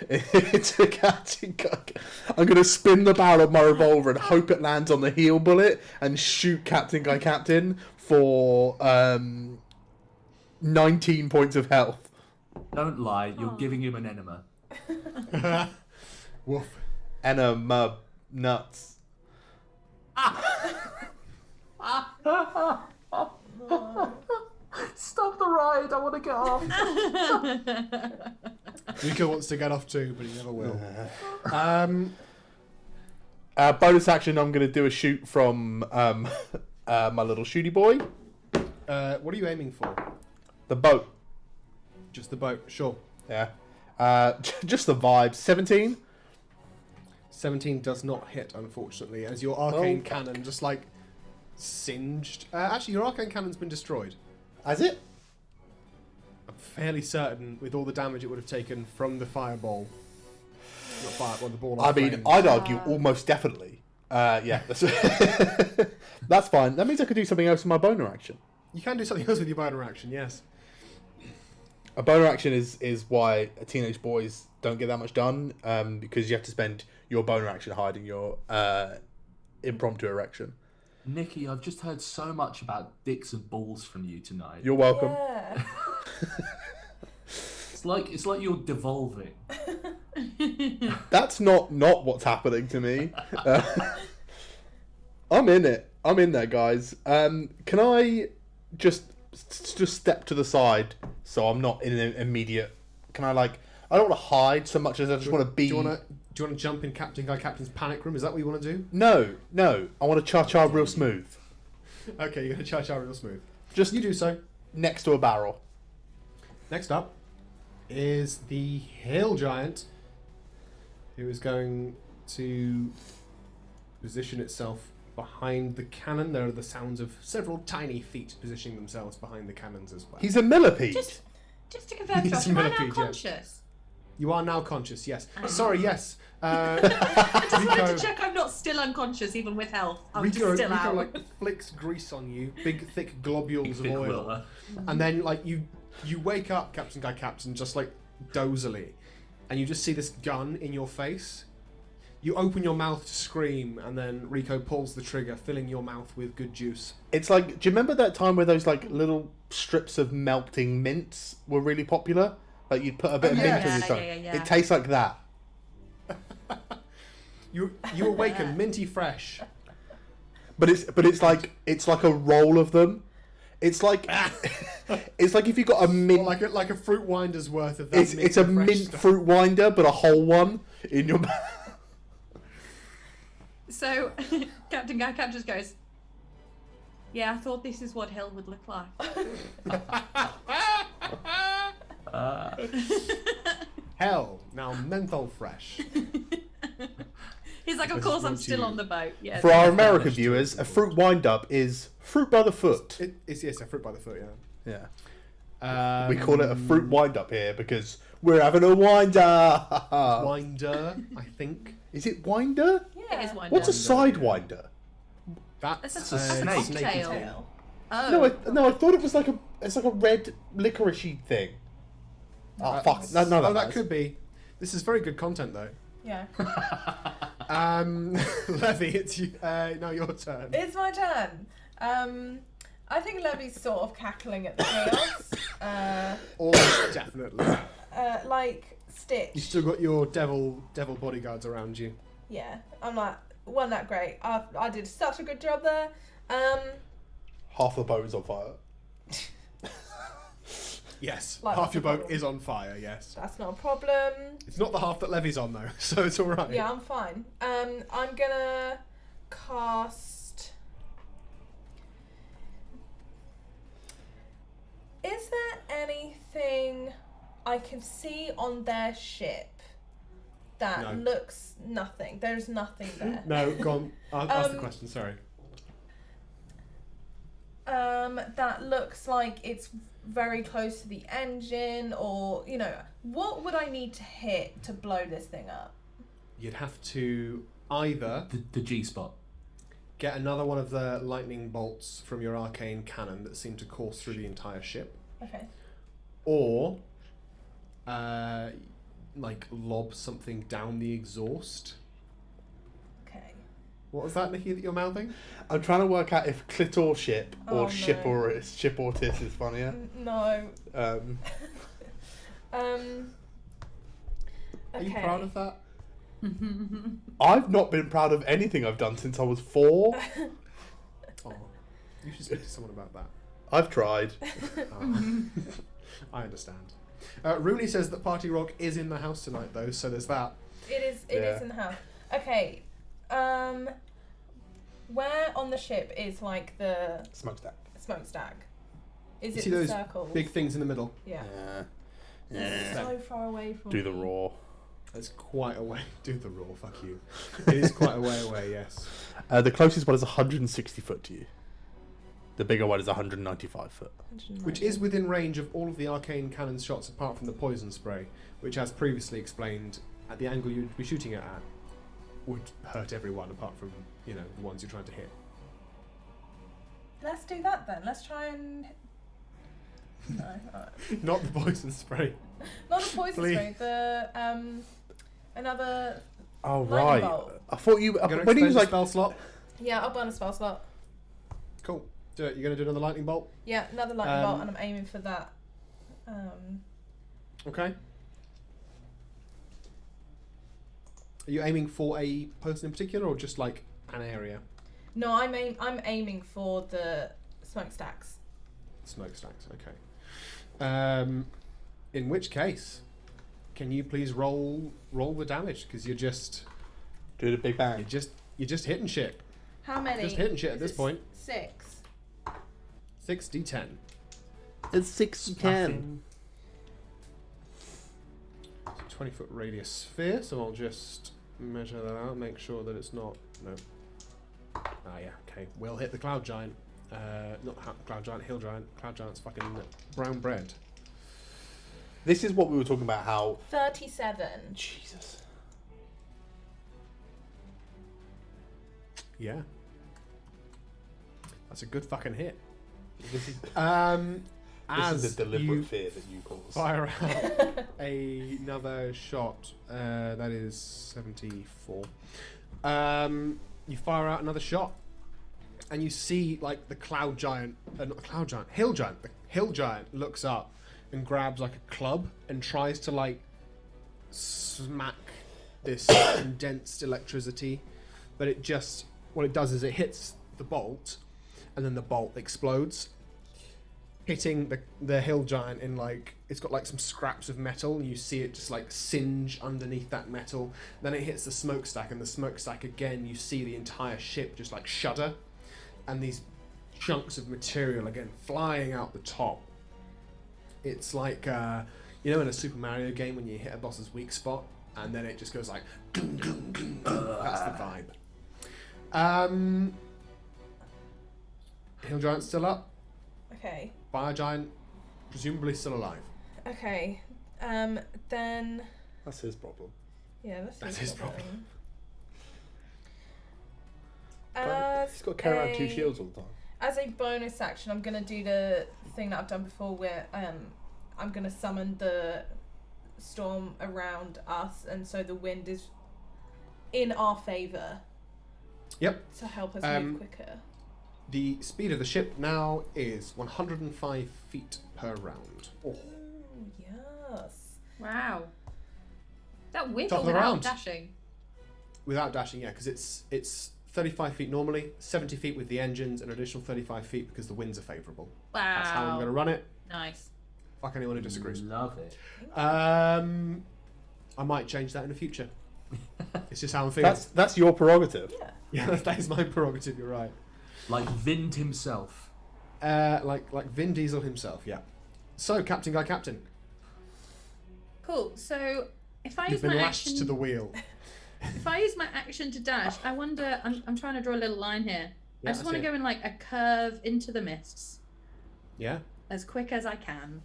into Captain Cook. I'm going to spin the barrel of my revolver and hope it lands on the heal bullet and shoot Captain Guy Captain for 19 points of health. Don't lie, you're giving him an enema. Woof. Enema nuts. Stop the ride, I want to get off. Rico wants to get off too, but he never will. Bonus action, I'm going to do a shoot from my little shooty boy. What are you aiming for? The boat. Just the boat, sure. Yeah. Just the vibes. 17? 17 does not hit, unfortunately, as your arcane fuck. cannon just like singed. Actually, your arcane cannon's been destroyed. Has it? I'm fairly certain, with all the damage it would have taken from the fireball. Not fireball, the ball. I mean, I'd argue almost definitely. Yeah. That's, that's fine. That means I could do something else with my boner action. You can do something else with your boner action, yes. A boner action is why teenage boys don't get that much done, because you have to spend your boner action hiding your impromptu erection. Nikki, I've just heard so much about dicks and balls from you tonight. You're welcome. Yeah. It's like you're devolving. That's not what's happening to me. I'm in it. I'm in there, guys. Can I just step to the side so I'm not in an immediate... Can I, like... I don't want to hide so much as I just want to be... Do you want to jump in Captain Guy Captain's panic room? Is that what you want to do? No. I want to cha-cha real smooth. Okay, you're going to cha-cha real smooth. Just You do so. next to a barrel. Next up is the Hill Giant, who is going to position itself behind the cannon. There are the sounds of several tiny feet positioning themselves behind the cannons as well. He's a millipede. Just to confirm, He's Josh, a am I now millipede, yes. conscious? You are now conscious, yes. I know. Sorry, yes. I just wanted Rico, to check I'm not still unconscious, even with health. I'm Rico, just still Rico out. like flicks grease on you, big thick globules of Big oil, Willer. and then like you wake up, Captain Guy Captain, just like dozily, and you just see this gun in your face. You open your mouth to scream, and then Rico pulls the trigger, filling your mouth with good juice. It's like, do you remember that time where those like little strips of melting mints were really popular? Like you'd put a bit of mint in your tongue. Yeah. It tastes like that. You awaken minty fresh. But it's like a roll of them. It's like it's like if you got a mint. Or like a fruit winder's worth of that. It's a minty fresh mint stuff. fruit winder, but a whole one in your mouth. So, Captain Guy Cap just goes, yeah, I thought this is what hell would look like. Hell, now menthol fresh. He's like, of This course is I'm brought to still you. on the boat. Yeah. For our American viewers, a fruit wind up is fruit by the foot. It's a fruit by the foot, yeah. Yeah. We call it a fruit wind up here because We're having a winder. Winder, I think. Is it winder? Yeah. It is one. What's a sidewinder? That's It's a snake. snaky Tail. tail. Oh. No, I thought it was like a red licoricey thing. Oh fuck! No, Oh, that matters. could be. This is very good content, though. Yeah. Levy, it's you. Now your turn. It's my turn. I think Levy's sort of cackling at the chaos. Almost definitely. Like Stitch. You still got your devil bodyguards around you. Yeah. I'm like, wasn't that great? I did such a good job there. Half the boat is on fire. Yes, Like, half that's your a boat problem. is on fire. Yes, That's not a problem. it's not the half that Levy's on though, so it's all right. Yeah, I'm fine. I'm gonna cast. Is there anything I can see on their ship that No. looks nothing? There's nothing there. No, go on. Ask the question. Sorry. That looks like it's very close to the engine, or what would I need to hit to blow this thing up? You'd have to either The G spot. get another one of the lightning bolts from your arcane cannon that seem to course through the entire ship, Okay. or like lob something down the exhaust. Okay. What was that, Nikki, that you're mouthing? I'm trying to work out if clit or ship or Oh, ship no. or ship or tis is funnier. No. Are you Okay. proud of that? I've not been proud of anything I've done since I was 4. Oh, you should speak to someone about that. I've tried. Oh. I understand. Rooney says that Party Rock is in the house tonight, though, so there's that. It is Yeah. in the house. Okay. Where on the ship is like the Smokestack. smokestack? Is You it see the those circle? big things in the middle? Yeah. Yeah. It's so far away from Do the me. raw. It's quite a way. Do the raw, fuck you. It is quite a way away, yes. The closest one is 160 foot to you. The bigger one is 195 foot. Which is within range of all of the arcane cannon's shots apart from the poison spray, which, as previously explained, at the angle you'd be shooting it at, would hurt everyone apart from, the ones you're trying to hit. Let's do that then. Let's try and. No, alright. Not the poison spray. Not the poison Please. spray. The another. Oh, Lightning right. bolt. I thought you... You're going to when he was expend a like... spell slot? Yeah, I'll burn a spell slot. Cool. Do it. You're going to do another lightning bolt? Yeah, another lightning bolt, and I'm aiming for that. Okay. Are you aiming for a person in particular, or just like an area? No, I'm aiming for the smokestacks. Smokestacks, okay. In which case, can you please roll the damage? Because you're just Do the big bang. you're just hitting shit. How many? Just hitting shit at Is this it point. 6. 6d10. It's 610. 20-foot radius sphere. So I'll just measure that out. Make sure that it's not no. Ah yeah, okay. We'll hit the cloud giant. Not cloud giant, hill giant. Cloud giant's fucking brown bread. This is what we were talking about, how... 37. Jesus. Yeah. That's a good fucking hit. This is, As this is a deliberate you fear that you cause. fire out another shot, that is 74. You fire out another shot, and you see like the cloud giant, not the cloud giant, hill giant. The hill giant looks up and grabs like a club and tries to like smack this condensed electricity, but it just, what it does is it hits the bolt, and then the bolt explodes, hitting the hill giant in like, it's got like some scraps of metal, and you see it just like singe underneath that metal. Then it hits the smokestack, and the smokestack again, you see the entire ship just like shudder, and these chunks of material again flying out the top. It's like in a Super Mario game when you hit a boss's weak spot, and then it just goes like dum, dum, dum, dum. That's the vibe. Hill giant's still up. Okay. Fire giant, presumably still alive. Okay. Then That's his problem. yeah, That's his problem. He's got to carry around 2 shields all the time. As a bonus action, I'm gonna do the thing that I've done before, where I'm gonna summon the storm around us, and so the wind is in our favour. Yep. To help us move quicker. The speed of the ship now is 105 feet per round. Oh, yes. Wow. That wiggle Top of the without round. dashing. Without dashing, yeah, because it's 35 feet normally, 70 feet with the engines, and an additional 35 feet because the winds are favourable. Wow. That's how I'm going to run it. Nice. Fuck anyone who disagrees. Love it. I might change that in the future. It's just how I'm feeling. That's your prerogative. Yeah. Yeah, that is my prerogative. You're right. Like Vind himself. Like Vin Diesel himself. Yeah. So, Captain Guy Captain, Cool. So if I you've use been my lashed action, to the wheel. if I use my action to dash, I wonder. I'm trying to draw a little line here. Yeah, I just want to see it. go in like a curve into the mists Yeah. as quick as I can.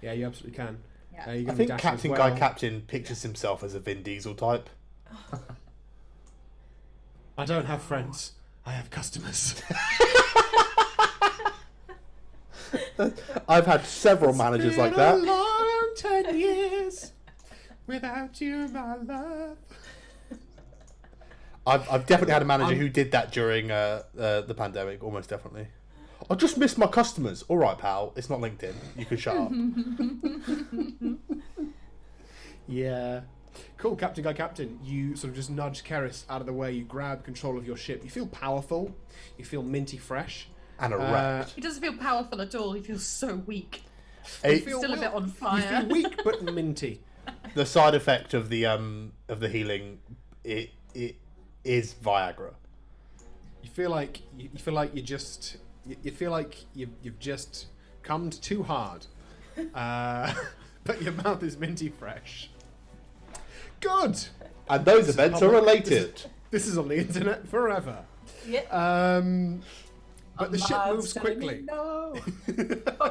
Yeah, you absolutely can. Yeah. You're I gonna think dash Captain as well. Guy Captain pictures himself as a Vin Diesel type. I don't have friends. I have customers. I've had several managers like that. Been a long 10 years without you, my love. I've definitely had a manager who did that during the pandemic, almost definitely. I just missed my customers. All right, pal. It's not LinkedIn. You can shut up. Yeah. Cool, Captain Guy Captain. You sort of just nudge Keris out of the way. You grab control of your ship. You feel powerful. You feel minty fresh. And erect. He doesn't feel powerful at all. He feels so weak. Hey, feel Still a bit on fire. You feel weak but minty. the side effect of the healing, it is Viagra. You feel like you've just cummed too hard, but your mouth is minty fresh. Good. And those events are related. This is on the internet forever. Yeah. But the ship moves quickly. No, but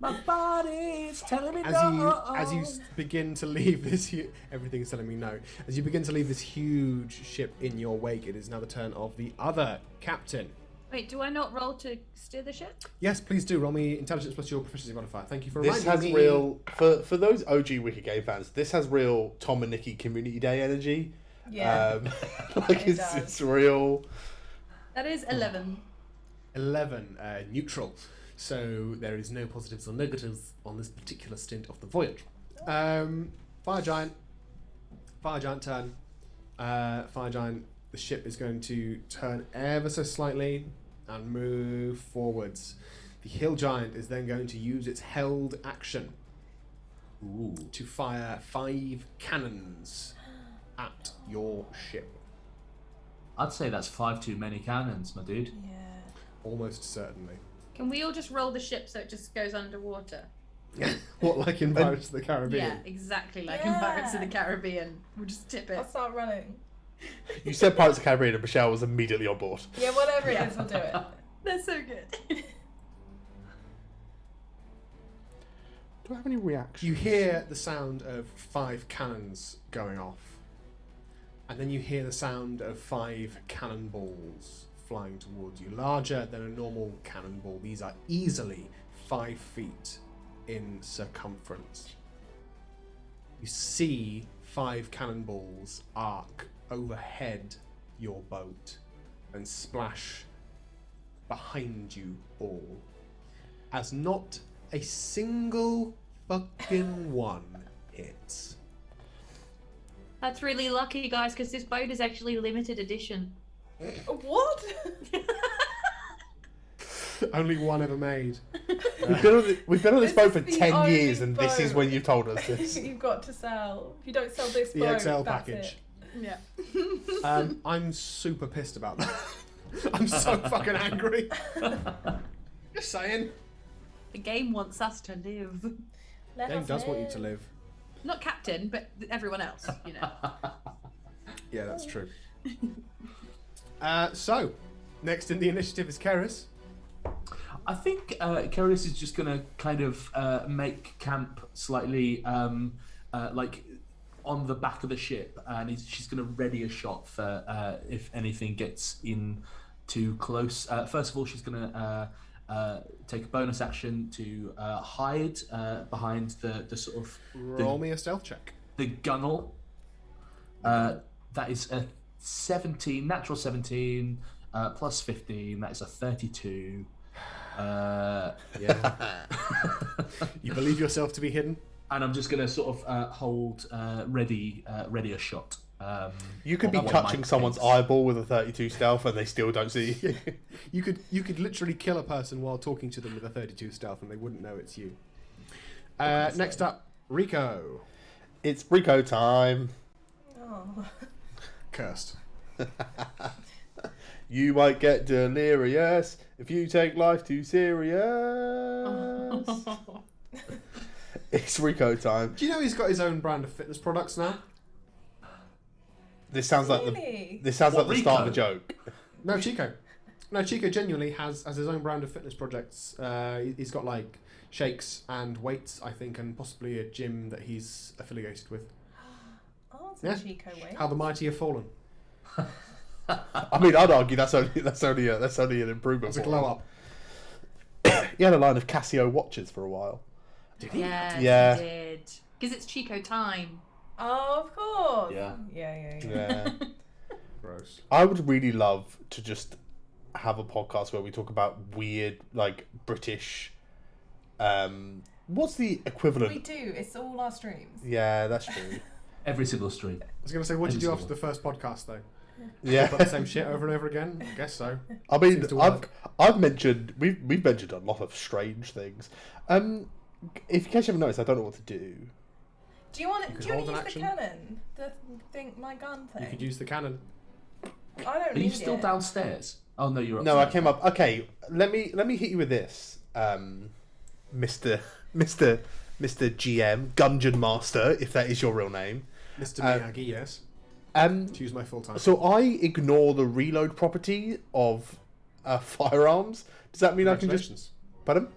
my body is telling me As you begin to leave this, everything's telling me no. As you begin to leave this huge ship in your wake, it is now the turn of the other captain. Wait, do I not roll to steer the ship? Yes, please do. Roll me intelligence plus your proficiency modifier. Thank you for This reminding has me. real for those OG Wicked Game fans. This has real Tom and Nikki Community Day energy. Yeah. Like It does. it's real. That is 11. 11, neutral. So there is no positives or negatives on this particular stint of the voyage. Fire Giant turn. Fire Giant, the ship is going to turn ever so slightly and move forwards. The Hill Giant is then going to use its held action to fire 5 cannons at your ship. I'd say that's 5 too many cannons, my dude. Yeah. Almost certainly. Can we all just roll the ship so it just goes underwater? What, like in Pirates of the Caribbean? Yeah, exactly like in Pirates of the Caribbean. We'll just tip I'll it. start running. You said Pirates of the Caribbean and Michelle was immediately on board. Yeah, whatever it is, we'll do it. That's so good. Do I have any reaction? You hear the sound of 5 cannons going off. And then you hear the sound of 5 cannonballs flying towards you. Larger than a normal cannonball. These are easily 5 feet in circumference. You see 5 cannonballs arc overhead your boat and splash behind you all. As not a single fucking one hits. That's really lucky, guys, because this boat is actually limited edition. What? Only one ever made. We've been on this boat for This is the 10 only years, and this is boat. when you've told us this. You've got to sell. If you don't sell this The boat, XL that's package. it. Yeah. I'm super pissed about that. I'm so fucking angry. Just saying. The game wants us to live. Let Game us does want you live. to live. Not Captain, but everyone else, you know. Yeah, that's true. So, next in the initiative is Keris. I think Carius is just gonna kind of make camp slightly like on the back of the ship, and she's gonna ready a shot for if anything gets in too close. First of all, she's gonna take a bonus action to hide behind the sort of Roll me a stealth check. the gunnel. That is a 17, natural 17 plus 15. That is a 32. Yeah. You believe yourself to be hidden? And I'm just gonna sort of hold ready a shot. You could be on one of my touching someone's things. eyeball with a 32 stealth and they still don't see you. You could literally kill a person while talking to them with a 32 stealth and they wouldn't know it's you. Next up, Rico. It's Rico time. Oh. Cursed. You might get delirious if you take life too serious. It's Rico time. Do you know he's got his own brand of fitness products now? This sounds like Really? this sounds What, like the start of a Rico? joke. No, Chico. No, Chico genuinely has his own brand of fitness projects. He's got like shakes and weights, I think, and possibly a gym that he's affiliated with. Oh, it's Yeah. a Chico way. How the mighty have fallen. I mean, I'd argue that's only an improvement. It's a for glow him. up. He had a line of Casio watches for a while. Yes, Yeah. he did. Because it's Chico time. Oh, of course. Yeah. Yeah. Yeah. Gross. I would really love to just have a podcast where we talk about weird, like British. What's the equivalent? We do. It's all our streams. Yeah, that's true. Every single stream. I was going to say, what did you do Every after the first podcast, though? Yeah, About the same shit over and over again? I guess so. I mean, Seems to work. I've mentioned we've mentioned a lot of strange things. If in case you haven't noticed, I don't know what to do. Do you want You to could use hold an the action. cannon? The thing, my gun thing. You could use the cannon. I don't Are need you still it. downstairs? Oh no, you're No, I upstairs. came up. Okay, let me hit you with this, Mister GM, Gungeon Master, if that is your real name. Mr. Miyagi, yes. Um, To use my full time. so I ignore the reload property of firearms. Does that mean I can just? Congratulations. Pardon?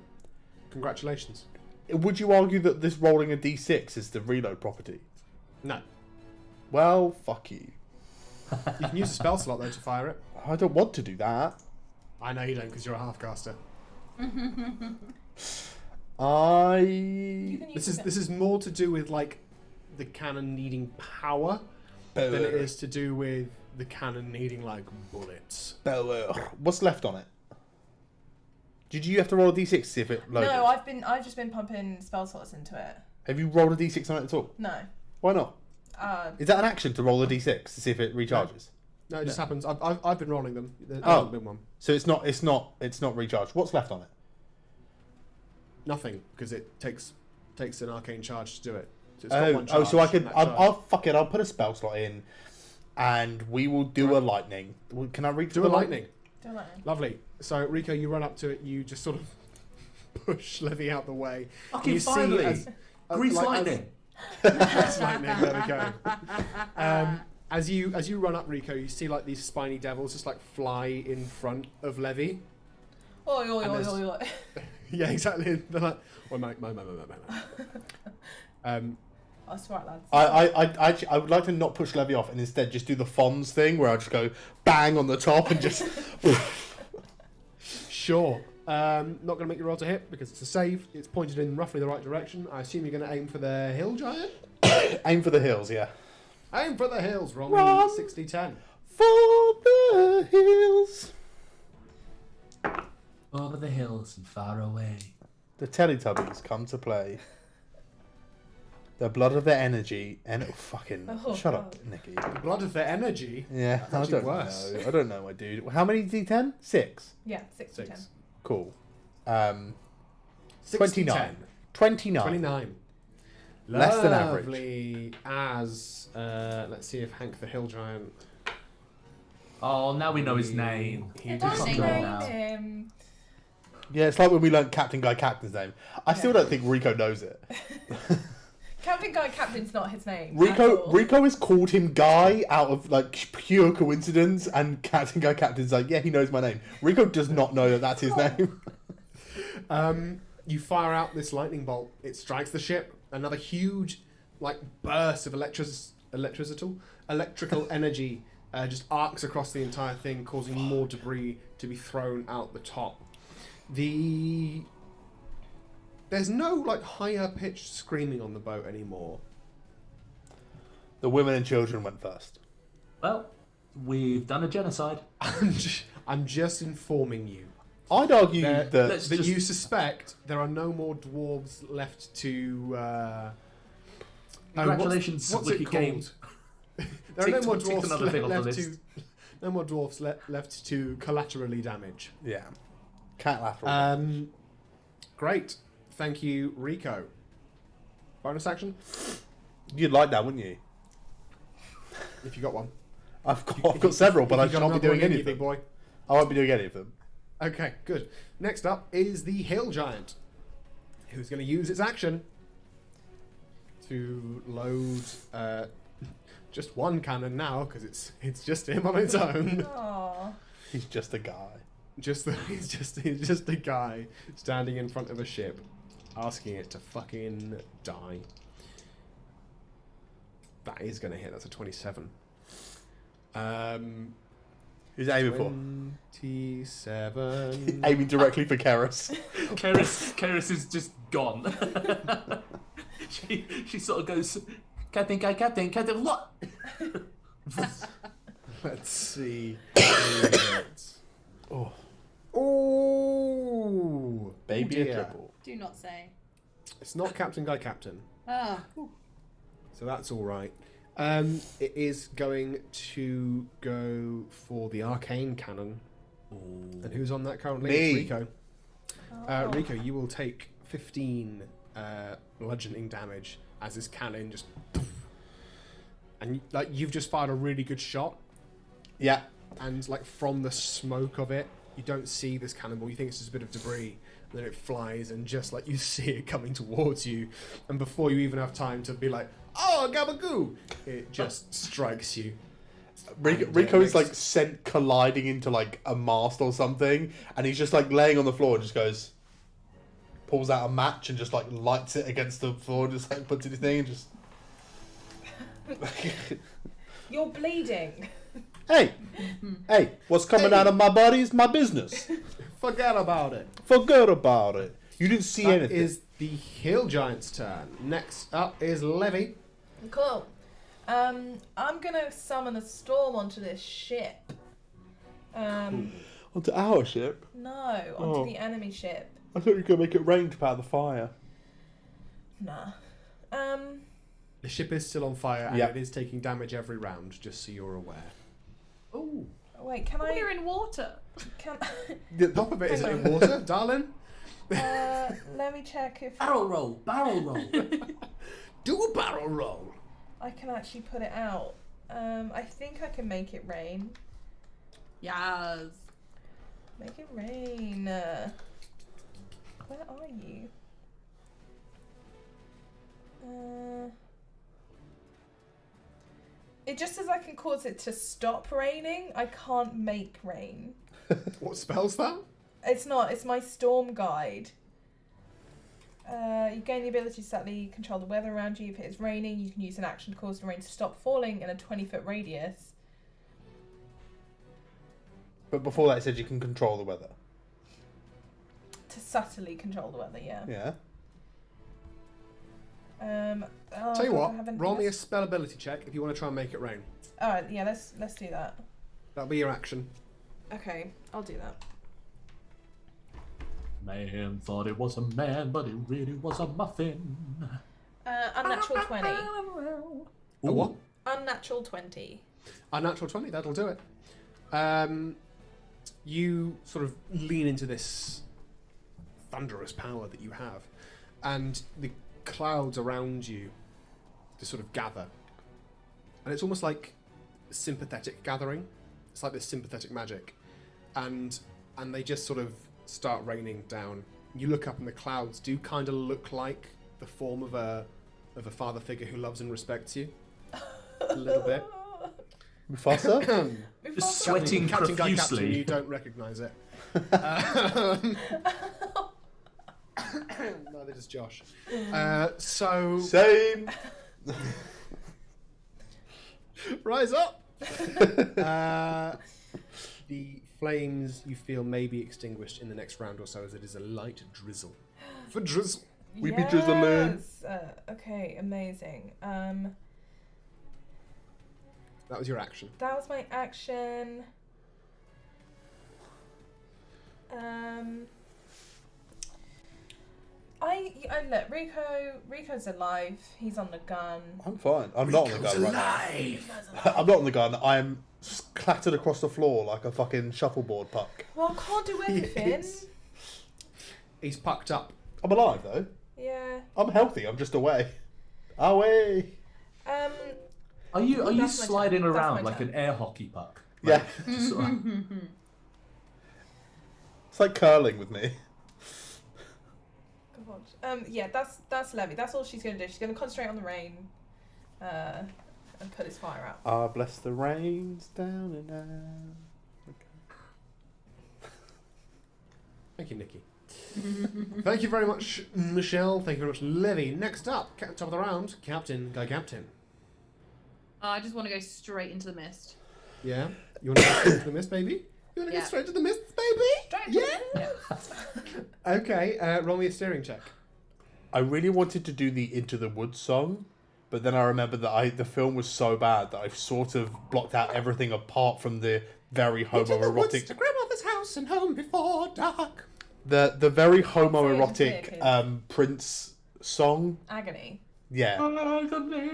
Congratulations. Would you argue that this rolling a d6 is the reload property? No. Well, fuck you. You can use a spell slot, though, to fire it. I don't want to do that. I know you don't, because you're a half-caster. You I. can use This is more to do with, like, the cannon needing power than it is to do with the cannon needing, like, bullets. What's left on it? Did you have to roll a d6 to see if it loaded? No, I've just been pumping spell slots into it. Have you rolled a d6 on it at all? No. Why not? Uh, Is that an action to roll a d6 to see if it recharges? No, it just happens. I've been rolling them. There Oh. hasn't been one. So it's not recharged. What's left on it? Nothing, because it takes an arcane charge to do it. So it's got one Oh, so I charge, could. and that I'll charge- fuck it. I'll put a spell slot in, and we will do a lightning. Can I reach do the a lightning. don't like it. Lovely. So Rico, you run up to it. You just sort of push Levy out the way. Fucking you finally! as Grease like, lightning. Grease lightning. There we go. As you run up, Rico, you see like these spiny devils just like fly in front of Levy. Oi, oi, And oi, there's- oi, oi. Yeah, exactly. They're like, oh, mate. That's right, lads. I would like to not push Levy off and instead just do the Fonz thing where I just go bang on the top and just. Sure. Not going to make you roll to hit because it's a save. It's pointed in roughly the right direction. I assume you're going to aim for the hill giant. Aim for the hills, yeah. Aim for the hills. Roll me Run. 60-10. For the hills. Over the hills and far away. The Teletubbies come to play. The blood of their energy and fucking Oh, shut up, God. Nicky. The blood of their energy. Yeah, That's I actually don't worse. know. I don't know, my dude. How many d10? 6. Yeah, 6 to 10. Cool. 60-10. 29. 29. 29. Less than average. Lovely as let's see if Hank the hill giant. Oh, now we know his name. He If does I Fuck not. no. name now. him... Yeah, it's like when we learned Captain Guy Captain's name. I still Yeah. don't think Rico knows it. Captain Guy Captain's not his name. at Rico all. has called him Guy out of like pure coincidence, and Captain Guy Captain's like, yeah, he knows my name. Rico does not know that that's his name. You fire out this lightning bolt. It strikes the ship. Another huge, burst of electrical energy just arcs across the entire thing, causing more debris to be thrown out the top. There's no higher pitched screaming on the boat anymore. The women and children went first. Well, we've done a genocide. I'm just informing you. I'd argue that you suspect there are no more dwarves left to. Congratulations, what's it wicked called? game. There are no more Ticked another thing off the dwarves list. no more dwarves left to collaterally damage. Yeah. Cat lateral. Great, thank you, Rico. Bonus action, You'd like that, wouldn't you? if you got one. I've got several, but I If you shan't got be doing another any one, of them. big boy. I won't be doing any of them. Okay, good. Next up is the hill giant, who's going to use its action to load just one cannon now, because it's just him on its own. Aww. He's just a guy. He's just a guy standing in front of a ship, asking it to fucking die. That is going to hit. That's a 27. Who's aiming for? 27. Aiming directly for Keris. Keris is just gone. she sort of goes, Captain, what? Let's see. Oh, Oh, baby dear. a triple. Do not say. It's not Captain Guy Captain, Ah. so that's all right. It is going to go for the arcane cannon. And who's on that currently? Me. It's Rico. Rico, you will take 15 bludgeoning damage as this cannon just... And you've just fired a really good shot, Yeah. and from the smoke of it, you don't see this cannonball. You think it's just a bit of debris, and then it flies, and just you see it coming towards you, and before you even have time to be like, "Oh, gabagoo!" it just strikes you. Rico is sent colliding into a mast or something, and he's just laying on the floor and just goes, pulls out a match and just lights it against the floor, just puts it in his thing and just. You're bleeding. Hey, what's coming out of my body is my business. Forget about it. Forget about it. You didn't see That anything. is the hill giant's turn. Next up is Levy. Cool. I'm gonna summon a storm onto this ship. Onto our ship? No, onto the enemy ship. I thought you were going to make it rain to power the fire. Nah. The ship is still on fire, and Yep. it is taking damage every round, just so you're aware. Oh, Wait, can We're I? in water. Can The top of it is Hang in water, darling. let me check if barrel roll. Do a barrel roll. I can actually put it out. I think I can make it rain. Yes. Make it rain. Where are you? It just says I can cause it to stop raining. I can't make rain. What spell's that? It's not. It's my storm guide. You gain the ability to slightly control the weather around you. If it is raining, you can use an action to cause the rain to stop falling in a 20-foot radius. But before that, it said you can control the weather. To subtly control the weather, yeah. Yeah. Tell you do I what, have anything roll me a else? spell ability check if you want to try and make it rain. Alright, yeah, let's do that. That'll be your action. Okay, I'll do that. Man thought it was a man, but it really was a muffin. Unnatural 20. A what? Unnatural 20. Unnatural 20, that'll do it. You sort of lean into this thunderous power that you have, and the clouds around you just sort of gather. And it's almost like sympathetic gathering. It's like this sympathetic magic. And they just sort of start raining down. You look up and the clouds do kind of look like the form of a father figure who loves and respects you. A little bit. Mufasa? Just sweating Captain Guy Captain, profusely. you don't recognise it. Neither does Josh. So Same. rise up. The flames you feel may be extinguished in the next round or so, as it is a light drizzle. For drizzle. We be drizzling. Okay, amazing. That was your action. That was my action. Look, Rico's alive. He's on the gun. I'm fine. I'm not on the gun right now. I'm not on the gun. I'm clattered across the floor like a fucking shuffleboard puck. Well, I can't do everything. He's pucked up. I'm alive though. Yeah. I'm healthy. I'm just away. Away. Are you That's my sliding turn. That's around my like turn. an air hockey puck? Yeah. Like, just sort of- It's like curling with me. God. Yeah, that's Levy. That's all she's gonna do. She's gonna concentrate on the rain, and put this fire out. Ah, bless the rains down and out. Okay. Thank you, Nikki. Thank you very much, Michelle. Thank you very much, Levy. Next up, top of the round, Captain. Captain. I just want to go straight into the mist. Yeah? You want to go straight to the mist, baby? You want to Yeah. go straight to the mist, baby? Yeah. Okay, roll me a steering check. I really wanted to do the Into the Woods song, but then I remembered that the film was so bad that I've sort of blocked out everything apart from the very Into the woods homoerotic, to grandmother's house and home before dark. the very Sorry, homoerotic Prince song. Agony. Yeah,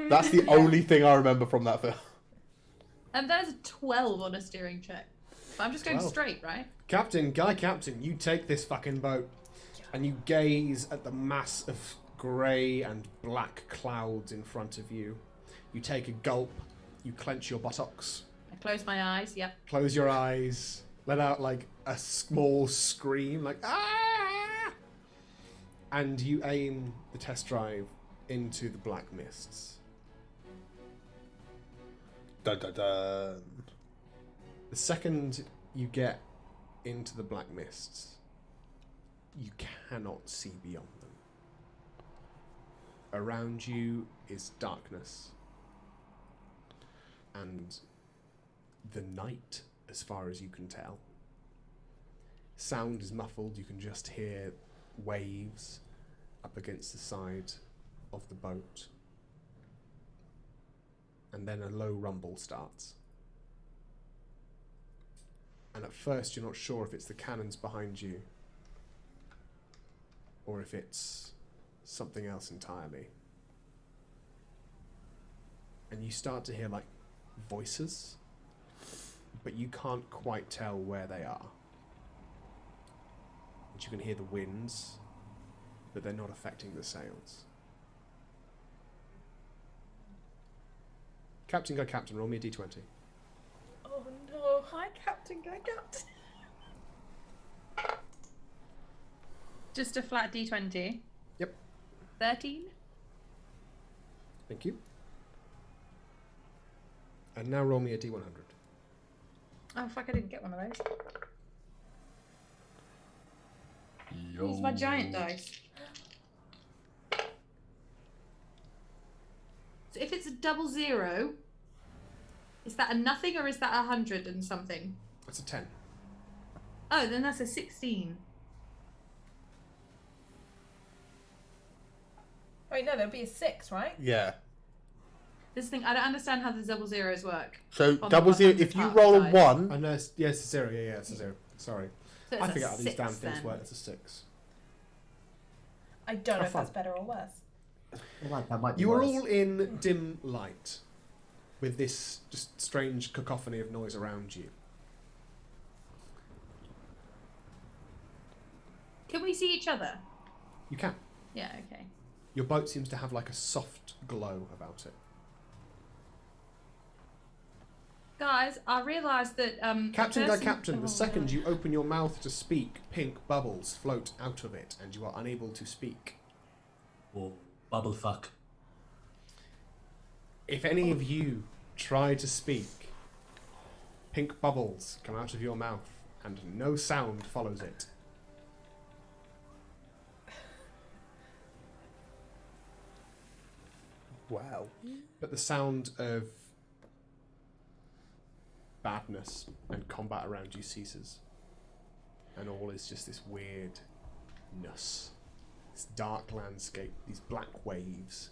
that's the only thing I remember from that film. That is a 12 on a steering check. But I'm just going 12. straight, right? Captain, Captain, you take this fucking boat and you gaze at the mass of grey and black clouds in front of you. You take a gulp, you clench your buttocks, I close my eyes, yep. close your eyes, let out like a small scream, like ah! And you aim the test drive into the black mists. Dun, dun, dun. The second you get into the black mists, you cannot see beyond them. Around you is darkness and the night, as far as you can tell. Sound is muffled, you can just hear waves up against the side of the boat. And then a low rumble starts. And at first you're not sure if it's the cannons behind you or if it's something else entirely. And you start to hear like voices, but you can't quite tell where they are. And you can hear the winds, but they're not affecting the sails. Captain, Captain, roll me a d20. Oh no! Hi, Captain. Go, Captain. Just a flat D20. Yep. 13. Thank you. And now roll me a d100. Oh fuck! I didn't get one of those. Use my giant dice. So if it's a 00, is that a nothing or is that 100 and something? That's a 10. Oh, then that's a 16. Wait, no, there'll be a 6, right? Yeah. This thing, I don't understand how the 00s work. So On double the zero. 100 If you part roll a side. 1, Oh no, it's 0. Yeah, it's a 0. Sorry. So it's I a forget how these 6 damn things then. work. It's a 6. I don't know Have if that's fun. better or worse. That might be You are worse. all in dim light with this just strange cacophony of noise around you. Can we see each other? You can. Yeah, okay. Your boat seems to have like a soft glow about it. Guys, I realised that Captain, person- Captain, Oh, the second no. you open your mouth to speak, pink bubbles float out of it and you are unable to speak. Or bubble fuck. If any of you try to speak, pink bubbles come out of your mouth and no sound follows it. Wow. But the sound of badness and combat around you ceases. And all is just this weirdness. This dark landscape, these black waves.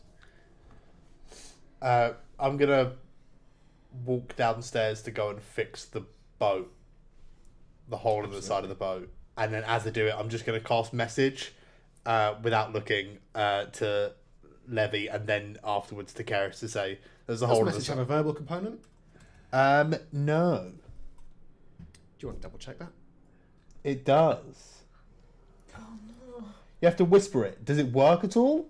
I'm going to walk downstairs to go and fix the boat. The hole in the side of the boat. And then as I do it, I'm just going to cast message without looking to Levy, and then afterwards to Karis to say there's a hole in the message side. have a verbal component? No. Do you want to double check that? It does. Oh no. You have to whisper it. Does it work at all?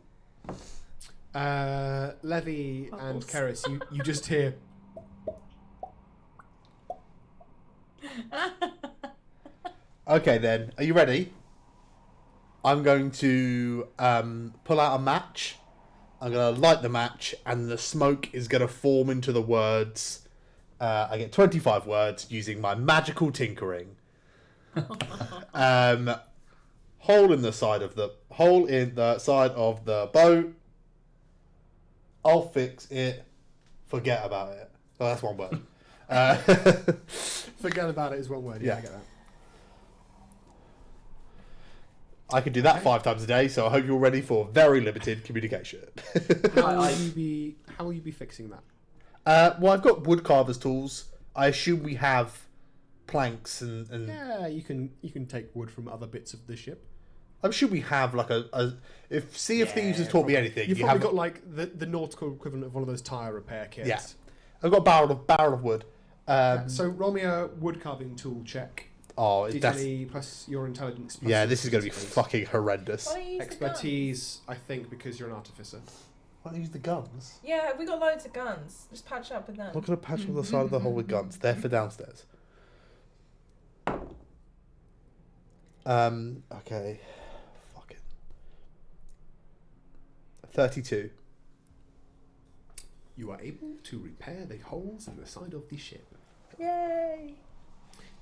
Levy and Karis, you just hear. Okay then. Are you ready? I'm going to pull out a match. I'm going to light the match, and the smoke is going to form into the words. I get 25 words using my magical tinkering. Hole in the side of the boat. I'll fix it. Forget about it. Oh, that's one word. Forget about it is one word. Yeah, I get that. I can do that 5 times a day, so I hope you're ready for very limited communication. How will you be fixing that? Well, I've got woodcarver's tools. I assume we have planks and Yeah, you can take wood from other bits of the ship. I'm sure we have like if Sea of Thieves has taught me anything, You've you probably have got like the nautical equivalent of one of those tyre repair kits. Yeah. I've got a barrel of wood. So roll me a wood carving tool check. Oh, that's D20 plus your intelligence. Plus yeah. This is going to be please. fucking horrendous. Why don't you use Expertise, I think, because you're an artificer. Why don't you use the guns? the guns? Yeah, we got loads of guns. Just patch up with them. I'm not going to patch on the side of the hole with guns. They're for downstairs. Okay. Fucking 32. You are able to repair the holes in the side of the ship. Yay!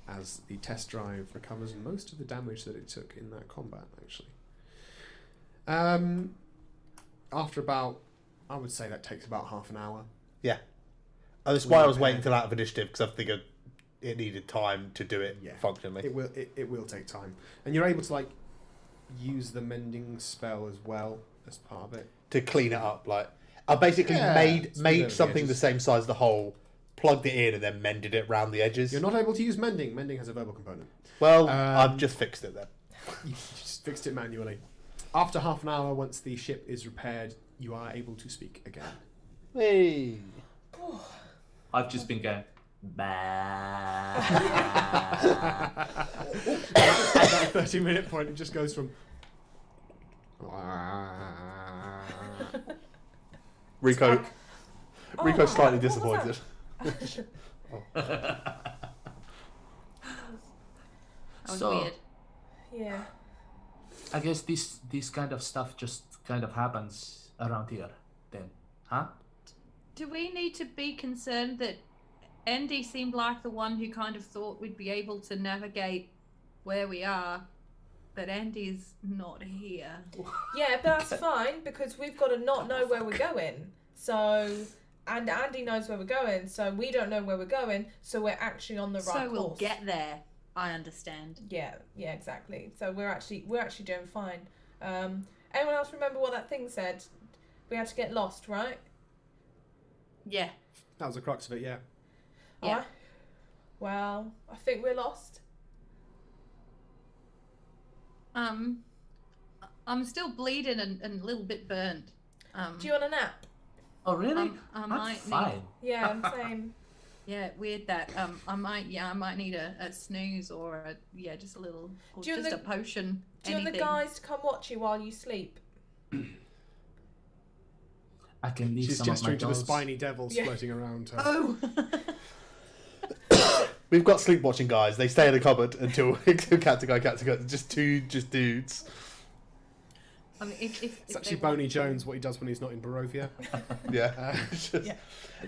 As the test drive recovers most of the damage that it took in that combat, actually. After about, I would say that takes about half an hour. Yeah. Oh, that's why I was waiting till out of initiative, because I figured it needed time to do it functionally. It will take time, and you're able to like use the mending spell as well as part of it To clean it up, like I basically made the something the edges. same size as the hole, plugged it in, and then mended it round the edges. You're not able to use mending. Mending has a verbal component. Well, I've just fixed it then. You just fixed it manually. After half an hour, once the ship is repaired, you are able to speak again. Hey. I've just been going. Bah. At that 30-minute point, it just goes from. Rico's wow, slightly what was disappointed. That was So- weird. Yeah. I guess this kind of stuff just kind of happens around here, then, huh? Do we need to be concerned that Andy seemed like the one who kind of thought we'd be able to navigate where we are, but Andy's not here? Yeah, but that's fine because we've got to not know where we're going. So, and Andy knows where we're going, so we don't know where we're going, so we're actually on the right So we'll course. get there. I understand. Yeah, exactly. So we're actually doing fine. Anyone else remember what that thing said? We had to get lost, right? Yeah. That was the crux of it, yeah. Yeah. Alright. Well, I think we're lost. I'm still bleeding and a little bit burned. Do you want a nap? Oh, really? I I'm might fine. Yeah, I'm saying. Yeah, weird that. I might need a snooze or just a little, or Do you just want a potion. Do you want the anything. guys to come watch you while you sleep? I can leave She's some of my gesturing to the dolls. spiny devils Yeah. floating around her. Oh. We've got sleepwatching guys. They stay in the cupboard until Captain Guy, just dudes. I mean, if It's actually Boney Jones, what he does when he's not in Barovia. Yeah. Yeah.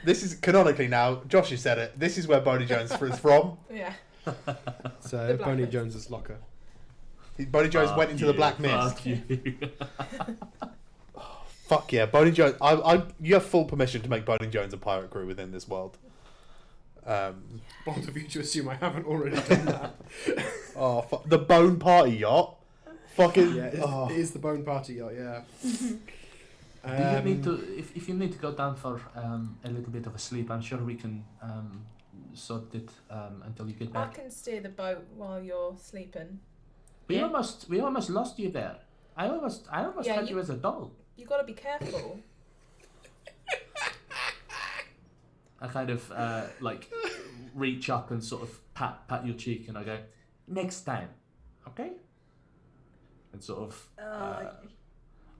This is canonically now. Josh has said it. This is where Boney Jones is from. Yeah. So The Black Boney Mist. Jones's locker. Boney Jones went into the black mist. Fuck you. Fuck yeah, Boney Jones. You have full permission to make Boney Jones a pirate crew within this world. Bold of you to assume I haven't already done that. The Bone Party yacht. Fucking Yeah, it is the Bone Party yacht. Yeah. Do you need to, if you need to go down for a little bit of a sleep, I'm sure we can sort it until you get I back. can steer the boat while you're sleeping. We almost lost you there. I almost Yeah, had you as a doll. You gotta be careful. I kind of like reach up and sort of pat your cheek, and I go, next time, okay? And sort of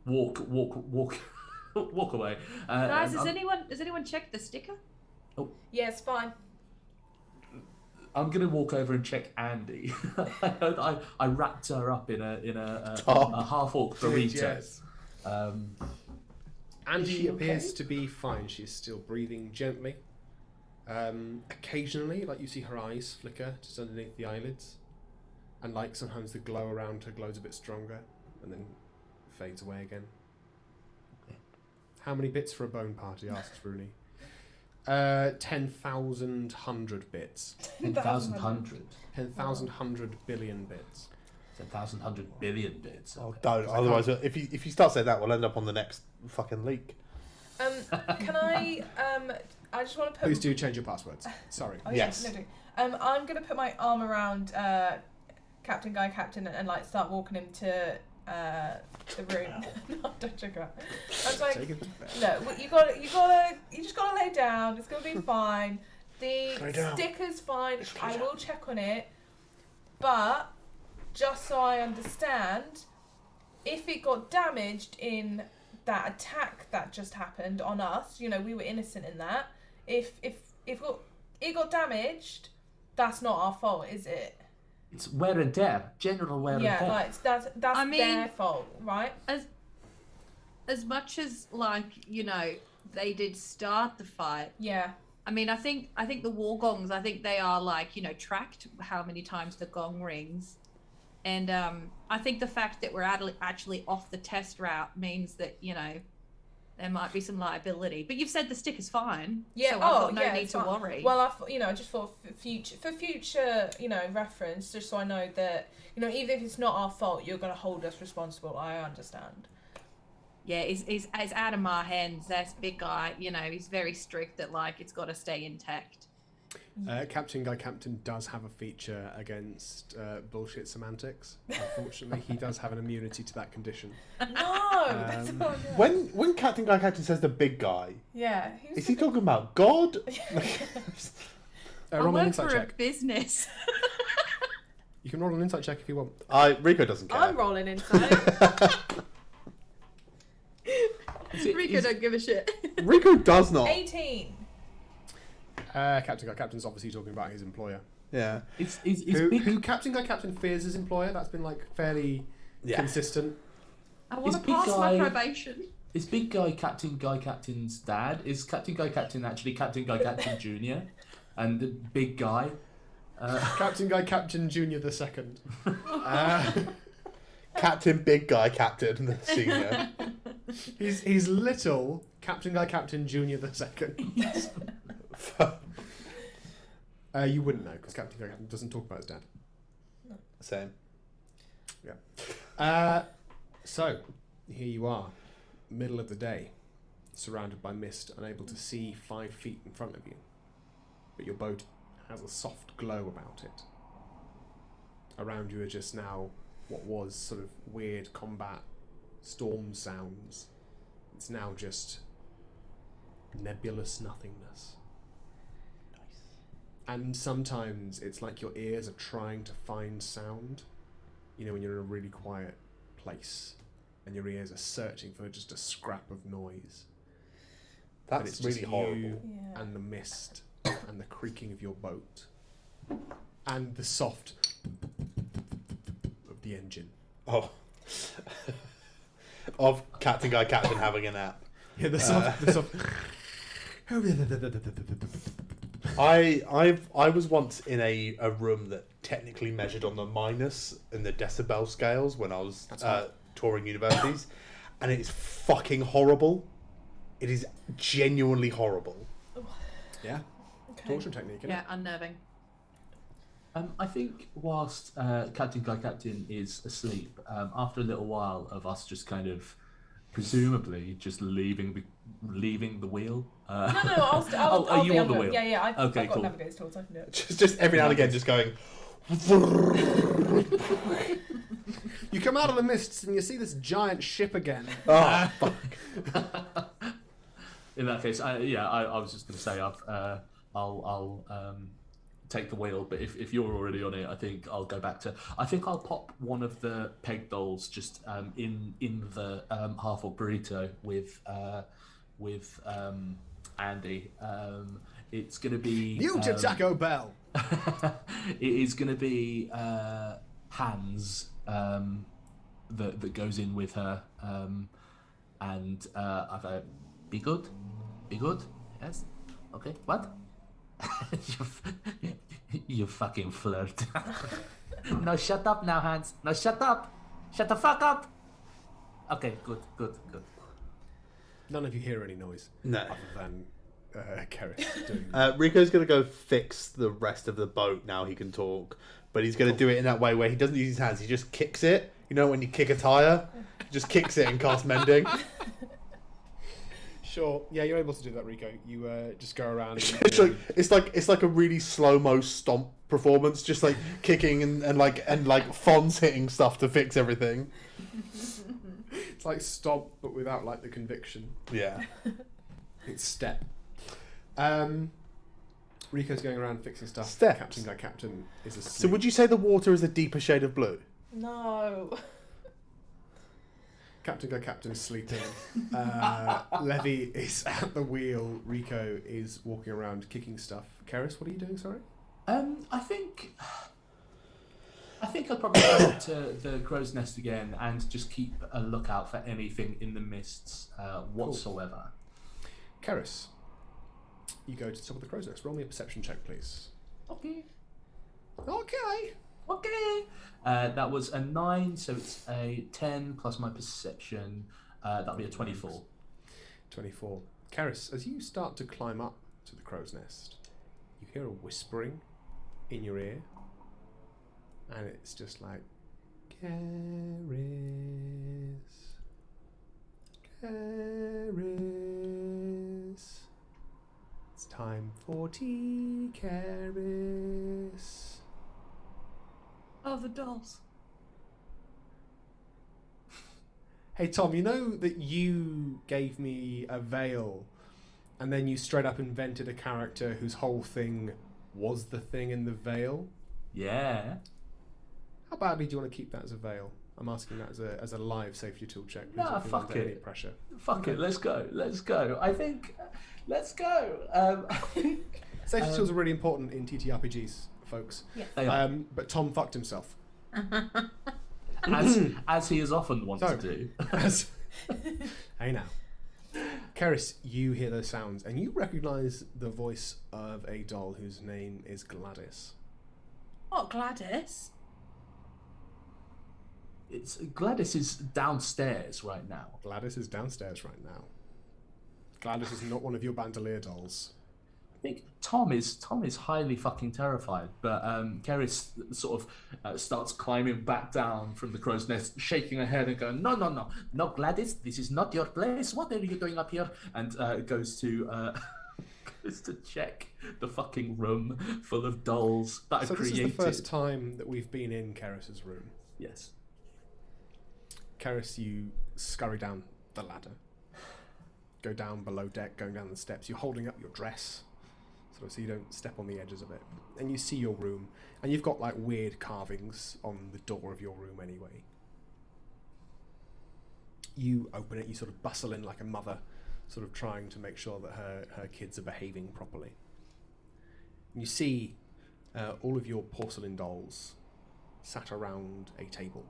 walk walk away. Guys, has anyone checked the sticker? Yeah, it's fine. I'm gonna walk over and check Andy. I wrapped her up in a half orc burrito. Yes. Is Andy she okay? appears to be fine. She's still breathing gently. Occasionally, like you see her eyes flicker just underneath the eyelids, and like sometimes the glow around her glows a bit stronger, and then fades away again. How many bits for a bone party? Asks Rooney. 10,000 hundred bits. 10,000 hundred. 10,000 hundred billion bits. 10,000 hundred billion bits. Oh, don't. Otherwise, if you start saying that, we'll end up on the next fucking leak. Can I I just want to put. Please do change your passwords. Sorry. Oh, Yes. Yeah, no, do. I'm gonna put my arm around Captain and like start walking him to the room. No, don't check her out. I was like, Take it to bed. no, you just gotta lay down. It's gonna be fine. Lay The down. sticker's fine. Just lay I down. will check on it, but just so I understand, if it got damaged in that attack that just happened on us, you know, we were innocent in that. If it got damaged, that's not our fault, is it? It's wear and tear, general wear and Yeah, tear. like that's I mean- their fault, right? As much as like, you know, they did start the fight. Yeah. I mean, I think the war gongs, I think they are like, you know, tracked how many times the gong rings. And I think the fact that we're actually off the test route means that, you know, there might be some liability. But you've said the stick is fine. Yeah. So I've Oh, got no yeah. need it's to fine. worry. Well, just for future, you know, reference, just so I know that, you know, even if it's not our fault, you're gonna hold us responsible. I understand. yeah, it's out of my hands. That's big guy. You know, he's very strict that like it's got to stay intact. Captain Guy Captain does have a feature against bullshit semantics. Unfortunately, he does have an immunity to that condition. No, that's not. When Captain Guy Captain says the big guy, Yeah. is he talking about God? I Roll an work insight for a check. business. You can roll an insight check if you want. Rico doesn't care. I'm rolling inside. Rico don't give a shit. Rico does not. 18. Captain Guy Captain's obviously talking about his employer. Yeah. It's Who, big. who Captain Guy Captain fears his employer? That's been like fairly Yeah. consistent. I want Is to big pass guy- my probation. Is big guy Captain's dad? Is Captain Guy Captain actually Captain Guy Captain Junior, and the big guy? Captain Guy Captain Junior the Second. Captain Big Guy Captain, the senior. He's little Captain Guy Captain Junior the Second. You wouldn't know because Captain Guy Captain doesn't talk about his dad. Same. So here you are, middle of the day, surrounded by mist, unable to see 5 feet in front of you. But your boat has a soft glow about it. Around you are just now what was sort of weird combat storm sounds. It's now just nebulous nothingness. And sometimes it's like your ears are trying to find sound. You know, when you're in a really quiet place and your ears are searching for just a scrap of noise. But That's it's just really horrible. you Yeah. and the mist and the creaking of your boat and the soft of the engine. Oh. Of Captain Guy Captain having a nap. Yeah, the soft. The soft I was once in a room that technically measured on the minus in the decibel scales when I was touring universities, and it's fucking horrible. It is genuinely horrible. Yeah. Okay. Torture technique, isn't Yeah, it? unnerving. I think whilst Captain Guy Captain is asleep, after a little while of us just kind of presumably just leaving the wheel. No, I'll are you be on the it. wheel? Yeah, I've Okay, got cool. navigator's tools, I can do it. Just every now and again, just going. You come out of the mists and you see this giant ship again. Oh, fuck. In that case, I was just going to say I'll take the wheel, but if you're already on it, I think I'll go back to. I think I'll pop one of the peg dolls just in the half-orc burrito with Andy. It's going to be New to Taco Bell. it is going to be Hans that goes in with her, and I've be good, yes, okay, what? you fucking flirt. No, shut up now, Hans. No, shut up. Shut the fuck up. Okay, good. None of you hear any noise. No. Other than Keris doing. Rico's going to go fix the rest of the boat now he can talk. But he's going to do it in that way where he doesn't use his hands. He just kicks it. You know when you kick a tyre? He just kicks it and casts mending. Sure. Yeah, you're able to do that, Rico. You just go around. It's like a really slow-mo stomp performance, just like kicking and like Fonz hitting stuff to fix everything. It's like stomp, but without like the conviction. Yeah. It's step. Rico's going around fixing stuff. Steps. Captain Guy Captain is asleep. So would you say the water is a deeper shade of blue? No. Captain Guy Captain is sleeping. Levy is at the wheel. Rico is walking around kicking stuff. Keris, what are you doing? Sorry. I think I'll probably go up to the crow's nest again and just keep a lookout for anything in the mists whatsoever. Keris, you go to the top of the crow's nest. Roll me a perception check, please. Okay. That was a 9, so it's a 10 plus my perception. That'll be a 24. 24. Keris, as you start to climb up to the crow's nest, you hear a whispering in your ear, and it's just like, Keris, it's time for tea, Keris. Oh, the dolls. Hey Tom, you know that you gave me a veil and then you straight up invented a character whose whole thing was the thing in the veil? Yeah. How badly do you want to keep that as a veil? I'm asking that as a live safety tool check. Please Nah, don't feel fuck under it. any pressure. Fuck it, let's go. I think, let's go. Safety tools are really important in TTRPGs, folks. Yeah. They are. But Tom fucked himself. as he is often wont So- to do. Hey now. Keris, you hear those sounds and you recognise the voice of a doll whose name is Gladys. What, Gladys? Gladys is downstairs right now. Gladys is downstairs right now. Gladys is not one of your bandolier dolls. I think Tom is highly fucking terrified, but Keris sort of starts climbing back down from the crow's nest, shaking her head and going, no, Gladys, this is not your place. What are you doing up here? And goes to check the fucking room full of dolls that So I've this created. is the first time that we've been in Keris's room. Yes. Keris, you scurry down the ladder. Go down below deck, going down the steps. You're holding up your dress, sort of so you don't step on the edges of it. And you see your room, and you've got like weird carvings on the door of your room anyway. You open it, you sort of bustle in like a mother, sort of trying to make sure that her kids are behaving properly. And you see all of your porcelain dolls sat around a table.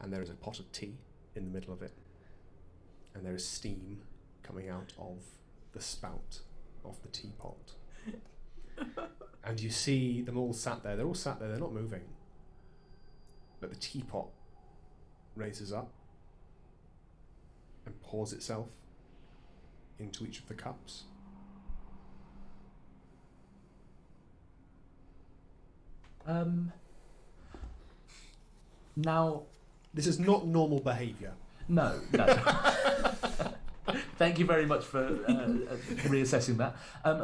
And there is a pot of tea in the middle of it. And there is steam coming out of the spout of the teapot. And you see them all sat there. They're all sat there, they're not moving. But the teapot raises up pours itself into each of the cups. Now, This is not normal behaviour. no. Thank you very much for reassessing that.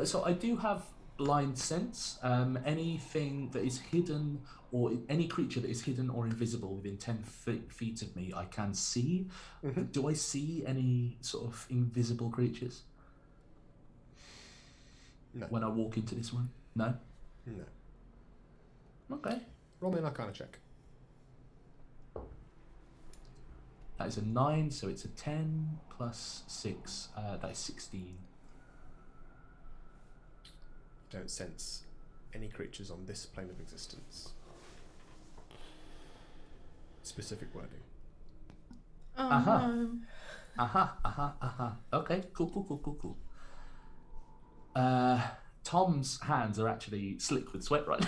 So I do have blind sense. Anything that is hidden, or any creature that is hidden or invisible within 10 feet of me, I can see. Mm-hmm. Do I see any sort of invisible creatures No. when I walk into this one? No? No. Okay. Roll me an Arcana check. That is a 9, so it's a 10 plus 6. That is 16. Don't sense any creatures on this plane of existence. Specific wording. Oh, Aha. no. Aha. Okay, cool. Tom's hands are actually slick with sweat right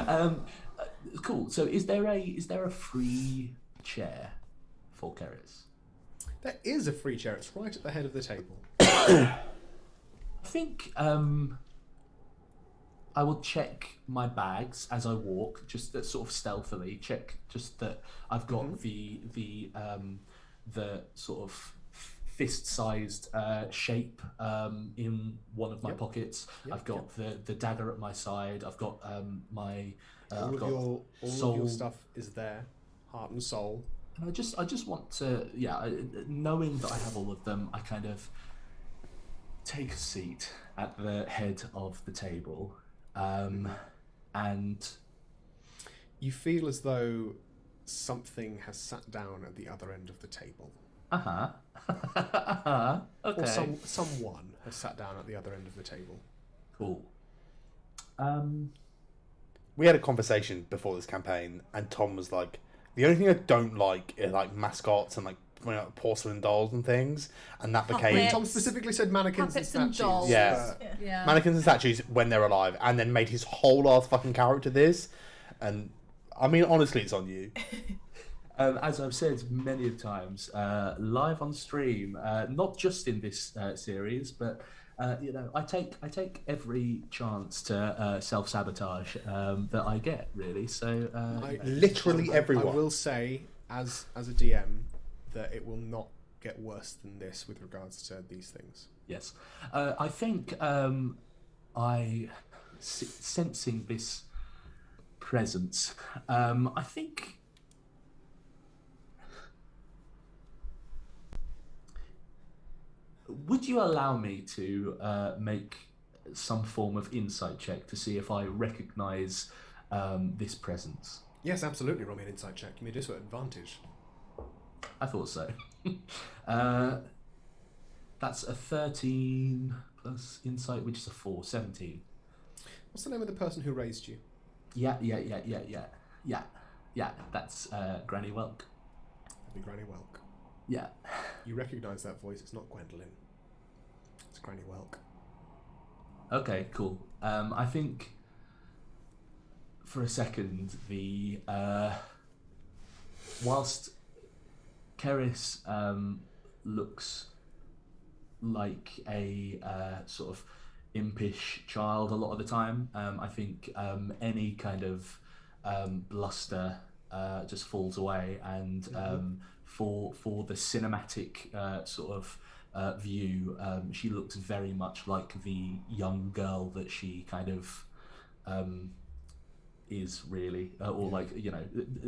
now. Cool. So is there a free chair for Keris? There is a free chair. It's right at the head of the table. I think I will check my bags as I walk, just that sort of stealthily. Check just that I've got the sort of fist-sized shape in one of my pockets. I've got the dagger at my side. I've got my all soul. of your stuff is there, heart and soul. And I just want to, knowing that I have all of them, I kind of take a seat at the head of the table, and You feel as though something has sat down at the other end of the table. Okay. Or someone has sat down at the other end of the table. Cool. We had a conversation before this campaign, and Tom was like, "The only thing I don't like is like mascots and like porcelain dolls and things," and that became Puppets. Tom specifically said mannequins Puppets and and statues. dolls. Yeah. Yeah. mannequins and statues when they're alive, and then made his whole ass fucking character this. And I mean, honestly, it's on you. As I've said many times, live on stream, not just in this series, but I take every chance to self-sabotage that I get, really. So Literally everyone. I will say, as a DM, that it will not get worse than this with regards to these things. yes, I think sensing this presence, I think. Would you allow me to make some form of insight check to see if I recognise this presence? Yes, absolutely. Roll me an insight check. You may do so at advantage. I thought so. That's a 13 plus insight, which is a 4, 17. What's the name of the person who raised you? Yeah. That's Granny Welk. That'd be Granny Welk. Yeah. You recognise that voice. It's not Gwendolyn. It's Granny Welk. Okay, cool. I think for a second the whilst Keris looks like a sort of impish child a lot of the time, I think any kind of bluster just falls away, and for the cinematic sort of view, she looks very much like the young girl that she kind of is really, or like,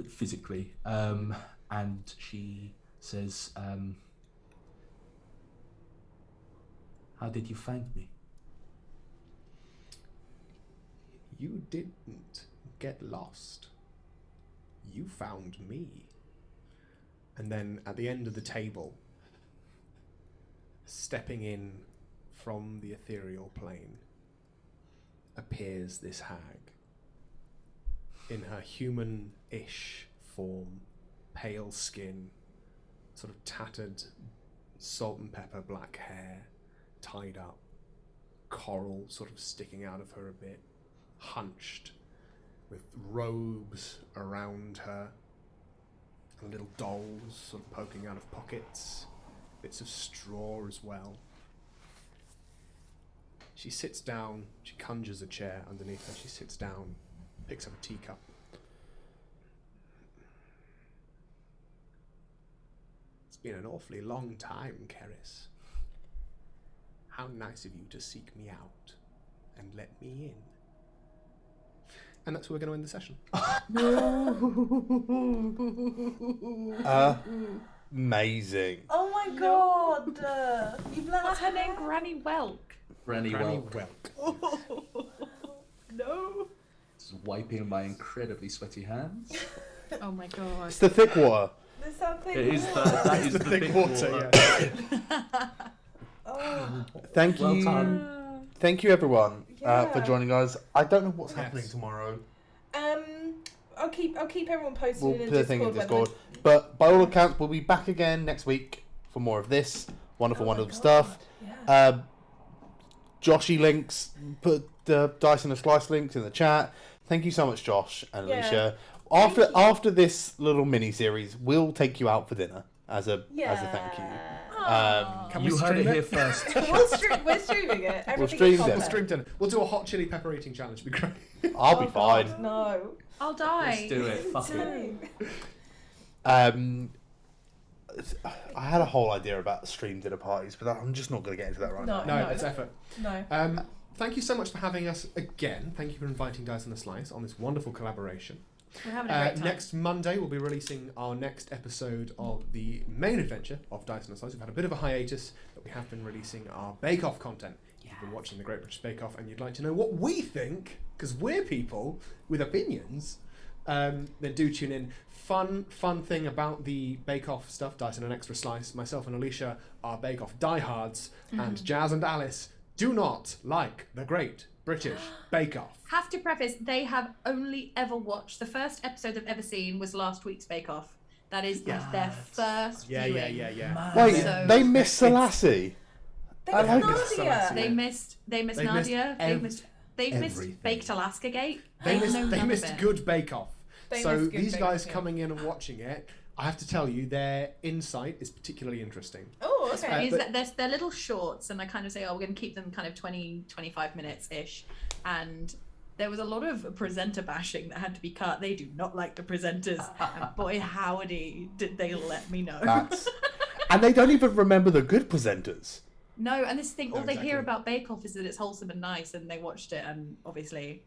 physically, and she says, "How did you find me?" You didn't get lost. You found me. And then at the end of the table, stepping in from the ethereal plane, appears this hag. In her human-ish form, pale skin, sort of tattered salt and pepper black hair, tied up, coral sort of sticking out of her a bit, hunched, with robes around her, and little dolls sort of poking out of pockets. bits of straw as well. She sits down, she conjures a chair underneath her, she sits down, picks up a teacup. It's been an awfully long time, Keris. How nice of you to seek me out and let me in. And that's where we're going to end the session. Amazing. Oh my god! You've let us What's her name? have- Granny Welk. Granny Welk. Welk. No. Just wiping my incredibly sweaty hands. Oh my god. It's the thick water. There's something. It is that is the thick water, yeah. Oh. Thank Well you. done. Thank you, everyone, for Yeah. joining us. I don't know what's Yes. happening tomorrow. I'll keep everyone posted We'll in put the a thing in Discord. Discord. But by all accounts, we'll be back again next week for more of this wonderful, wonderful stuff. Yeah. Joshy links, put the Dice and a Slice links in the chat. Thank you so much, Josh and Yeah. Alicia. Thank you. After this little mini series, we'll take you out for dinner as a thank you. Can You we heard stream it it? here first. We're streaming it. Everything stream is it. on We'll there. stream dinner. We'll do a hot chili pepper eating challenge. It'd be great. I'll be Oh, God, fine. No. I'll die. Let's do it. Fuck it. Same. I had a whole idea about stream dinner parties, but I'm just not going to get into that right No. now. No, it's effort. No. Thank you so much for having us again. Thank you for inviting Dice and a Slice on this wonderful collaboration. We're having a great time. Next Monday, we'll be releasing our next episode of the main adventure of Dice and a Slice. We've had a bit of a hiatus, but we have been releasing our Bake Off content. If you've been watching the Great British Bake Off and you'd like to know what we think, because we're people with opinions, then do tune in. Fun thing about the Bake Off stuff, Dice and an Extra Slice, myself and Alicia are Bake Off diehards, and Jazz and Alice do not like the Great British Bake Off. Have to preface, they have only ever watched, the first episode they've ever seen was last week's Bake Off. That is their first viewing. Yeah. Wait, So- they missed Selassie. They I like missed this. Nadia. They missed missed Nadia. everything. They've missed Baked Alaska Gate. They They've known none of missed it. good Bake Off. They So missed good these Bake guys Off, yeah. coming in and watching it, I have to tell you, their insight is particularly interesting. Oh, okay. Is but- that they're little shorts, and I kind of say, oh, we're going to keep them kind of 20, 25 minutes ish. And there was a lot of presenter bashing that had to be cut. They do not like the presenters. And boy, howdy, did they let me know. And they don't even remember the good presenters. No, and this thing, all No, they hear exactly. about Bake Off is that it's wholesome and nice, and they watched it, and obviously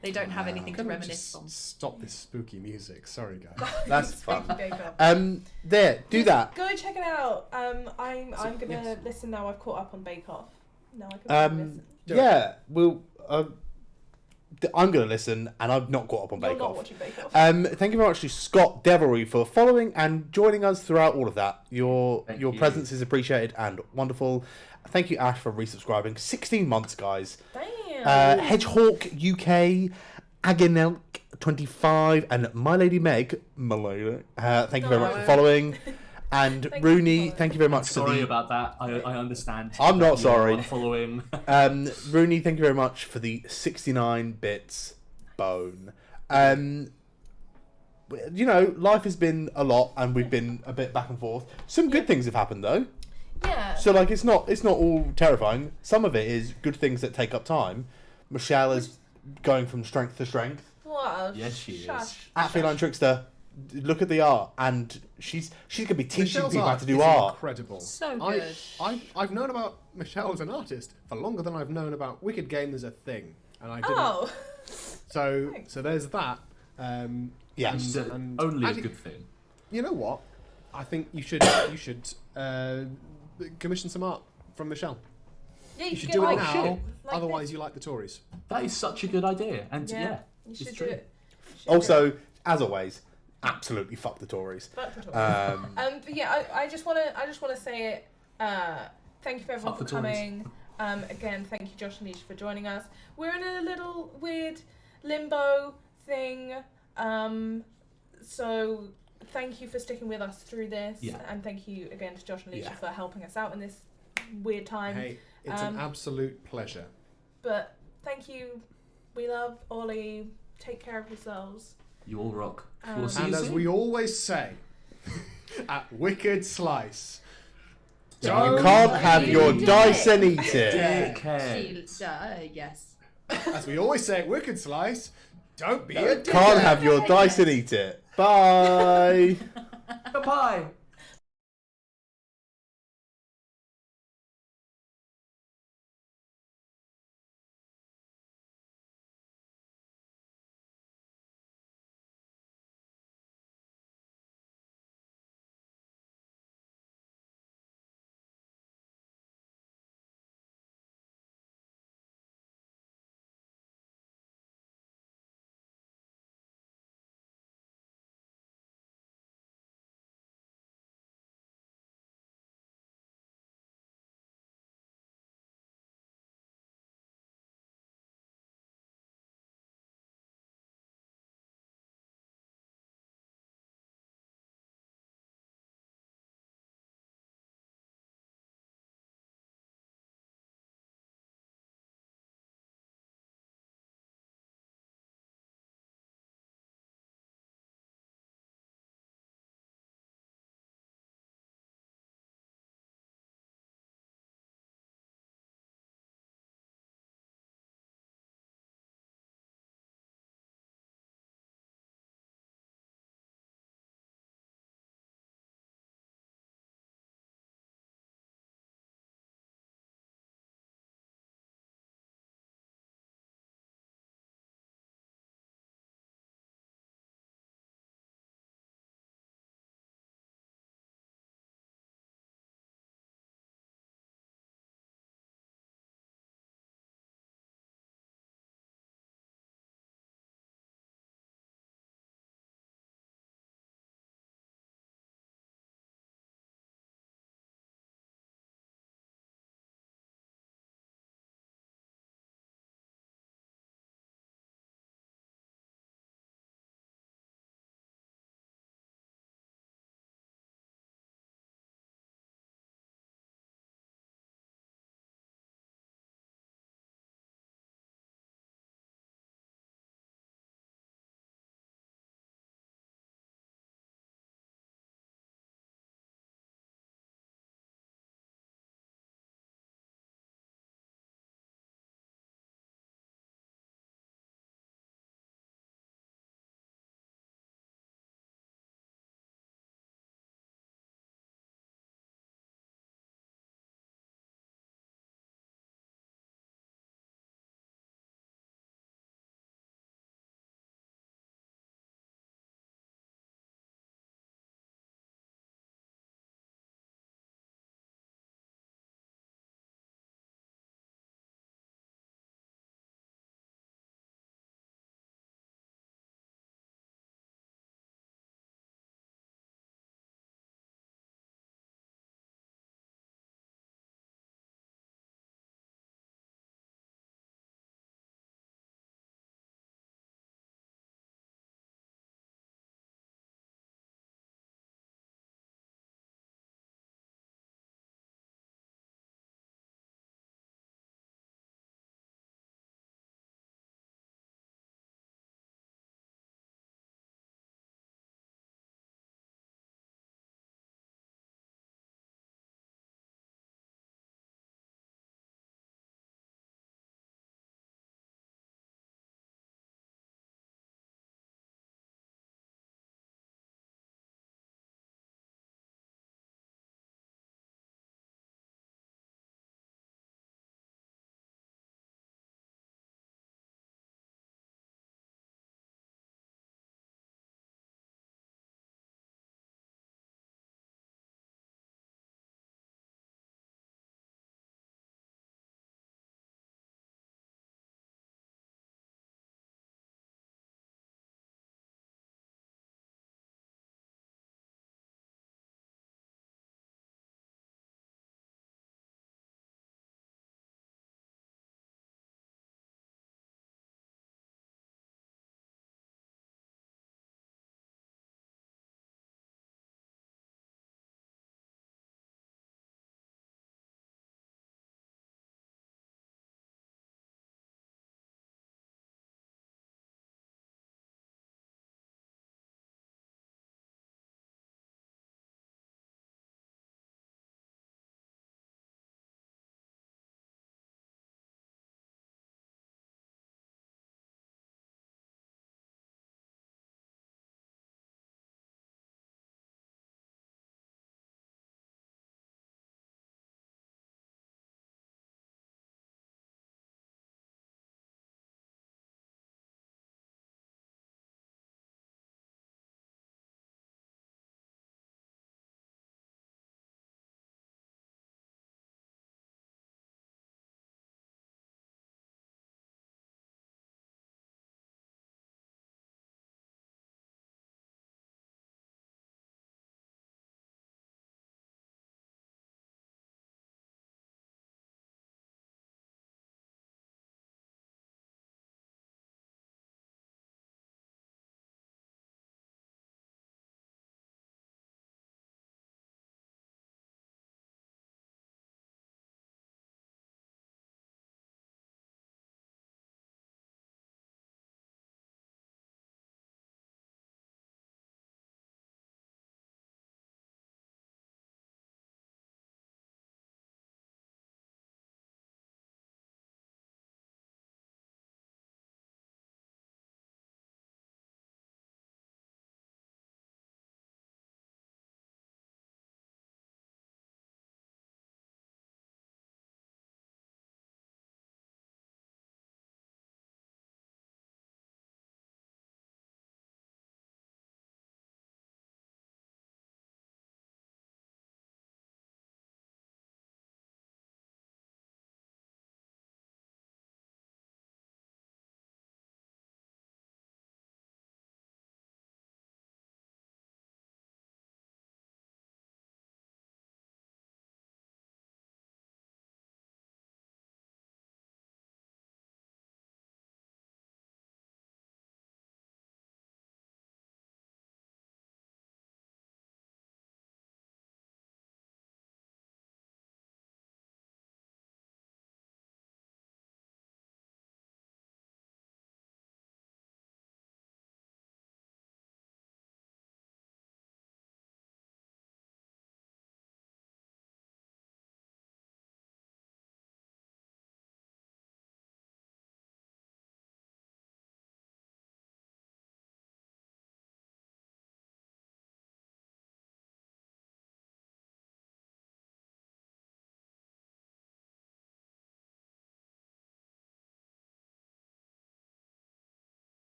they don't have anything to Can we reminisce just from. stop this spooky music? Sorry, guys. That's fun. Bake Off. There, do that. Go check it out. I'm gonna yes. listen now. I've caught up on Bake Off. No, I can listen. Yeah, we'll. I'm going to listen, and I've not caught up on You're Bake not Off. watching Bake Off. Thank you very much to Scott Devilry for following and joining us throughout all of that. Your Thank you. presence is appreciated and wonderful. Thank you, Ash, for resubscribing. 16 months, guys. Damn. Hedgehawk UK, Aganelk 25, and My Lady Meg Malone. Thank you very much for No. following. And Thank you for Rooney, following. thank you very much for Sorry the. about that. I understand. I'm not You sorry. are Following. Rooney, thank you very much for the 69 bits bone. You know, life has been a lot, and we've been a bit back and forth. Some good things have happened though. Yeah. So like, it's not all terrifying. Some of it is good things that take up time. Michelle is going from strength to strength. Wow. Yes, she is. Shush. At Feline Trickster, look at the art, and she's gonna be teaching Michelle's people how art to do is art. incredible. So I- good. I've known about Michelle as an artist for longer than I've known about Wicked Game as a thing, and I didn't. Oh. So Thanks. there's that. Yeah. It's and only a actually, good thing. You know what? I think you should commission some art from Michelle. Yeah, You should get do it like now. shit, like Otherwise, this. you like the Tories. That is such a good idea, and Yeah. yeah, You it's should do true. it. You should do Also, as always, absolutely fuck the Tories. Fuck the Tories. But yeah, I just wanna say it. Thank you for everyone Fuck for the Tories. coming. Again, thank you, Josh and Alicia, for joining us. We're in a little weird limbo thing. So thank you for sticking with us through this, Yeah. and thank you again to Josh and Alicia Yeah. for helping us out in this weird time. Hey, it's an Um, absolute pleasure. But thank you. We love Ollie. Take care of yourselves. You all rock. Um, We'll see And you as soon. we always say, at Wicked Slice, You Don't can't have be your dickhead. dice and eat it. Dickhead. Yes. As we always say at Wicked Slice, don't be a dickhead. Can't have your dice and eat it. Bye. Bye.